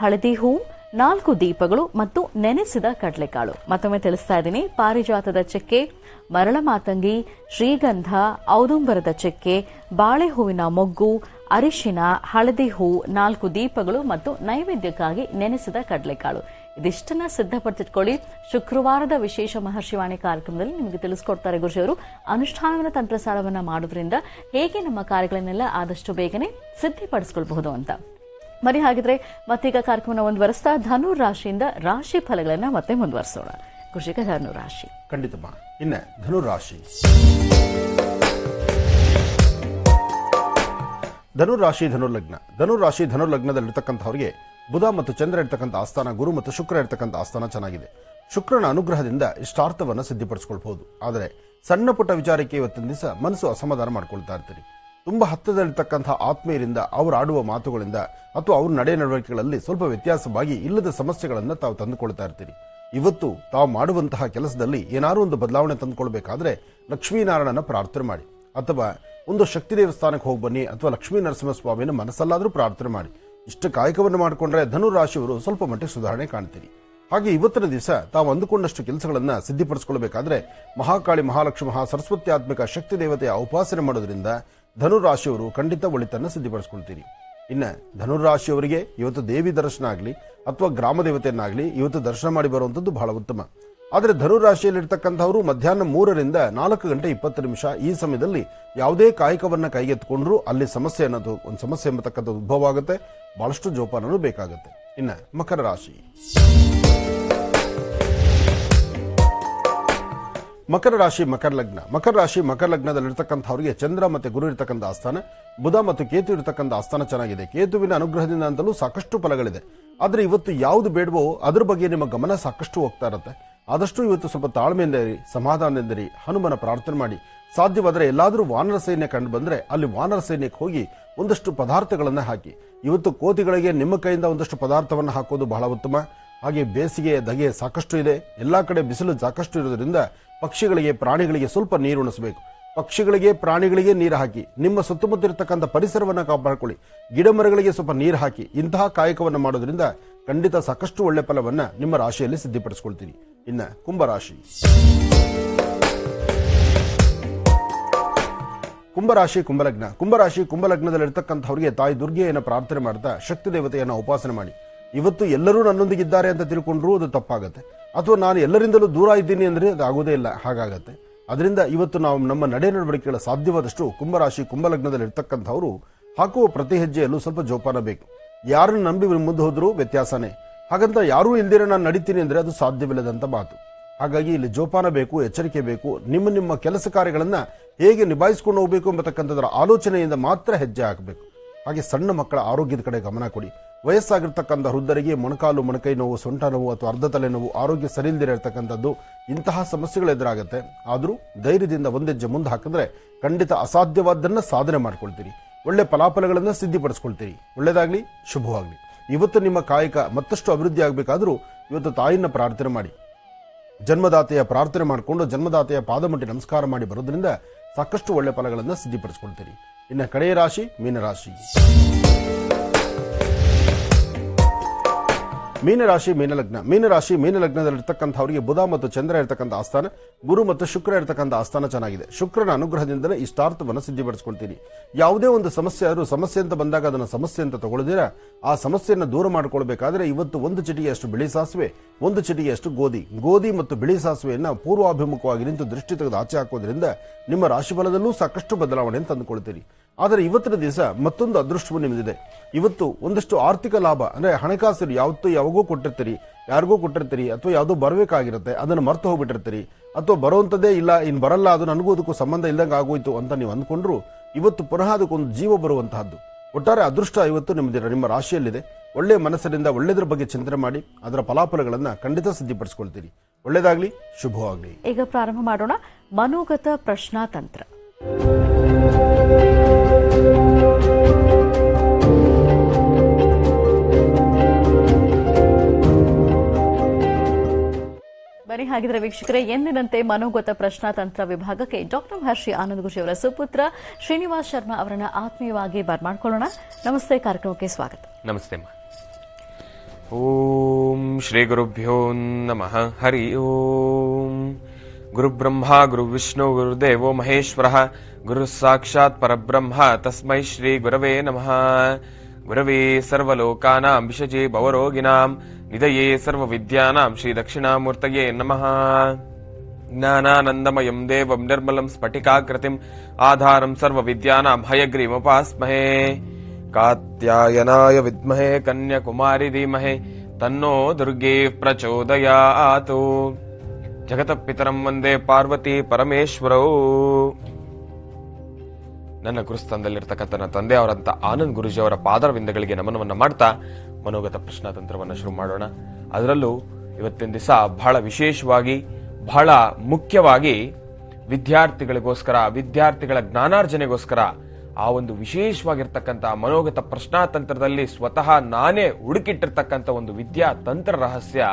ಹಳದಿ ಹೂ, 4 ದೀಪಗಳು ಮತ್ತು ನೆನೆಸಿದ ಕಡಲೆಕಾಳು. ಮತ್ತೊಮ್ಮೆ ತಿಳಿಸ್ತಾ ಇದ್ದೀನಿ, ಪಾರಿಜಾತದ ಚಕ್ಕೆ, ಮರಳ ಮಾತಂಗಿ, ಶ್ರೀಗಂಧ, ಔದುಂಬರದ ಚಕ್ಕೆ, ಬಾಳೆಹೂವಿನ ಮೊಗ್ಗು, ಅರಿಶಿನ, ಹಳದಿ ಹೂ, 4 ದೀಪಗಳು ಮತ್ತು ನೈವೇದ್ಯಕ್ಕಾಗಿ ನೆನೆಸಿದ ಕಡಲೆಕಾಳು. ಇದಿಷ್ಟನ್ನ ಸಿದ್ಧಪಡಿಸಿಟ್ಕೊಳ್ಳಿ. ಶುಕ್ರವಾರದ ವಿಶೇಷ ಮಹರ್ಷಿವಾಣಿ ಕಾರ್ಯಕ್ರಮದಲ್ಲಿ ನಿಮಗೆ ತಿಳಿಸ್ಕೊಡ್ತಾರೆ ಗುರುಜಿಯವರು ಅನುಷ್ಠಾನವನ್ನ ತಂತ್ರಸಾರವನ್ನ ಮಾಡೋದ್ರಿಂದ ಹೇಗೆ ನಮ್ಮ ಕಾರ್ಯಗಳನ್ನೆಲ್ಲ ಆದಷ್ಟು ಬೇಗನೆ ಸಿದ್ಧಪಡಿಸಿಕೊಳ್ಳಬಹುದು ಅಂತ. ಬರೀ ಹಾಗಿದ್ರೆ ಮತ್ತೀಗ ಕಾರ್ಯಕ್ರಮನ ಮುಂದುವರಿಸ್ತಾ ಧನು ರಾಶಿಯಿಂದ ರಾಶಿ ಫಲಗಳನ್ನ ಮತ್ತೆ ಮುಂದುವರಿಸೋಣ. ಗುರುಜಿಗ ಧನು ರಾಶಿ ಖಂಡಿತಮ್ಮ. ಇನ್ನ ಧನು ರಾಶಿ ಧನುರಾಶಿ ಧನುರ್ಲಗ್ನ. ಧನುರಾಶಿ ಧನುರ್ಲಗ್ನದಲ್ಲಿರ್ತಕ್ಕಂಥವರಿಗೆ ಬುಧ ಮತ್ತು ಚಂದ್ರ ಇರ್ತಕ್ಕಂಥ ಆಸ್ಥಾನ, ಗುರು ಮತ್ತು ಶುಕ್ರ ಇರ್ತಕ್ಕಂಥ ಆಸ್ಥಾನ ಚೆನ್ನಾಗಿದೆ. ಶುಕ್ರನ ಅನುಗ್ರಹದಿಂದ ಇಷ್ಟಾರ್ಥವನ್ನು ಸಿದ್ಧಪಡಿಸಿಕೊಳ್ಬಹುದು. ಆದರೆ ಸಣ್ಣ ಪುಟ್ಟ ವಿಚಾರಕ್ಕೆ ಇವತ್ತಿನ ದಿವಸ ಮನಸ್ಸು ಅಸಮಾಧಾನ ಮಾಡ್ಕೊಳ್ತಾ ಇರ್ತೀರಿ. ತುಂಬಾ ಹತ್ತಿರದಲ್ಲಿರ್ತಕ್ಕಂಥ ಆತ್ಮೀಯರಿಂದ ಅವರು ಆಡುವ ಮಾತುಗಳಿಂದ ಅಥವಾ ಅವ್ರ ನಡೆ ನಡವಳಿಕೆಗಳಲ್ಲಿ ಸ್ವಲ್ಪ ವ್ಯತ್ಯಾಸವಾಗಿ ಇಲ್ಲದ ಸಮಸ್ಯೆಗಳನ್ನು ತಾವು ತಂದುಕೊಳ್ತಾ ಇರ್ತೀರಿ. ಇವತ್ತು ತಾವು ಮಾಡುವಂತಹ ಕೆಲಸದಲ್ಲಿ ಏನಾದರೂ ಒಂದು ಬದಲಾವಣೆ ತಂದುಕೊಳ್ಬೇಕಾದ್ರೆ ಲಕ್ಷ್ಮೀನಾರಾಯಣನ ಪ್ರಾರ್ಥನೆ ಮಾಡಿ, ಅಥವಾ ಒಂದು ಶಕ್ತಿ ದೇವಸ್ಥಾನಕ್ಕೆ ಹೋಗಿ ಬನ್ನಿ, ಅಥವಾ ಲಕ್ಷ್ಮೀ ನರಸಿಂಹಸ್ವಾಮಿನ ಮನಸ್ಸಲ್ಲಾದರೂ ಪ್ರಾರ್ಥನೆ ಮಾಡಿ. ಇಷ್ಟ ಕಾಯಕವನ್ನು ಮಾಡಿಕೊಂಡ್ರೆ ಧನುರಾಶಿಯವರು ಸ್ವಲ್ಪ ಮಟ್ಟಿಗೆ ಸುಧಾರಣೆ ಕಾಣ್ತೀರಿ. ಹಾಗೆ ಇವತ್ತಿನ ದಿವಸ ತಾವು ಅಂದುಕೊಂಡಷ್ಟು ಕೆಲಸಗಳನ್ನ ಸಿದ್ಧಪಡಿಸಿಕೊಳ್ಳಬೇಕಾದ್ರೆ ಮಹಾಕಾಳಿ, ಮಹಾಲಕ್ಷ್ಮಿ, ಮಹಾ ಸರಸ್ವತ್ಯಾತ್ಮಕ ಶಕ್ತಿ ದೇವತೆಯ ಉಪಾಸನೆ ಮಾಡೋದ್ರಿಂದ ಧನುರಾಶಿಯವರು ಖಂಡಿತ ಒಳಿತನ್ನು ಸಿದ್ಧಪಡಿಸಿಕೊಳ್ತೀರಿ. ಇನ್ನು ಧನುರಾಶಿಯವರಿಗೆ ಇವತ್ತು ದೇವಿ ದರ್ಶನ ಆಗಲಿ ಅಥವಾ ಗ್ರಾಮ ದೇವತೆಯನ್ನಾಗಲಿ ಇವತ್ತು ದರ್ಶನ ಮಾಡಿ ಬರುವಂಥದ್ದು ಬಹಳ ಉತ್ತಮ. ಆದರೆ ಧನುರಾಶಿಯಲ್ಲಿರ್ತಕ್ಕಂಥವರು ಮಧ್ಯಾಹ್ನ 3 ರಿಂದ 4 ಗಂಟೆ 20 ನಿಮಿಷ ಈ ಸಮಯದಲ್ಲಿ ಯಾವುದೇ ಕಾಯಕವನ್ನ ಕೈಗೆತ್ತಿಕೊಂಡ್ರೂ ಅಲ್ಲಿ ಸಮಸ್ಯೆ ಅನ್ನೋದು ಒಂದು ಸಮಸ್ಯೆ ಎಂಬತಕ್ಕಂಥದ್ದು ಉದ್ಭವ ಆಗುತ್ತೆ. ಬಹಳಷ್ಟು ಜೋಪಾನನೂ ಬೇಕಾಗುತ್ತೆ. ಇನ್ನ ಮಕರ ರಾಶಿ. ಮಕರ ರಾಶಿ ಮಕರ ಲಗ್ನ. ಮಕರ ರಾಶಿ ಮಕರ ಲಗ್ನದಲ್ಲಿರ್ತಕ್ಕಂಥವರಿಗೆ ಚಂದ್ರ ಮತ್ತೆ ಗುರು ಇರತಕ್ಕಂಥ ಆಸ್ಥಾನ, ಬುಧ ಮತ್ತು ಕೇತು ಇರತಕ್ಕಂಥ ಆಸ್ಥಾನ ಚೆನ್ನಾಗಿದೆ. ಕೇತುವಿನ ಅನುಗ್ರಹದಿಂದ ಅಂತಲೂ ಸಾಕಷ್ಟು ಫಲಗಳಿದೆ. ಆದರೆ ಇವತ್ತು ಯಾವುದು ಬೇಡವೋ ಅದ್ರ ಬಗ್ಗೆ ನಿಮ್ಮ ಗಮನ ಸಾಕಷ್ಟು ಹೋಗ್ತಾ ಇರುತ್ತೆ. ಆದಷ್ಟು ಇವತ್ತು ಸ್ವಲ್ಪ ತಾಳ್ಮೆಯಿಂದ ಇರಿ, ಸಮಾಧಾನದಿಂದ ಇರಿ, ಹನುಮನ ಪ್ರಾರ್ಥನೆ ಮಾಡಿ. ಸಾಧ್ಯವಾದರೆ ಎಲ್ಲಾದರೂ ವಾನರ ಸೈನ್ಯ ಕಂಡು ಬಂದ್ರೆ ಅಲ್ಲಿ ವಾನರ ಸೈನ್ಯಕ್ಕೆ ಹೋಗಿ ಒಂದಷ್ಟು ಪದಾರ್ಥಗಳನ್ನ ಹಾಕಿ. ಇವತ್ತು ಕೋತಿಗಳಿಗೆ ನಿಮ್ಮ ಕೈಯಿಂದ ಒಂದಷ್ಟು ಪದಾರ್ಥವನ್ನು ಹಾಕೋದು ಬಹಳ ಉತ್ತಮ. ಹಾಗೆ ಬೇಸಿಗೆ ಧಗೆ ಸಾಕಷ್ಟು ಇದೆ, ಎಲ್ಲಾ ಕಡೆ ಬಿಸಿಲು ಸಾಕಷ್ಟು ಇರೋದ್ರಿಂದ ಪಕ್ಷಿಗಳಿಗೆ, ಪ್ರಾಣಿಗಳಿಗೆ ಸ್ವಲ್ಪ ನೀರು ಉಣಿಸಬೇಕು. ಪಕ್ಷಿಗಳಿಗೆ, ಪ್ರಾಣಿಗಳಿಗೆ ನೀರು ಹಾಕಿ. ನಿಮ್ಮ ಸುತ್ತಮುತ್ತ ಇರತಕ್ಕಂಥ ಪರಿಸರವನ್ನು ಕಾಪಾಡಿಕೊಳ್ಳಿ. ಗಿಡ ಮರಗಳಿಗೆ ಸ್ವಲ್ಪ ನೀರು ಹಾಕಿ. ಇಂತಹ ಕಾಯಕವನ್ನು ಮಾಡೋದ್ರಿಂದ ಖಂಡಿತ ಸಾಕಷ್ಟು ಒಳ್ಳೆ ಫಲವನ್ನ ನಿಮ್ಮ ರಾಶಿಯಲ್ಲಿ ಸಿದ್ಧಪಡಿಸಿಕೊಳ್ತೀರಿ. ಇನ್ನ ಕುಂಭರಾಶಿ. ಕುಂಭರಾಶಿ ಕುಂಭಲಗ್ನ. ಕುಂಭರಾಶಿ ಕುಂಭಲಗ್ನದಲ್ಲಿರ್ತಕ್ಕಂಥವರಿಗೆ ತಾಯಿ ದುರ್ಗೆಯನ್ನು ಪ್ರಾರ್ಥನೆ ಮಾಡ್ತಾ ಶಕ್ತಿ ದೇವತೆಯನ್ನು ಉಪಾಸನೆ ಮಾಡಿ. ಇವತ್ತು ಎಲ್ಲರೂ ನನ್ನೊಂದಿಗಿದ್ದಾರೆ ಅಂತ ತಿಳ್ಕೊಂಡ್ರೂ ಅದು ತಪ್ಪಾಗತ್ತೆ, ಅಥವಾ ನಾನು ಎಲ್ಲರಿಂದಲೂ ದೂರ ಇದ್ದೀನಿ ಅಂದ್ರೆ ಅದು ಆಗೋದೇ ಇಲ್ಲ, ಹಾಗಾಗತ್ತೆ. ಅದರಿಂದ ಇವತ್ತು ನಾವು ನಮ್ಮ ನಡೆ ನಡವಳಿಕೆಗಳ ಸಾಧ್ಯವಾದಷ್ಟು ಕುಂಭರಾಶಿ ಕುಂಭಲಗ್ನದಲ್ಲಿ ಇರ್ತಕ್ಕಂಥವರು ಹಾಕುವ ಪ್ರತಿ ಹೆಜ್ಜೆಯಲ್ಲೂ ಸ್ವಲ್ಪ ಜೋಪಾನ ಬೇಕು. ಯಾರನ್ನು ನಂಬಿ ಮುಂದೆ ಹೋದ್ರೂ ವ್ಯತ್ಯಾಸನೇ. ಹಾಗಂತ ಯಾರೂ ಇಲ್ದಿರ ನಾನು ನಡೀತೀನಿ ಅಂದ್ರೆ ಅದು ಸಾಧ್ಯವಿಲ್ಲದಂತ ಮಾತು. ಹಾಗಾಗಿ ಇಲ್ಲಿ ಜೋಪಾನ ಬೇಕು, ಎಚ್ಚರಿಕೆ ಬೇಕು. ನಿಮ್ಮ ಕೆಲಸ ಕಾರ್ಯಗಳನ್ನ ಹೇಗೆ ನಿಭಾಯಿಸಿಕೊಂಡು ಹೋಗಬೇಕು ಎಂಬತಕ್ಕಂಥದ್ರ ಆಲೋಚನೆಯಿಂದ ಮಾತ್ರ ಹೆಜ್ಜೆ ಹಾಕಬೇಕು. ಹಾಗೆ ಸಣ್ಣ ಮಕ್ಕಳ ಆರೋಗ್ಯದ ಕಡೆ ಗಮನ ಕೊಡಿ. ವಯಸ್ಸಾಗಿರ್ತಕ್ಕಂಥ ವೃದ್ಧರಿಗೆ ಮೊಣಕಾಲು, ಮೊಣಕೈ ನೋವು, ಸೊಂಟ ನೋವು ಅಥವಾ ಅರ್ಧ ತಲೆ ನೋವು, ಆರೋಗ್ಯ ಸರಿಯಿಲ್ದಿರತಕ್ಕಂಥದ್ದು, ಇಂತಹ ಸಮಸ್ಯೆಗಳು ಎದುರಾಗುತ್ತೆ. ಆದರೂ ಧೈರ್ಯದಿಂದ ಒಂದೆಜ್ಜೆ ಮುಂದೆ ಹಾಕಿದ್ರೆ ಖಂಡಿತ ಅಸಾಧ್ಯವಾದ್ದನ್ನ ಸಾಧನೆ ಮಾಡ್ಕೊಳ್ತೀರಿ. ಒಳ್ಳೆ ಫಲಾಫಲಗಳನ್ನ ಸಿದ್ಧಪಡಿಸ್ಕೊಳ್ತೀರಿ. ಒಳ್ಳೇದಾಗ್ಲಿ, ಶುಭವಾಗ್ಲಿ. ಇವತ್ತು ನಿಮ್ಮ ಕಾಯಕ ಮತ್ತಷ್ಟು ಅಭಿವೃದ್ಧಿ ಆಗಬೇಕಾದ್ರೂ ಇವತ್ತು ತಾಯಿನ ಪ್ರಾರ್ಥನೆ ಮಾಡಿ, ಜನ್ಮದಾತೆಯ ಪ್ರಾರ್ಥನೆ ಮಾಡಿಕೊಂಡು ಜನ್ಮದಾತೆಯ ಪಾದಮುಟ್ಟಿ ನಮಸ್ಕಾರ ಮಾಡಿ ಬರೋದ್ರಿಂದ ಸಾಕಷ್ಟು ಒಳ್ಳೆ ಫಲಗಳನ್ನು ಸಿದ್ಧಪಡಿಸ್ಕೊಳ್ತೀರಿ. ಇನ್ನು ಕಡೆಯ ರಾಶಿ ಮೀನರಾಶಿ. ಮೀನರಾಶಿ ಮೀನಲಗ್ನ. ಮೀನರಾಶಿ ಮೀನಲಗ್ನದಲ್ಲಿರ್ತಕ್ಕಂಥವರಿಗೆ ಬುಧ ಮತ್ತು ಚಂದ್ರ ಇರತಕ್ಕಂಥ ಆಸ್ಥಾನ, ಗುರು ಮತ್ತು ಶುಕ್ರ ಇರತಕ್ಕಂಥ ಆಸ್ಥಾನ ಚೆನ್ನಾಗಿದೆ. ಶುಕ್ರನ ಅನುಗ್ರಹದಿಂದಲೇ ಇಷ್ಟಾರ್ಥವನ್ನು ಸಿದ್ಧಪಡಿಸ್ಕೊಳ್ತೀರಿ. ಯಾವುದೇ ಒಂದು ಸಮಸ್ಯೆ ಆದರೂ ಸಮಸ್ಯೆ ಅಂತ ಬಂದಾಗ ಅದನ್ನು ಸಮಸ್ಯೆ ಅಂತ ತಗೊಳ್ಳದಿರ ಆ ಸಮಸ್ಯೆಯನ್ನು ದೂರ ಮಾಡಿಕೊಳ್ಬೇಕಾದ್ರೆ ಇವತ್ತು 1 ಚಿಟಿಗೆಯಷ್ಟು ಬಿಳಿ ಸಾಸಿವೆ, 1 ಚಿಟಿಗೆಯಷ್ಟು ಗೋಧಿ ಮತ್ತು ಬಿಳಿ ಸಾಸಿವೆಯನ್ನ ಪೂರ್ವಾಭಿಮುಖವಾಗಿ ನಿಂತು ದೃಷ್ಟಿ ತೆಗೆದು ಆಚೆ ಹಾಕೋದ್ರಿಂದ ನಿಮ್ಮ ರಾಶಿಫಲದಲ್ಲೂ ಸಾಕಷ್ಟು ಬದಲಾವಣೆಯನ್ನು ತಂದುಕೊಳ್ತೀರಿ. ಆದರೆ ಇವತ್ತಿನ ದಿವಸ ಮತ್ತೊಂದು ಅದೃಷ್ಟವು ನಿಮ್ಮದಿದೆ. ಇವತ್ತು ಒಂದಷ್ಟು ಆರ್ಥಿಕ ಲಾಭ ಅಂದ್ರೆ ಹಣಕಾಸು ಯಾವಾಗೋ ಕೊಟ್ಟಿರ್ತೀರಿ, ಯಾರಿಗೋ ಕೊಟ್ಟಿರ್ತೀರಿ, ಅಥವಾ ಯಾವುದೋ ಬರಬೇಕಾಗಿರುತ್ತೆ, ಅದನ್ನು ಮರ್ತು ಹೋಗ್ಬಿಟ್ಟಿರ್ತೀರಿ, ಅಥವಾ ಬರುವಂತದ್ದೇ ಇಲ್ಲ, ಇನ್ ಬರಲ್ಲ, ಅದು ನನಗೂ ಅದಕ್ಕೂ ಸಂಬಂಧ ಇಲ್ಲದಂಗೆ ಆಗೋಯ್ತು ಅಂತ ನೀವು ಅಂದ್ಕೊಂಡ್ರು ಇವತ್ತು ಪುನಃ ಅದಕ್ಕೊಂದು ಜೀವ ಬರುವಂತಹದ್ದು. ಒಟ್ಟಾರೆ ಅದೃಷ್ಟ ಇವತ್ತು ನಿಮ್ಮ ರಾಶಿಯಲ್ಲಿದೆ. ಒಳ್ಳೆಯ ಮನಸ್ಸಿನಿಂದ ಒಳ್ಳೆದ್ರ ಬಗ್ಗೆ ಚಿಂತನೆ ಮಾಡಿ ಅದರ ಫಲಾಫಲಗಳನ್ನ ಖಂಡಿತ ಸಿದ್ಧಪಡಿಸಿಕೊಳ್ತೀರಿ. ಒಳ್ಳೆಯದಾಗ್ಲಿ, ಶುಭವಾಗ್ಲಿ. ಈಗ ಪ್ರಾರಂಭ ಮಾಡೋಣ ಮನೋಗತ ಪ್ರಶ್ನಾ ತಂತ್ರ. ಬನ್ನಿ ಹಾಗಿದ್ರೆ ವೀಕ್ಷಕರೇ, ಎಂದಿನಂತೆ ಮನೋಗತ ಪ್ರಶ್ನಾ ತಂತ್ರ ವಿಭಾಗಕ್ಕೆ ಡಾಕ್ಟರ್ ಮಹರ್ಷಿ ಆನಂದ ಗುರುಜಿ ಅವರ ಸುಪುತ್ರ ಶ್ರೀನಿವಾಸ್ ಶರ್ಮಾ ಅವರನ್ನ ಆತ್ಮೀಯವಾಗಿ ಬರ್ಮಾಡ್ಕೊಳ್ಳೋಣ. ನಮಸ್ತೆ, ಕಾರ್ಯಕ್ರಮಕ್ಕೆ ಸ್ವಾಗತ. ನಮಸ್ತೆ. ಓಂ ಶ್ರೀ ಗುರುಭ್ಯೋ ನಮಃ. ಹರಿ ಓಂ. ಗುರುಬ್ರಹ್ಮ ಗುರುವಿಷ್ಣು ಗುರುದೇವೋ ಮಹೇಶ್ವರ, ಗುರು ಸಾಕ್ಷಾತ್ ಪರಬ್ರಹ್ಮ ತಸ್ಮೈ ಶ್ರೀ ಗುರವೇ ನಮಃ. ಗುರವೇ ಸರ್ವಲೋಕಾನಾಂ ವಿಷಜೇ ಭವರೋಗಿಣಾಂ ನಿಧಯೇ ಸರ್ವವಿದ್ಯಾನಾಂ ಶ್ರೀ ದಕ್ಷಿಣಾಮೂರ್ತಯೇ ನಮಃ. ಜ್ಞಾನಾನಂದಮಯಂ ದೇವಂ ನಿರ್ಮಲಂ ಸ್ಫಟಿಕಾಕೃತಿಂ ಆಧಾರಂ ಸರ್ವವಿದ್ಯಾನಾಂ ಹಯಗ್ರೀವೋಪಾಸ್ಮಹೇ. ಕಾತ್ಯಾಯನಾಯ ವಿದ್ಮಹೇ ಕನ್ಯಾಕುಮಾರಿ ಧೀಮಹಿ ತನ್ನೋ ದುರ್ಗೇ ಪ್ರಚೋದಯಾತು. ಜಗತಪಿತರಂ ವಂದೇ ಪಾರ್ವತಿ ಪರಮೇಶ್ವರೌ. ನನ್ನ ಗುರುಸ್ಥಾನದಲ್ಲಿರ್ತಕ್ಕಂಥ ನನ್ನ ತಂದೆಯವರಂತ ಆನಂದ್ ಗುರುಜಿಯವರ ಪಾದರವಿಂದಗಳಿಗೆ ನಮನವನ್ನ ಮಾಡ್ತಾ ಮನೋಗತ ಪ್ರಶ್ನಾತಂತ್ರವನ್ನು ಶುರು ಮಾಡೋಣ. ಅದರಲ್ಲೂ ಇವತ್ತಿನ ದಿವಸ ಬಹಳ ವಿಶೇಷವಾಗಿ, ಬಹಳ ಮುಖ್ಯವಾಗಿ ವಿದ್ಯಾರ್ಥಿಗಳಿಗೋಸ್ಕರ, ವಿದ್ಯಾರ್ಥಿಗಳ ಜ್ಞಾನಾರ್ಜನೆಗೋಸ್ಕರ ಆ ಒಂದು ವಿಶೇಷವಾಗಿರ್ತಕ್ಕಂಥ ಮನೋಗತ ಪ್ರಶ್ನಾತಂತ್ರದಲ್ಲಿ ಸ್ವತಃ ನಾನೇ ಹುಡುಕಿಟ್ಟಿರ್ತಕ್ಕಂಥ ಒಂದು ವಿದ್ಯಾ ತಂತ್ರ ರಹಸ್ಯ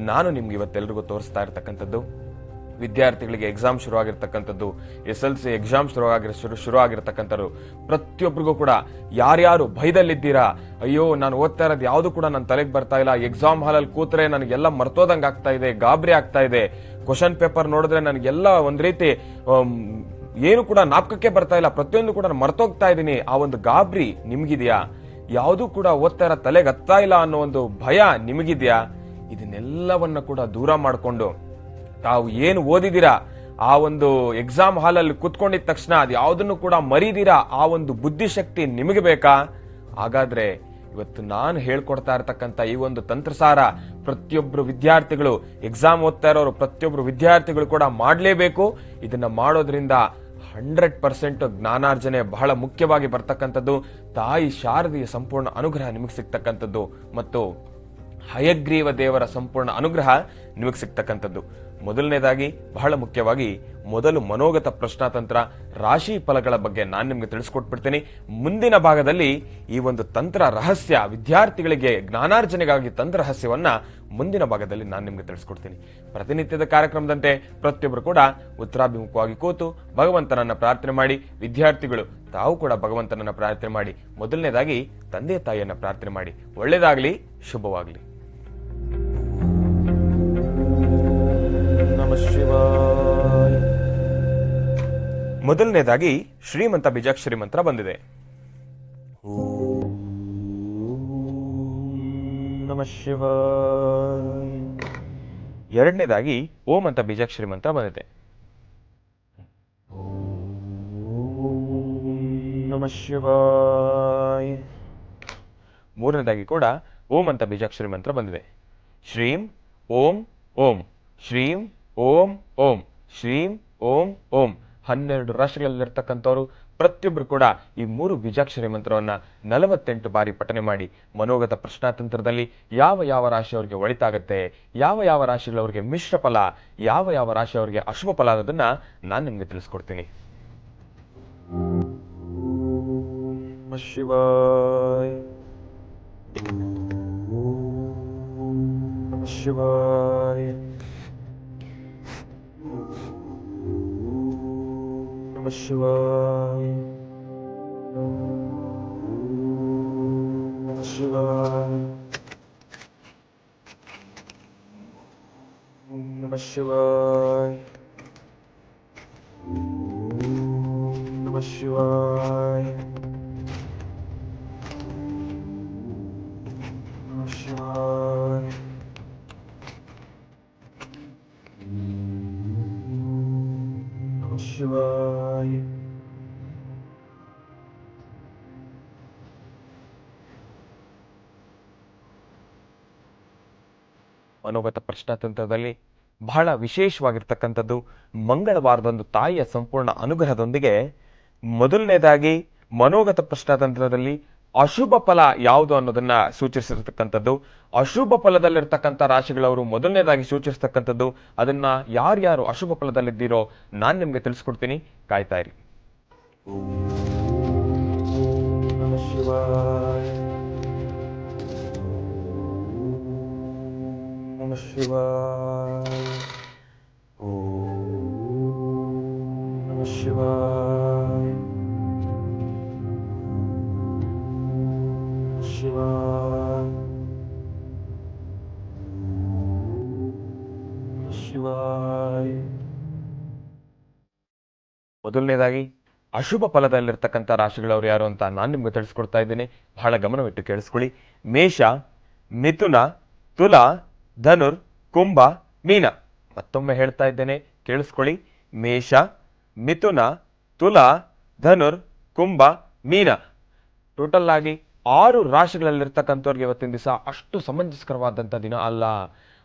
ನಾನು ನಿಮ್ಗೆ ಇವತ್ತೆಲ್ರಿಗೂ ತೋರಿಸ್ತಾ ಇರ್ತಕ್ಕಂಥದ್ದು. ವಿದ್ಯಾರ್ಥಿಗಳಿಗೆ ಎಕ್ಸಾಮ್ ಶುರುವಾಗಿರ್ತಕ್ಕಂಥದ್ದು, SLC ಎಕ್ಸಾಮ್ ಶುರು ಆಗಿರ್ತಕ್ಕಂಥದ್ದು, ಪ್ರತಿಯೊಬ್ಬರಿಗೂ ಕೂಡ ಯಾರ್ಯಾರು ಭಯದಲ್ಲಿದ್ದೀರಾ, ಅಯ್ಯೋ ನಾನು ಓದ್ತಾ ಇರೋದು ಯಾವುದು ಕೂಡ ನನ್ನ ತಲೆಗೆ ಬರ್ತಾ ಇಲ್ಲ, ಎಕ್ಸಾಮ್ ಹಾಲಲ್ಲಿ ಕೂತ್ರೆ ನನಗೆಲ್ಲ ಮರ್ತೋದಂಗೆ ಆಗ್ತಾ ಇದೆ, ಗಾಬರಿ ಆಗ್ತಾ ಇದೆ, ಕ್ವಶನ್ ಪೇಪರ್ ನೋಡಿದ್ರೆ ನನಗೆಲ್ಲ ಒಂದ್ ರೀತಿ ಏನು ಕೂಡ ನಾಪಕಕ್ಕೆ ಬರ್ತಾ ಇಲ್ಲ, ಪ್ರತಿಯೊಂದು ಕೂಡ ಮರ್ತೋಗ್ತಾ ಇದ್ದೀನಿ, ಆ ಒಂದು ಗಾಬರಿ ನಿಮ್ಗಿದ್ಯಾ? ಯಾವುದು ಕೂಡ ಓದ್ತಾ ಇರೋ ತಲೆಗೆ ಹತ್ತಾ ಇಲ್ಲ ಅನ್ನೋ ಒಂದು ಭಯ ನಿಮಗಿದ್ಯಾ? ಇದನ್ನೆಲ್ಲವನ್ನ ಕೂಡ ದೂರ ಮಾಡಿಕೊಂಡು ತಾವು ಏನು ಓದಿದಿರಾ, ಆ ಒಂದು ಎಕ್ಸಾಮ್ ಹಾಲಲ್ಲಿ ಕುತ್ಕೊಂಡಿದ ತಕ್ಷಣ ಅದು ಯಾವುದನ್ನು ಕೂಡ ಮರೀದಿರಾ, ಆ ಒಂದು ಬುದ್ಧಿಶಕ್ತಿ ನಿಮಗೆ ಬೇಕಾ? ಹಾಗಾದ್ರೆ ಇವತ್ತು ನಾನು ಹೇಳ್ಕೊಡ್ತಾ ಇರತಕ್ಕಂತ ಈ ಒಂದು ತಂತ್ರಸಾರ ಪ್ರತಿಯೊಬ್ಬರು ವಿದ್ಯಾರ್ಥಿಗಳು, ಎಕ್ಸಾಮ್ ಓದ್ತಾ ಇರೋರು ಪ್ರತಿಯೊಬ್ಬರು ವಿದ್ಯಾರ್ಥಿಗಳು ಕೂಡ ಮಾಡಲೇಬೇಕು. ಇದನ್ನ ಮಾಡೋದ್ರಿಂದ 100% ಜ್ಞಾನಾರ್ಜನೆ ಬಹಳ ಮುಖ್ಯವಾಗಿ ಬರ್ತಕ್ಕಂಥದ್ದು. ತಾಯಿ ಶಾರದೆಯ ಸಂಪೂರ್ಣ ಅನುಗ್ರಹ ನಿಮಗೆ ಸಿಗ್ತಕ್ಕಂಥದ್ದು ಮತ್ತು ಹಯಗ್ರೀವ ದೇವರ ಸಂಪೂರ್ಣ ಅನುಗ್ರಹ ನಿಮಗೆ ಸಿಗ್ತಕ್ಕಂಥದ್ದು. ಮೊದಲನೇದಾಗಿ ಬಹಳ ಮುಖ್ಯವಾಗಿ ಮೊದಲು ಮನೋಗತ ಪ್ರಶ್ನಾತಂತ್ರ ರಾಶಿ ಫಲಗಳ ಬಗ್ಗೆ ನಾನು ನಿಮ್ಗೆ ತಿಳಿಸ್ಕೊಟ್ಬಿಡ್ತೀನಿ. ಮುಂದಿನ ಭಾಗದಲ್ಲಿ ಈ ಒಂದು ತಂತ್ರ ರಹಸ್ಯ, ವಿದ್ಯಾರ್ಥಿಗಳಿಗೆ ಜ್ಞಾನಾರ್ಜನೆಗಾಗಿ ತಂತ್ರ ರಹಸ್ಯವನ್ನ ಮುಂದಿನ ಭಾಗದಲ್ಲಿ ನಾನು ನಿಮ್ಗೆ ತಿಳಿಸ್ಕೊಡ್ತೀನಿ. ಪ್ರತಿನಿತ್ಯದ ಕಾರ್ಯಕ್ರಮದಂತೆ ಪ್ರತಿಯೊಬ್ಬರು ಕೂಡ ಉತ್ತರಾಭಿಮುಖವಾಗಿ ಕೂತು ಭಗವಂತನನ್ನ ಪ್ರಾರ್ಥನೆ ಮಾಡಿ, ವಿದ್ಯಾರ್ಥಿಗಳು ತಾವು ಕೂಡ ಭಗವಂತನನ್ನ ಪ್ರಾರ್ಥನೆ ಮಾಡಿ. ಮೊದಲನೇದಾಗಿ ತಂದೆ ತಾಯಿಯನ್ನ ಪ್ರಾರ್ಥನೆ ಮಾಡಿ. ಒಳ್ಳೇದಾಗ್ಲಿ, ಶುಭವಾಗ್ಲಿ. ಶಿವಾಯ. ಮೊದಲನೇದಾಗಿ ಶ್ರೀಮಂತ ಬೀಜಾಕ್ಷರಿ ಮಂತ್ರ ಬಂದಿದೆ. ನಮಃ ಶಿವಾಯ. ಎರಡನೇದಾಗಿ ಓಂ ಅಂತ ಬೀಜಾಕ್ಷರಿ ಮಂತ್ರ ಬಂದಿದೆ. ನಮಃ ಶಿವಾಯ. ಮೂರನೇದಾಗಿ ಕೂಡ ಓಂ ಅಂತ ಬೀಜಾಕ್ಷರಿ ಮಂತ್ರ ಬಂದಿದೆ. ಶ್ರೀಂ ಓಂ ಓಂ, ಶ್ರೀಂ ಓಂ ಓಂ, ಶ್ರೀಂ ಓಂ ಓಂ. 12 ರಾಶಿಗಳಲ್ಲಿರ್ತಕ್ಕಂಥವ್ರು ಪ್ರತಿಯೊಬ್ಬರು ಕೂಡ ಈ 3 ಬೀಜಾಕ್ಷರಿ ಮಂತ್ರವನ್ನ 48 ಬಾರಿ ಪಠನೆ ಮಾಡಿ. ಮನೋಗತ ಪ್ರಶ್ನಾತಂತ್ರದಲ್ಲಿ ಯಾವ ಯಾವ ರಾಶಿಯವರಿಗೆ ಒಳಿತಾಗತ್ತೆ, ಯಾವ ಯಾವ ರಾಶಿಗಳವರಿಗೆ ಮಿಶ್ರ ಫಲ, ಯಾವ ಯಾವ ರಾಶಿಯವರಿಗೆ ಅಶುಭ ಫಲ ಅನ್ನೋದನ್ನ ನಾನು ನಿಮ್ಗೆ ತಿಳಿಸ್ಕೊಡ್ತೀನಿ. ಶಿವಾಯ ಶಿವಾಯ. ನಮಃ ಶಿವಾಯ. ನಮಃ ಶಿವಾಯ. ನಮಃ ಶಿವಾಯ. ನಮಃ ಶಿವಾಯ. ನಮಃ ಶಿವಾಯ. ಶಿವಾಯ. ಮನೋಗತ ಪ್ರಶ್ನಾತಂತ್ರದಲ್ಲಿ ಬಹಳ ವಿಶೇಷವಾಗಿರ್ತಕ್ಕಂಥದ್ದು ಮಂಗಳವಾರದಂದು ತಾಯಿಯ ಸಂಪೂರ್ಣ ಅನುಗ್ರಹದೊಂದಿಗೆ ಮೊದಲನೇದಾಗಿ ಮನೋಗತ ಪ್ರಶ್ನಾತಂತ್ರದಲ್ಲಿ ಅಶುಭ ಫಲ ಯಾವುದು ಅನ್ನೋದನ್ನ ಸೂಚಿಸಿರ್ತಕ್ಕಂಥದ್ದು. ಅಶುಭ ಫಲದಲ್ಲಿರ್ತಕ್ಕಂಥ ರಾಶಿಗಳವರು ಮೊದಲನೇದಾಗಿ ಸೂಚಿಸ್ತಕ್ಕಂಥದ್ದು. ಅದನ್ನ ಯಾರ್ಯಾರು ಅಶುಭ ಫಲದಲ್ಲಿದ್ದೀರೋ ನಾನು ನಿಮ್ಗೆ ತಿಳಿಸ್ಕೊಡ್ತೀನಿ, ಕಾಯ್ತಾ ಇರಿ. ನಮಃ ಶಿವಾಯ. ನಮಃ ಶಿವಾಯ. ನಮಃ ಶಿವಾಯ. ಶಿವಾಯ. ಮೊದಲನೇದಾಗಿ ಅಶುಭ ಫಲದಲ್ಲಿರ್ತಕ್ಕಂಥ ರಾಶಿಗಳವ್ರು ಯಾರು ಅಂತ ನಾನು ನಿಮ್ಗೆ ತಿಳಿಸ್ಕೊಡ್ತಾ ಇದ್ದೀನಿ. ಬಹಳ ಗಮನವಿಟ್ಟು ಕೇಳಿಸ್ಕೊಳ್ಳಿ. ಮೇಷ, ಮಿಥುನ, ತುಲ, ಧನುರ್, ಕುಂಭ, ಮೀನ. ಮತ್ತೊಮ್ಮೆ ಹೇಳ್ತಾ ಇದ್ದೇನೆ, ಕೇಳಿಸ್ಕೊಳ್ಳಿ. ಮೇಷ, ಮಿಥುನ, ತುಲ, ಧನುರ್, ಕುಂಭ, ಮೀನ. ಟೋಟಲ್ ಆಗಿ 6 ರಾಶಿಗಳಲ್ಲಿರ್ತಕ್ಕಂಥವ್ರಿಗೆ ಇವತ್ತಿನ ದಿವಸ ಅಷ್ಟು ಸಮಂಜಸಕರವಾದಂಥ ದಿನ ಅಲ್ಲ.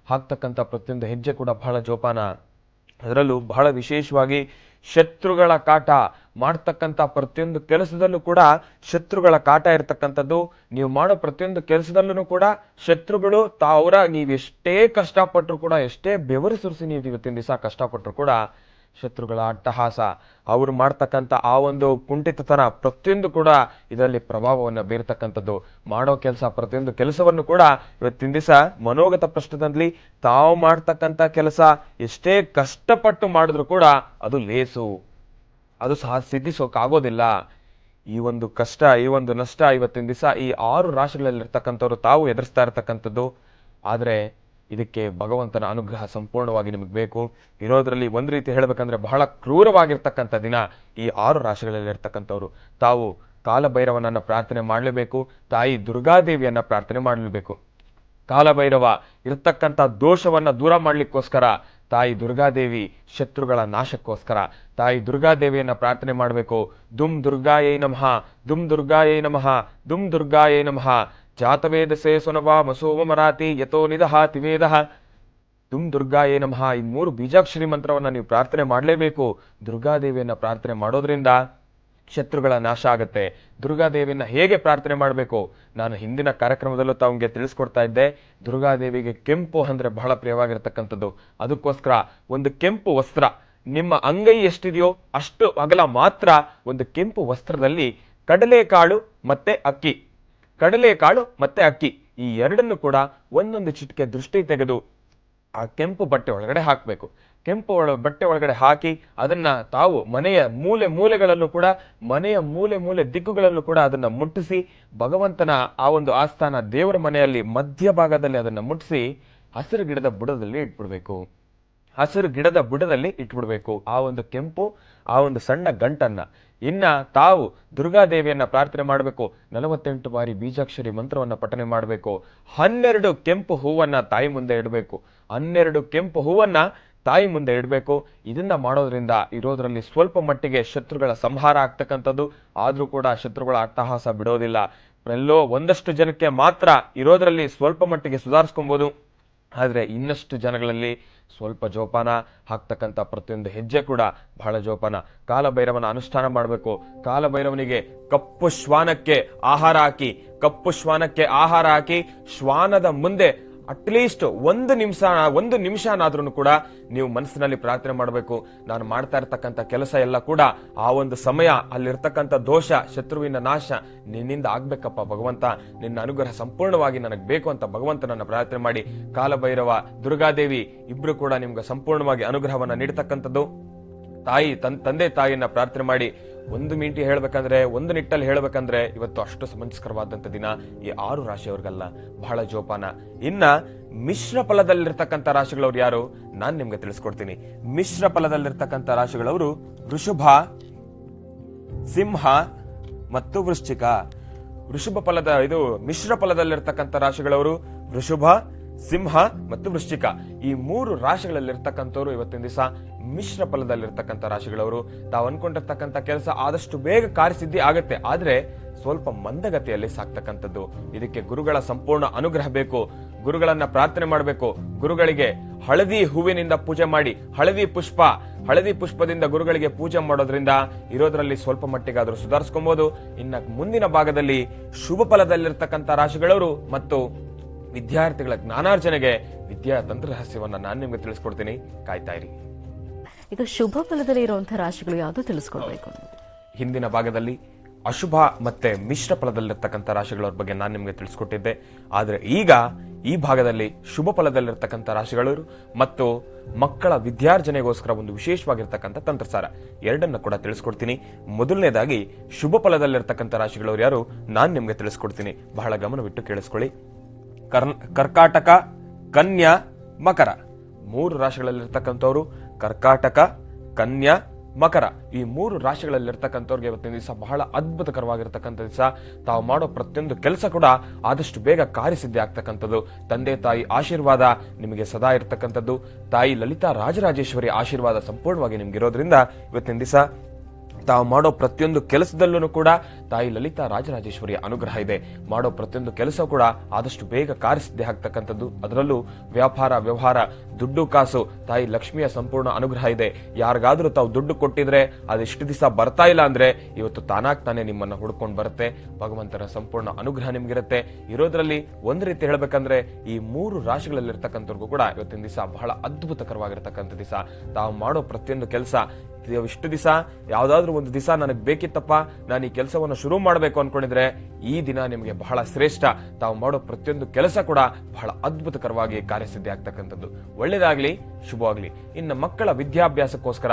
ಹಾಕ್ತಕ್ಕಂಥ ಪ್ರತಿಯೊಂದು ಹೆಜ್ಜೆ ಕೂಡ ಬಹಳ ಜೋಪಾನ. ಅದರಲ್ಲೂ ಬಹಳ ವಿಶೇಷವಾಗಿ ಶತ್ರುಗಳ ಕಾಟ, ಮಾಡ್ತಕ್ಕಂಥ ಪ್ರತಿಯೊಂದು ಕೆಲಸದಲ್ಲೂ ಕೂಡ ಶತ್ರುಗಳ ಕಾಟ ಇರತಕ್ಕಂಥದ್ದು. ನೀವು ಮಾಡೋ ಪ್ರತಿಯೊಂದು ಕೆಲಸದಲ್ಲೂ ಕೂಡ ಶತ್ರುಗಳು ನೀವು ಎಷ್ಟೇ ಕಷ್ಟಪಟ್ಟರು ಕೂಡ, ಎಷ್ಟೇ ಬೆವರು ಸುರಿಸಿ ನೀವು ಇವತ್ತಿನ ದಿವಸ ಕಷ್ಟಪಟ್ಟರು ಕೂಡ ಶತ್ರುಗಳ ಅಟ್ಟಹಾಸ, ಅವರು ಮಾಡ್ತಕ್ಕಂಥ ಆ ಒಂದು ಕುಂಠಿತತನ ಪ್ರತಿಯೊಂದು ಕೂಡ ಇದರಲ್ಲಿ ಪ್ರಭಾವವನ್ನು ಬೀರ್ತಕ್ಕಂಥದ್ದು. ಮಾಡೋ ಪ್ರತಿಯೊಂದು ಕೆಲಸವನ್ನು ಕೂಡ ಇವತ್ತಿನ ದಿವಸ ಮನೋಗತ ಪ್ರಶ್ನೆದಲ್ಲಿ ತಾವು ಮಾಡ್ತಕ್ಕಂಥ ಕೆಲಸ ಎಷ್ಟೇ ಕಷ್ಟಪಟ್ಟು ಮಾಡಿದ್ರು ಕೂಡ ಅದು ಲೇಸು, ಅದು ಸಹ ಸಿದ್ಧಿಸೋಕ್ಕಾಗೋದಿಲ್ಲ. ಈ ಒಂದು ಕಷ್ಟ, ಈ ಒಂದು ನಷ್ಟ ಇವತ್ತಿನ ದಿವಸ ಈ 6 ರಾಶಿಗಳಲ್ಲಿರ್ತಕ್ಕಂಥವ್ರು ತಾವು ಎದುರಿಸ್ತಾ ಇರ್ತಕ್ಕಂಥದ್ದು. ಆದರೆ ಇದಕ್ಕೆ ಭಗವಂತನ ಅನುಗ್ರಹ ಸಂಪೂರ್ಣವಾಗಿ ನಿಮಗೆ ಬೇಕು. ಇರೋದ್ರಲ್ಲಿ ಒಂದು ರೀತಿ ಹೇಳಬೇಕಂದ್ರೆ ಬಹಳ ಕ್ರೂರವಾಗಿರ್ತಕ್ಕಂಥ ದಿನ ಈ 6 ರಾಶಿಗಳಲ್ಲಿರ್ತಕ್ಕಂಥವ್ರು ತಾವು ಕಾಲಭೈರವನನ್ನು ಪ್ರಾರ್ಥನೆ ಮಾಡಲೇಬೇಕು. ತಾಯಿ ದುರ್ಗಾದೇವಿಯನ್ನ ಪ್ರಾರ್ಥನೆ ಮಾಡಲೇಬೇಕು. ಕಾಲಭೈರವ ಇರತಕ್ಕಂಥ ದೋಷವನ್ನ ದೂರ ಮಾಡ್ಲಿಕ್ಕೋಸ್ಕರ ತಾಯಿ ದುರ್ಗಾದೇವಿ, ಶತ್ರುಗಳ ನಾಶಕ್ಕೋಸ್ಕರ ತಾಯಿ ದುರ್ಗಾದೇವಿಯನ್ನ ಪ್ರಾರ್ಥನೆ ಮಾಡಬೇಕು. ದುಮ್ ದುರ್ಗಾಯೈ ನಮಃ, ದುಮ್ ದುರ್ಗಾಯೈ ನಮಃ, ದುಮ್ ದುರ್ಗಾಯೈ ನಮಃ. ಜಾತವೇದಸೇ ಸುನವಾ ಮಸೋವ ಮರಾತಿ ಯಥೋ ನಿದಹ ತಿವೇದಹ ದುಮ್ ದುರ್ಗಾಯೇ ನಮಃ. ಈ 3 ಬೀಜಾಕ್ಷರಿ ಮಂತ್ರವನ್ನ ನೀವು ಪ್ರಾರ್ಥನೆ ಮಾಡಲೇಬೇಕು. ದುರ್ಗಾದೇವಿಯನ್ನ ಪ್ರಾರ್ಥನೆ ಮಾಡೋದ್ರಿಂದ ಶತ್ರುಗಳ ನಾಶ ಆಗುತ್ತೆ. ದುರ್ಗಾದೇವಿಯನ್ನ ಹೇಗೆ ಪ್ರಾರ್ಥನೆ ಮಾಡಬೇಕು ನಾನು ಹಿಂದಿನ ಕಾರ್ಯಕ್ರಮದಲ್ಲೂ ತಾವಿಗೆ ತಿಳಿಸ್ಕೊಡ್ತಾ ಇದ್ದೆ. ದುರ್ಗಾದೇವಿಗೆ ಕೆಂಪು ಅಂದ್ರೆ ಬಹಳ ಪ್ರಿಯವಾಗಿರ್ತಕ್ಕಂಥದ್ದು. ಅದಕ್ಕೋಸ್ಕರ ಒಂದು ಕೆಂಪು ವಸ್ತ್ರ, ನಿಮ್ಮ ಅಂಗೈ ಎಷ್ಟಿದೆಯೋ ಅಷ್ಟು ಅಗಲ ಮಾತ್ರ ಒಂದು ಕೆಂಪು ವಸ್ತ್ರದಲ್ಲಿ ಕಡಲೆಕಾಳು ಮತ್ತೆ ಅಕ್ಕಿ, ಕಡಲೆಕಾಳು ಮತ್ತೆ ಅಕ್ಕಿ ಈ ಎರಡನ್ನು ಕೂಡ ಒಂದೊಂದು ಚಿಟಿಕೆ ದೃಷ್ಟಿ ತೆಗೆದು ಆ ಕೆಂಪು ಬಟ್ಟೆ ಒಳಗಡೆ ಹಾಕಬೇಕು. ಕೆಂಪು ಬಟ್ಟೆ ಒಳಗಡೆ ಹಾಕಿ ಅದನ್ನ ತಾವು ಮನೆಯ ಮೂಲೆ ಮೂಲೆಗಳಲ್ಲೂ ಕೂಡ, ಮನೆಯ ಮೂಲೆ ದಿಕ್ಕುಗಳಲ್ಲೂ ಕೂಡ ಅದನ್ನ ಮುಟ್ಟಿಸಿ ಭಗವಂತನ ಆ ಒಂದು ಆಸ್ಥಾನ ದೇವರ ಮನೆಯಲ್ಲಿ ಮಧ್ಯಭಾಗದಲ್ಲಿ ಅದನ್ನ ಮುಟ್ಟಿಸಿ ಹಸಿರು ಗಿಡದ ಬುಡದಲ್ಲಿ ಇಟ್ಬಿಡ್ಬೇಕು. ಹಸಿರು ಗಿಡದ ಬುಡದಲ್ಲಿ ಇಟ್ಬಿಡ್ಬೇಕು ಆ ಒಂದು ಕೆಂಪು, ಆ ಒಂದು ಸಣ್ಣ ಗಂಟನ್ನ. ಇನ್ನ ತಾವು ದುರ್ಗಾದೇವಿಯನ್ನ ಪ್ರಾರ್ಥನೆ ಮಾಡಬೇಕು. 48 ಬಾರಿ ಬೀಜಾಕ್ಷರಿ ಮಂತ್ರವನ್ನ ಪಠನೆ ಮಾಡಬೇಕು. 12 ಕೆಂಪು ಹೂವನ್ನ ತಾಯಿ ಮುಂದೆ ಇಡಬೇಕು. 12 ಕೆಂಪು ಹೂವನ್ನ ತಾಯಿ ಮುಂದೆ ಇಡಬೇಕು. ಇದನ್ನ ಮಾಡೋದ್ರಿಂದ ಇರೋದ್ರಲ್ಲಿ ಸ್ವಲ್ಪ ಮಟ್ಟಿಗೆ ಶತ್ರುಗಳ ಸಂಹಾರ ಆಗ್ತಕ್ಕಂಥದ್ದು. ಆದ್ರೂ ಕೂಡ ಶತ್ರುಗಳ ಅಟ್ಟಹಾಸ ಬಿಡೋದಿಲ್ಲ. ಎಲ್ಲೋ ಒಂದಷ್ಟು ಜನಕ್ಕೆ ಮಾತ್ರ ಇರೋದ್ರಲ್ಲಿ ಸ್ವಲ್ಪ ಮಟ್ಟಿಗೆ ಸುಧಾರಿಸ್ಕೊಬಹುದು. ಆದ್ರೆ ಇನ್ನಷ್ಟು ಜನಗಳಲ್ಲಿ ಸ್ವಲ್ಪ ಜೋಪಾನ. ಹಾಕ್ತಕ್ಕಂಥ ಪ್ರತಿಯೊಂದು ಹೆಜ್ಜೆ ಕೂಡ ಬಹಳ ಜೋಪಾನ. ಕಾಲಭೈರವನ ಅನುಷ್ಠಾನ ಮಾಡಬೇಕು. ಕಾಲಭೈರವನಿಗೆ ಕಪ್ಪು ಶ್ವಾನಕ್ಕೆ ಆಹಾರ ಹಾಕಿ, ಕಪ್ಪು ಶ್ವಾನಕ್ಕೆ ಆಹಾರ ಹಾಕಿ ಶ್ವಾನದ ಮುಂದೆ ಅಟ್ಲೀಸ್ಟ್ ಒಂದು ನಿಮಿಷನಾದ್ರೂ ಕೂಡ ನೀವು ಮನಸ್ಸಿನಲ್ಲಿ ಪ್ರಾರ್ಥನೆ ಮಾಡಬೇಕು. ನಾನು ಮಾಡ್ತಾ ಇರ್ತಕ್ಕಂಥ ಕೆಲಸ ಎಲ್ಲ ಕೂಡ ಆ ಒಂದು ಸಮಯ ಅಲ್ಲಿರ್ತಕ್ಕಂಥ ದೋಷ, ಶತ್ರುವಿನ ನಾಶ ನಿನ್ನಿಂದ ಆಗ್ಬೇಕಪ್ಪ ಭಗವಂತ, ನಿನ್ನ ಅನುಗ್ರಹ ಸಂಪೂರ್ಣವಾಗಿ ನನಗೆ ಬೇಕು ಅಂತ ಭಗವಂತನನ್ನ ಪ್ರಾರ್ಥನೆ ಮಾಡಿ. ಕಾಲಭೈರವ, ದುರ್ಗಾದೇವಿ ಇಬ್ರು ಕೂಡ ನಿಮ್ಗೆ ಸಂಪೂರ್ಣವಾಗಿ ಅನುಗ್ರಹವನ್ನ ನೀಡತಕ್ಕಂಥದ್ದು. ತಾಯಿ ತಂದೆ ತಾಯಿಯನ್ನ ಪ್ರಾರ್ಥನೆ ಮಾಡಿ. ಒಂದು ಮಿನಿಟ್ ಹೇಳ್ಬೇಕಂದ್ರೆ, ಒಂದು ನಿಟ್ಟಲ್ಲಿ ಹೇಳ್ಬೇಕಂದ್ರೆ ಇವತ್ತು ಅಷ್ಟು ಸಮಂಜಸಕರವಾದಂತ ದಿನ ಈ 6 ರಾಶಿಯವರಿಗಲ್ಲ, ಬಹಳ ಜೋಪಾನ. ಇನ್ನ ಮಿಶ್ರ ಫಲದಲ್ಲಿರ್ತಕ್ಕಂಥ ರಾಶಿಗಳವ್ರು ಯಾರು ನಾನ್ ನಿಮ್ಗೆ ತಿಳಿಸ್ಕೊಡ್ತೀನಿ. ಮಿಶ್ರ ಫಲದಲ್ಲಿರ್ತಕ್ಕಂಥ ರಾಶಿಗಳವರು ವೃಷಭ, ಸಿಂಹ ಮತ್ತು ವೃಶ್ಚಿಕ. ಮಿಶ್ರ ಫಲದಲ್ಲಿರ್ತಕ್ಕಂಥ ರಾಶಿಗಳವರು ವೃಷಭ, ಸಿಂಹ ಮತ್ತು ವೃಶ್ಚಿಕ. ಈ 3 ರಾಶಿಗಳಲ್ಲಿರ್ತಕ್ಕಂಥವ್ರು ಇವತ್ತಿನ ದಿವಸ ಮಿಶ್ರ ಫಲದಲ್ಲಿರ್ತಕ್ಕಂಥ ರಾಶಿಗಳವರು. ತಾವು ಅನ್ಕೊಂಡಿರ್ತಕ್ಕಂಥ ಕೆಲಸ ಆದಷ್ಟು ಬೇಗ ಕಾರ್ಯಸಿದ್ಧಿ ಆಗತ್ತೆ, ಆದ್ರೆ ಸ್ವಲ್ಪ ಮಂದಗತಿಯಲ್ಲಿ ಸಾಕ್ತಕ್ಕಂಥದ್ದು. ಇದಕ್ಕೆ ಗುರುಗಳ ಸಂಪೂರ್ಣ ಅನುಗ್ರಹ ಬೇಕು. ಗುರುಗಳನ್ನ ಪ್ರಾರ್ಥನೆ ಮಾಡಬೇಕು. ಗುರುಗಳಿಗೆ ಹಳದಿ ಹೂವಿನಿಂದ ಪೂಜೆ ಮಾಡಿ, ಹಳದಿ ಪುಷ್ಪದಿಂದ ಗುರುಗಳಿಗೆ ಪೂಜೆ ಮಾಡೋದ್ರಿಂದ ಇರೋದ್ರಲ್ಲಿ ಸ್ವಲ್ಪ ಮಟ್ಟಿಗಾದ್ರೂ ಸುಧಾರಿಸ್ಕೊಬಹುದು. ಇನ್ನ ಮುಂದಿನ ಭಾಗದಲ್ಲಿ ಶುಭ ಫಲದಲ್ಲಿರ್ತಕ್ಕಂಥ ರಾಶಿಗಳವರು ಮತ್ತು ವಿದ್ಯಾರ್ಥಿಗಳ ಜ್ಞಾನಾರ್ಜನೆಗೆ ವಿದ್ಯಾ ತಂತ್ರ ರಹಸ್ಯವನ್ನ ನಾನು ನಿಮ್ಗೆ ತಿಳಿಸ್ಕೊಡ್ತೀನಿ. ಕಾಯ್ತಾ ಇರಿ. ಈಗ ಶುಭ ಫಲದಲ್ಲಿ ಇರುವಂತಹ ರಾಶಿಗಳು ಯಾವುದು ತಿಳಿಸ್ಕೊಡ್ಬೇಕು. ಹಿಂದಿನ ಭಾಗದಲ್ಲಿ ಅಶುಭ ಮತ್ತೆ ಮಿಶ್ರ ಫಲದಲ್ಲಿರ್ತಕ್ಕಂಥ ರಾಶಿಗಳ ಬಗ್ಗೆ ನಾನು ನಿಮ್ಗೆ ತಿಳಿಸ್ಕೊಟ್ಟಿದ್ದೆ. ಆದ್ರೆ ಈಗ ಈ ಭಾಗದಲ್ಲಿ ಶುಭ ಫಲದಲ್ಲಿರ್ತಕ್ಕಂಥ ರಾಶಿಗಳು ಮತ್ತು ಮಕ್ಕಳ ವಿದ್ಯಾರ್ಜನೆಗೋಸ್ಕರ ಒಂದು ವಿಶೇಷವಾಗಿರ್ತಕ್ಕಂಥ ತಂತ್ರಸಾರ ಎರಡನ್ನ ಕೂಡ ತಿಳಿಸ್ಕೊಡ್ತೀನಿ. ಮೊದಲನೇದಾಗಿ ಶುಭ ಫಲದಲ್ಲಿರ್ತಕ್ಕಂಥ ರಾಶಿಗಳವರು ಯಾರು ನಾನು ನಿಮ್ಗೆ ತಿಳಿಸ್ಕೊಡ್ತೀನಿ. ಬಹಳ ಗಮನವಿಟ್ಟು ಕೇಳಿಸ್ಕೊಳ್ಳಿ. ಕರ್ಕಾಟಕ, ಕನ್ಯಾ, ಮಕರ 3 ರಾಶಿಗಳಲ್ಲಿರ್ತಕ್ಕಂಥವ್ರು. ಕರ್ಕಾಟಕ, ಕನ್ಯಾ ಮಕರ, ಈ 3 ರಾಶಿಗಳಲ್ಲಿರ್ತಕ್ಕಂಥವ್ರಿಗೆ ಇವತ್ತಿನ ದಿವಸ ಬಹಳ ಅದ್ಭುತಕರವಾಗಿರ್ತಕ್ಕಂಥ ದಿವಸ. ತಾವು ಮಾಡೋ ಪ್ರತಿಯೊಂದು ಕೆಲಸ ಕೂಡ ಆದಷ್ಟು ಬೇಗ ಕಾರ್ಯಸಿದ್ಧಿ ಆಗ್ತಕ್ಕಂಥದ್ದು. ತಂದೆ ತಾಯಿ ಆಶೀರ್ವಾದ ನಿಮಗೆ ಸದಾ ಇರ್ತಕ್ಕಂಥದ್ದು. ತಾಯಿ ಲಲಿತಾ ರಾಜರಾಜೇಶ್ವರಿ ಆಶೀರ್ವಾದ ಸಂಪೂರ್ಣವಾಗಿ ನಿಮ್ಗಿರೋದ್ರಿಂದ ಇವತ್ತಿನ ದಿವಸ ತಾವು ಮಾಡೋ ಪ್ರತಿಯೊಂದು ಕೆಲಸದಲ್ಲೂ ಕೂಡ ತಾಯಿ ಲಲಿತಾ ರಾಜರಾಜೇಶ್ವರಿಯ ಅನುಗ್ರಹ ಇದೆ. ಮಾಡೋ ಪ್ರತಿಯೊಂದು ಕೆಲಸ ಕೂಡ ಆದಷ್ಟು ಬೇಗ ಕಾರ್ಯಸಿದ್ಧಿ ಆಗ್ತಕ್ಕಂಥದ್ದು. ಅದರಲ್ಲೂ ವ್ಯಾಪಾರ ವ್ಯವಹಾರ, ದುಡ್ಡು ಕಾಸು, ತಾಯಿ ಲಕ್ಷ್ಮಿಯ ಸಂಪೂರ್ಣ ಅನುಗ್ರಹ ಇದೆ. ಯಾರಿಗಾದ್ರೂ ತಾವು ದುಡ್ಡು ಕೊಟ್ಟಿದ್ರೆ ಅದೆಷ್ಟು ದಿವಸ ಬರ್ತಾ ಇಲ್ಲ ಅಂದ್ರೆ ಇವತ್ತು ತಾನಾಗ್ತಾನೆ ನಿಮ್ಮನ್ನ ಹುಡ್ಕೊಂಡು ಬರುತ್ತೆ. ಭಗವಂತನ ಸಂಪೂರ್ಣ ಅನುಗ್ರಹ ನಿಮ್ಗಿರುತ್ತೆ. ಇರೋದ್ರಲ್ಲಿ ಒಂದು ರೀತಿ ಹೇಳ್ಬೇಕಂದ್ರೆ ಈ 3 ರಾಶಿಗಳಲ್ಲಿರ್ತಕ್ಕಂಥವ್ರಿಗೂ ಕೂಡ ಇವತ್ತಿನ ದಿವಸ ಬಹಳ ಅದ್ಭುತಕರವಾಗಿರ್ತಕ್ಕಂಥ ದಿವಸ. ತಾವು ಮಾಡೋ ಪ್ರತಿಯೊಂದು ಕೆಲಸ ಇಷ್ಟು ದಿವಸ ಯಾವ್ದಾದ್ರು ಒಂದು ದಿವಸ ನನಗೆ ಬೇಕಿತ್ತಪ್ಪ, ನಾನು ಈ ಕೆಲಸವನ್ನು ಶುರು ಮಾಡಬೇಕು ಅನ್ಕೊಂಡಿದ್ರೆ ಈ ದಿನ ನಿಮಗೆ ಬಹಳ ಶ್ರೇಷ್ಠ. ತಾವು ಮಾಡೋ ಪ್ರತಿಯೊಂದು ಕೆಲಸ ಕೂಡ ಬಹಳ ಅದ್ಭುತಕರವಾಗಿ ಕಾರ್ಯಸಿದ್ಧಿ ಆಗ್ತಕ್ಕಂಥದ್ದು. ಒಳ್ಳೇದಾಗ್ಲಿ, ಶುಭವಾಗ್ಲಿ. ಇನ್ನು ಮಕ್ಕಳ ವಿದ್ಯಾಭ್ಯಾಸಕ್ಕೋಸ್ಕರ,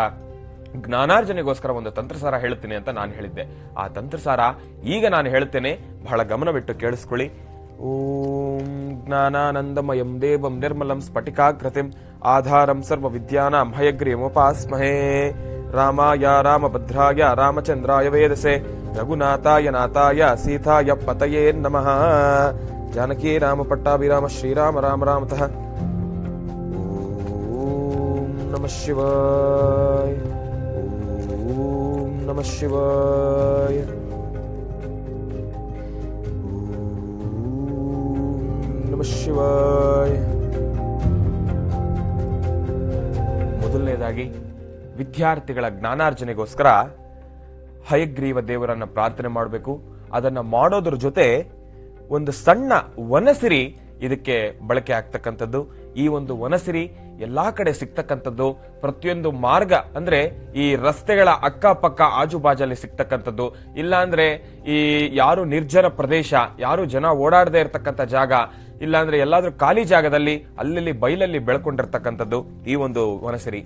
ಜ್ಞಾನಾರ್ಜನೆಗೋಸ್ಕರ ಒಂದು ತಂತ್ರಸಾರ ಹೇಳ್ತೀನಿ ಅಂತ ನಾನು ಹೇಳಿದ್ದೆ. ಆ ತಂತ್ರಸಾರ ಈಗ ನಾನು ಹೇಳ್ತೇನೆ, ಬಹಳ ಗಮನವಿಟ್ಟು ಕೇಳಿಸ್ಕೊಳ್ಳಿ. ಓಂ ಜ್ಞಾನಾನಂದಮಯಂ ದೇವಂ ನಿರ್ಮಲಂ ಸ್ಫಟಿಕಾಕೃತಿಂ ಆಧಾರಂ ಸರ್ವ ವಿದ್ಯಾನಾಂ ಹಯಗ್ರೀವೋಪಾಸ್ಮಹೇ. ರಾಮಾಯ ರಾಮಭದ್ರಾಯ ರಾಮಚಂದ್ರಾಯ ವೇದಸೆ ರಘುನಾಥಾಯ ನಾಥಾಯ ಸೀತಾಯ ಪತಯೇ ನಮಃ. ಜಾನಕಿ ರಾಮ ಪಟ್ಟಾಭಿರಾಮ ಶ್ರೀರಾಮ ರಾಮ ರಾಮತಃ. ಓಂ ನಮಃ ಶಿವಾಯ. ಓಂ ನಮಃ ಶಿವಾಯ. ಓಂ ನಮಃ ಶಿವಾಯ. ಮೊದಲನೇದಾಗಿ ವಿದ್ಯಾರ್ಥಿಗಳ ಜ್ಞಾನಾರ್ಜನೆಗೋಸ್ಕರ ಹಯಗ್ರೀವ ದೇವರನ್ನ ಪ್ರಾರ್ಥನೆ ಮಾಡಬೇಕು. ಅದನ್ನ ಮಾಡೋದ್ರ ಜೊತೆ ಒಂದು ಸಣ್ಣ ವನಸಿರಿ ಇದಕ್ಕೆ ಬಳಕೆ ಆಗ್ತಕ್ಕಂಥದ್ದು. ಈ ಒಂದು ವನಸಿರಿ ಎಲ್ಲಾ ಕಡೆ ಸಿಗ್ತಕ್ಕಂಥದ್ದು. ಪ್ರತಿಯೊಂದು ಮಾರ್ಗ ಅಂದ್ರೆ ಈ ರಸ್ತೆಗಳ ಅಕ್ಕಪಕ್ಕ ಆಜುಬಾಜಲ್ಲಿ ಸಿಗ್ತಕ್ಕಂಥದ್ದು. ಇಲ್ಲ ಅಂದ್ರೆ ಈ ಯಾರು ನಿರ್ಜನ ಪ್ರದೇಶ, ಯಾರು ಜನ ಓಡಾಡದೆ ಇರತಕ್ಕಂಥ ಜಾಗ, ಇಲ್ಲ ಅಂದ್ರೆ ಎಲ್ಲಾದ್ರೂ ಖಾಲಿ ಜಾಗದಲ್ಲಿ ಅಲ್ಲಲ್ಲಿ ಬೈಲಲ್ಲಿ ಬೆಳ್ಕೊಂಡಿರ್ತಕ್ಕಂಥದ್ದು ಈ ಒಂದು ವನಸಿರಿ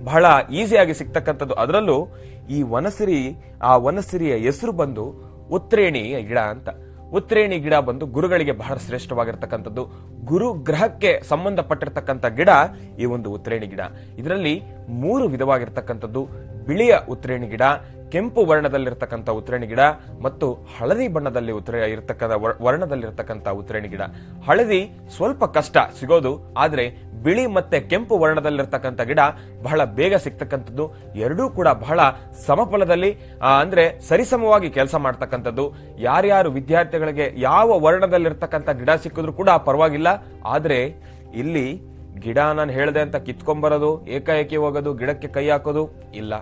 ಬಹಳ ಈಸಿಯಾಗಿ ಸಿಗ್ತಕ್ಕಂಥದ್ದು. ಅದರಲ್ಲೂ ಈ ವನಸಿರಿ, ಆ ವನಸಿರಿಯ ಹೆಸರು ಬಂದು ಉತ್ರೇಣಿ ಗಿಡ ಅಂತ. ಉತ್ರೇಣಿ ಗಿಡ ಬಂದು ಗುರುಗಳಿಗೆ ಬಹಳ ಶ್ರೇಷ್ಠವಾಗಿರ್ತಕ್ಕಂಥದ್ದು. ಗುರು ಗ್ರಹಕ್ಕೆ ಸಂಬಂಧಪಟ್ಟಿರ್ತಕ್ಕಂಥ ಗಿಡ ಈ ಒಂದು ಉತ್ರೇಣಿ ಗಿಡ. ಇದರಲ್ಲಿ 3 ವಿಧವಾಗಿರ್ತಕ್ಕಂಥದ್ದು. ಬಿಳಿಯ ಉತ್ರೇಣಿ ಗಿಡ, ಕೆಂಪು ವರ್ಣದಲ್ಲಿರ್ತಕ್ಕಂಥ ಉತ್ರೇಣಿ ಗಿಡ ಮತ್ತು ಹಳದಿ ಬಣ್ಣದಲ್ಲಿ ವರ್ಣದಲ್ಲಿರ್ತಕ್ಕಂಥ ಉತ್ರೇಣಿ ಗಿಡ. ಹಳದಿ ಸ್ವಲ್ಪ ಕಷ್ಟ ಸಿಗೋದು, ಆದ್ರೆ ಬಿಳಿ ಮತ್ತೆ ಕೆಂಪು ವರ್ಣದಲ್ಲಿರ್ತಕ್ಕಂಥ ಗಿಡ ಬಹಳ ಬೇಗ ಸಿಗ್ತಕ್ಕಂಥದ್ದು. ಎರಡೂ ಕೂಡ ಬಹಳ ಸಮಫಲದಲ್ಲಿ ಅಂದ್ರೆ ಸರಿಸಮವಾಗಿ ಕೆಲಸ ಮಾಡ್ತಕ್ಕಂಥದ್ದು. ಯಾರ್ಯಾರು ವಿದ್ಯಾರ್ಥಿಗಳಿಗೆ ಯಾವ ವರ್ಣದಲ್ಲಿರ್ತಕ್ಕಂಥ ಗಿಡ ಸಿಕ್ಕಿದ್ರು ಕೂಡ ಪರವಾಗಿಲ್ಲ. ಆದ್ರೆ ಇಲ್ಲಿ ಗಿಡ ನಾನು ಹೇಳ್ದೆ ಅಂತ ಕಿತ್ಕೊಂಡ್ಬರೋದು, ಏಕಾಏಕಿ ಹೋಗೋದು, ಗಿಡಕ್ಕೆ ಕೈ ಹಾಕೋದು ಇಲ್ಲ.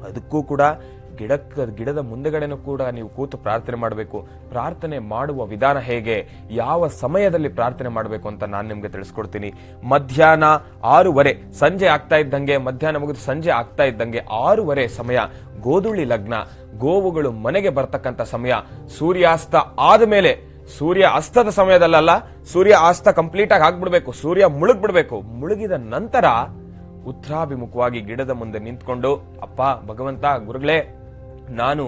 ಅದಕ್ಕೂ ಕೂಡ ಗಿಡದ ಮುಂದೆಗಡೆನೂ ಕೂಡ ನೀವು ಕೂತು ಪ್ರಾರ್ಥನೆ ಮಾಡಬೇಕು. ಪ್ರಾರ್ಥನೆ ಮಾಡುವ ವಿಧಾನ ಹೇಗೆ, ಯಾವ ಸಮಯದಲ್ಲಿ ಪ್ರಾರ್ಥನೆ ಮಾಡಬೇಕು ಅಂತ ನಾನು ನಿಮ್ಗೆ ತಿಳಿಸ್ಕೊಡ್ತೀನಿ. ಮಧ್ಯಾಹ್ನ 6:30 ಸಂಜೆ ಆಗ್ತಾ ಇದ್ದಂಗೆ, ಮಧ್ಯಾಹ್ನ ಮುಗಿದು ಸಂಜೆ ಆಗ್ತಾ ಇದ್ದಂಗೆ 6:30 ಸಮಯ, ಗೋಧುಳಿ ಲಗ್ನ, ಗೋವುಗಳು ಮನೆಗೆ ಬರ್ತಕ್ಕಂಥ ಸಮಯ. ಸೂರ್ಯಾಸ್ತ ಆದ್ಮೇಲೆ, ಸೂರ್ಯ ಅಸ್ತದ ಸಮಯದಲ್ಲ, ಸೂರ್ಯ ಅಸ್ತ ಕಂಪ್ಲೀಟ್ ಆಗಿ ಆಗ್ಬಿಡ್ಬೇಕು, ಸೂರ್ಯ ಮುಳುಗ್ಬಿಡ್ಬೇಕು. ಮುಳುಗಿದ ನಂತರ ಉತ್ತರಾಭಿಮುಖವಾಗಿ ಗಿಡದ ಮುಂದೆ ನಿಂತ್ಕೊಂಡು, ಅಪ್ಪ ಭಗವಂತ ಗುರುಗಳೇ, ನಾನು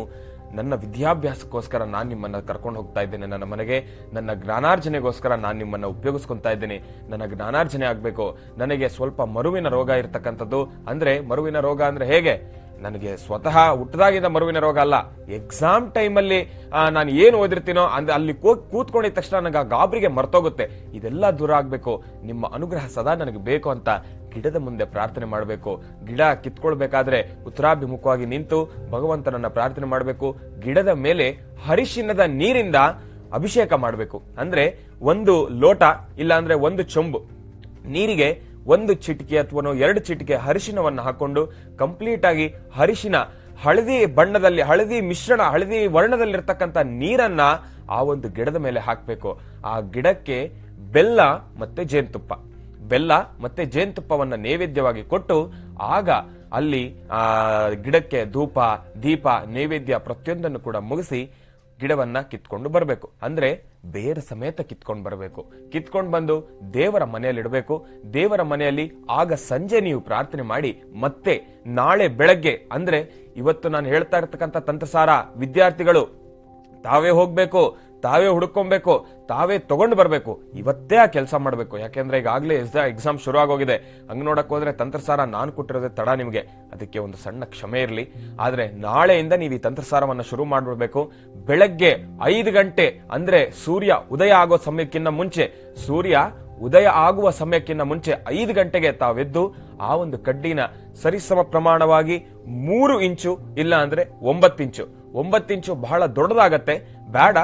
ನನ್ನ ವಿದ್ಯಾಭ್ಯಾಸಕ್ಕೋಸ್ಕರ ನಾನು ನಿಮ್ಮನ್ನ ಕರ್ಕೊಂಡು ಹೋಗ್ತಾ ಇದ್ದೇನೆ. ನನ್ನ ಮನೆಗೆ ನನ್ನ ಜ್ಞಾನಾರ್ಜನೆಗೋಸ್ಕರ ನಾನು ನಿಮ್ಮನ್ನ ಉಪಯೋಗಿಸ್ಕೊಂತಾ ಇದ್ದೇನೆ. ನನ್ನ ಜ್ಞಾನಾರ್ಜನೆ ಆಗ್ಬೇಕು. ನನಗೆ ಸ್ವಲ್ಪ ಮರುವಿನ ರೋಗ ಇರತಕ್ಕಂಥದ್ದು. ಅಂದ್ರೆ ಮರುವಿನ ರೋಗ ಅಂದ್ರೆ ಹೇಗೆ, ನನಗೆ ಸ್ವತಃ ಹುಟ್ಟದಾಗಿದ್ದ ಮರುವಿನ ರೋಗ ಅಲ್ಲ, ಎಕ್ಸಾಮ್ ಟೈಮಲ್ಲಿ ನಾನು ಏನು ಓದಿರ್ತೀನೋ ಅಂದ್ರೆ ಅಲ್ಲಿ ಕೂತ್ಕೊಂಡಿದ ತಕ್ಷಣ ನನಗೆ ಆ ಗಾಬರಿಗೆ ಮರ್ತೋಗುತ್ತೆ. ಇದೆಲ್ಲ ದೂರ ಆಗ್ಬೇಕು, ನಿಮ್ಮ ಅನುಗ್ರಹ ಸದಾ ನನಗೆ ಬೇಕು ಅಂತ ಗಿಡದ ಮುಂದೆ ಪ್ರಾರ್ಥನೆ ಮಾಡಬೇಕು. ಗಿಡ ಕಿತ್ಕೊಳ್ಬೇಕಾದ್ರೆ ಉತ್ತರಾಭಿಮುಖವಾಗಿ ನಿಂತು ಭಗವಂತನನ್ನ ಪ್ರಾರ್ಥನೆ ಮಾಡಬೇಕು. ಗಿಡದ ಮೇಲೆ ಹರಿಶಿನದ ನೀರಿಂದ ಅಭಿಷೇಕ ಮಾಡಬೇಕು. ಅಂದ್ರೆ 1 ಲೋಟ ಇಲ್ಲ ಅಂದ್ರೆ 1 ಚೊಂಬು ನೀರಿಗೆ 1 ಚಿಟಿಕೆ ಅಥವಾ 2 ಚಿಟಿಕೆ ಹರಿಶಿನವನ್ನು ಹಾಕೊಂಡು ಕಂಪ್ಲೀಟ್ ಆಗಿ ಹರಿಶಿನ ಹಳದಿ ಬಣ್ಣದಲ್ಲಿ, ಹಳದಿ ಮಿಶ್ರಣ, ಹಳದಿ ವರ್ಣದಲ್ಲಿರ್ತಕ್ಕಂಥ ನೀರನ್ನ ಆ ಒಂದು ಗಿಡದ ಮೇಲೆ ಹಾಕಬೇಕು. ಆ ಗಿಡಕ್ಕೆ ಬೆಲ್ಲ ಮತ್ತೆ ಜೇನುತುಪ್ಪವನ್ನ ನೈವೇದ್ಯವಾಗಿ ಕೊಟ್ಟು, ಆಗ ಅಲ್ಲಿ ಗಿಡಕ್ಕೆ ಧೂಪ, ದೀಪ, ನೈವೇದ್ಯ ಪ್ರತಿಯೊಂದನ್ನು ಕೂಡ ಮುಗಿಸಿ ಗಿಡವನ್ನ ಕಿತ್ಕೊಂಡು ಬರಬೇಕು. ಅಂದ್ರೆ ಬೇರೆ ಸಮೇತ ಕಿತ್ಕೊಂಡು ಬರಬೇಕು. ಕಿತ್ಕೊಂಡು ಬಂದು ದೇವರ ಮನೆಯಲ್ಲಿ ಇಡಬೇಕು. ದೇವರ ಮನೆಯಲ್ಲಿ ಆಗ ಸಂಜೆ ನೀವು ಪ್ರಾರ್ಥನೆ ಮಾಡಿ, ಮತ್ತೆ ನಾಳೆ ಬೆಳಗ್ಗೆ, ಅಂದ್ರೆ ಇವತ್ತು ನಾನು ಹೇಳ್ತಾ ಇರ್ತಕ್ಕಂಥ ತಂತ್ರಸಾರ ವಿದ್ಯಾರ್ಥಿಗಳು ತಾವೇ ಹೋಗ್ಬೇಕು, ತಾವೇ ಹುಡುಕೊಬೇಕು, ತಾವೇ ತಗೊಂಡು ಬರ್ಬೇಕು. ಇವತ್ತೇ ಆ ಕೆಲಸ ಮಾಡ್ಬೇಕು. ಯಾಕೆಂದ್ರೆ ಈಗಾಗಲೇ ಎಕ್ಸಾಮ್ ಶುರು ಆಗೋಗಿದೆ. ಹಂಗ್ ನೋಡಕ್ ಹೋದ್ರೆ ತಂತ್ರಸಾರ ನಾನು ಕೊಟ್ಟಿರೋದೇ ತಡ ನಿಮ್ಗೆ, ಅದಕ್ಕೆ ಒಂದು ಸಣ್ಣ ಕ್ಷಮೆ ಇರಲಿ. ಆದ್ರೆ ನಾಳೆಯಿಂದ ನೀವು ಈ ತಂತ್ರಸಾರವನ್ನ ಶುರು ಮಾಡ್ಬಿಡ್ಬೇಕು. ಬೆಳಗ್ಗೆ 5 ಗಂಟೆ ಅಂದ್ರೆ ಸೂರ್ಯ ಉದಯ ಆಗೋ ಸಮಯಕ್ಕಿಂತ ಮುಂಚೆ, ಸೂರ್ಯ ಉದಯ ಆಗುವ ಸಮಯಕ್ಕಿಂತ ಮುಂಚೆ 5 ಗಂಟೆಗೆ ತಾವೆದ್ದು ಆ ಒಂದು ಕಡ್ಡಿನ ಸರಿಸಮ ಪ್ರಮಾಣವಾಗಿ 3 ಇಂಚು ಇಲ್ಲ ಅಂದ್ರೆ 9 ಇಂಚು, 9 ಇಂಚು ಬಹಳ ದೊಡ್ಡದಾಗತ್ತೆ, ಬೇಡ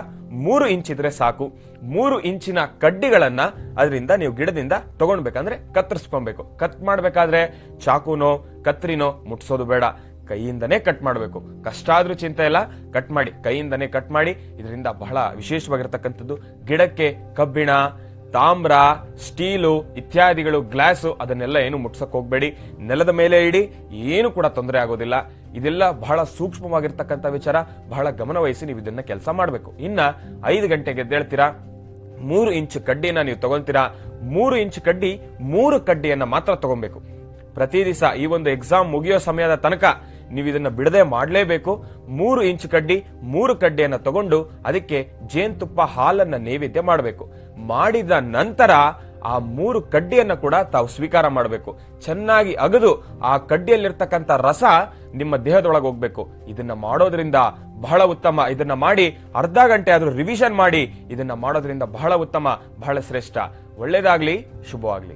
3 ಇಂಚ್ ಇದ್ರೆ ಸಾಕು. 3 ಇಂಚಿನ ಕಡ್ಡಿಗಳನ್ನ ಅದರಿಂದ ನೀವು ಗಿಡದಿಂದ ತಗೊಂಡ್ಬೇಕಂದ್ರೆ ಕತ್ತರಿಸ್ಕೊಬೇಕು. ಕಟ್ ಮಾಡ್ಬೇಕಾದ್ರೆ ಚಾಕುನೋ ಕತ್ರಿನೋ ಮುಟ್ಸೋದು ಬೇಡ, ಕೈಯಿಂದನೇ ಕಟ್ ಮಾಡಬೇಕು. ಕಷ್ಟ ಆದ್ರೂ ಚಿಂತೆ ಇಲ್ಲ, ಕಟ್ ಮಾಡಿ, ಕೈಯಿಂದನೇ ಕಟ್ ಮಾಡಿ. ಇದರಿಂದ ಬಹಳ ವಿಶೇಷವಾಗಿರ್ತಕ್ಕಂಥದ್ದು, ಗಿಡಕ್ಕೆ ಕಬ್ಬಿಣ, ತಾಮ್ರ, ಸ್ಟೀಲು ಇತ್ಯಾದಿಗಳು, ಗ್ಲಾಸು ಅದನ್ನೆಲ್ಲ ಏನು ಮುಟ್ಸಕ್ ಹೋಗ್ಬೇಡಿ. ನೆಲದ ಮೇಲೆ ಇಡಿ, ಏನು ಕೂಡ ತೊಂದರೆ ಆಗೋದಿಲ್ಲ. ಇದೆಲ್ಲ ಬಹಳ ಸೂಕ್ಷ್ಮವಾಗಿರ್ತಕ್ಕಂಥ ವಿಚಾರ, ಬಹಳ ಗಮನವಹಿಸಿ ನೀವು ಇದನ್ನ ಕೆಲಸ ಮಾಡಬೇಕು. ಇನ್ನ 5 ಗಂಟೆಗೆ ಎದ್ದೇಳ್ತೀರಾ, 3 ಇಂಚು ಕಡ್ಡಿನ ನೀವು ತಗೊಂತೀರಾ. 3 ಇಂಚು ಕಡ್ಡಿ, 3 ಕಡ್ಡಿಯನ್ನ ಮಾತ್ರ ತಗೊಬೇಕು. ಪ್ರತಿ ದಿವಸ ಈ ಒಂದು ಎಕ್ಸಾಮ್ ಮುಗಿಯೋ ಸಮಯದ ತನಕ ನೀವು ಇದನ್ನ ಬಿಡದೆ ಮಾಡಲೇಬೇಕು. 3 ಇಂಚು ಕಡ್ಡಿ, 3 ಕಡ್ಡಿಯನ್ನ ತಗೊಂಡು ಅದಕ್ಕೆ ಜೇನುತುಪ್ಪ ಹಾಲನ್ನ ನೈವೇದ್ಯ ಮಾಡಬೇಕು. ಮಾಡಿದ ನಂತರ ಆ 3 ಕಡ್ಡಿಯನ್ನ ಕೂಡ ತಾವು ಸ್ವೀಕಾರ ಮಾಡಬೇಕು. ಚೆನ್ನಾಗಿ ಅಗದು ಆ ಕಡ್ಡಿಯಲ್ಲಿರ್ತಕ್ಕಂಥ ರಸ ನಿಮ್ಮ ದೇಹದೊಳಗೆ ಹೋಗ್ಬೇಕು. ಇದನ್ನ ಮಾಡೋದ್ರಿಂದ ಬಹಳ ಉತ್ತಮ. ಇದನ್ನ ಮಾಡಿ ಅರ್ಧ ಗಂಟೆ ಆದ್ರೂ ರಿವಿಷನ್ ಮಾಡಿ. ಇದನ್ನ ಮಾಡೋದ್ರಿಂದ ಬಹಳ ಉತ್ತಮ, ಬಹಳ ಶ್ರೇಷ್ಠ. ಒಳ್ಳೇದಾಗ್ಲಿ, ಶುಭವಾಗ್ಲಿ.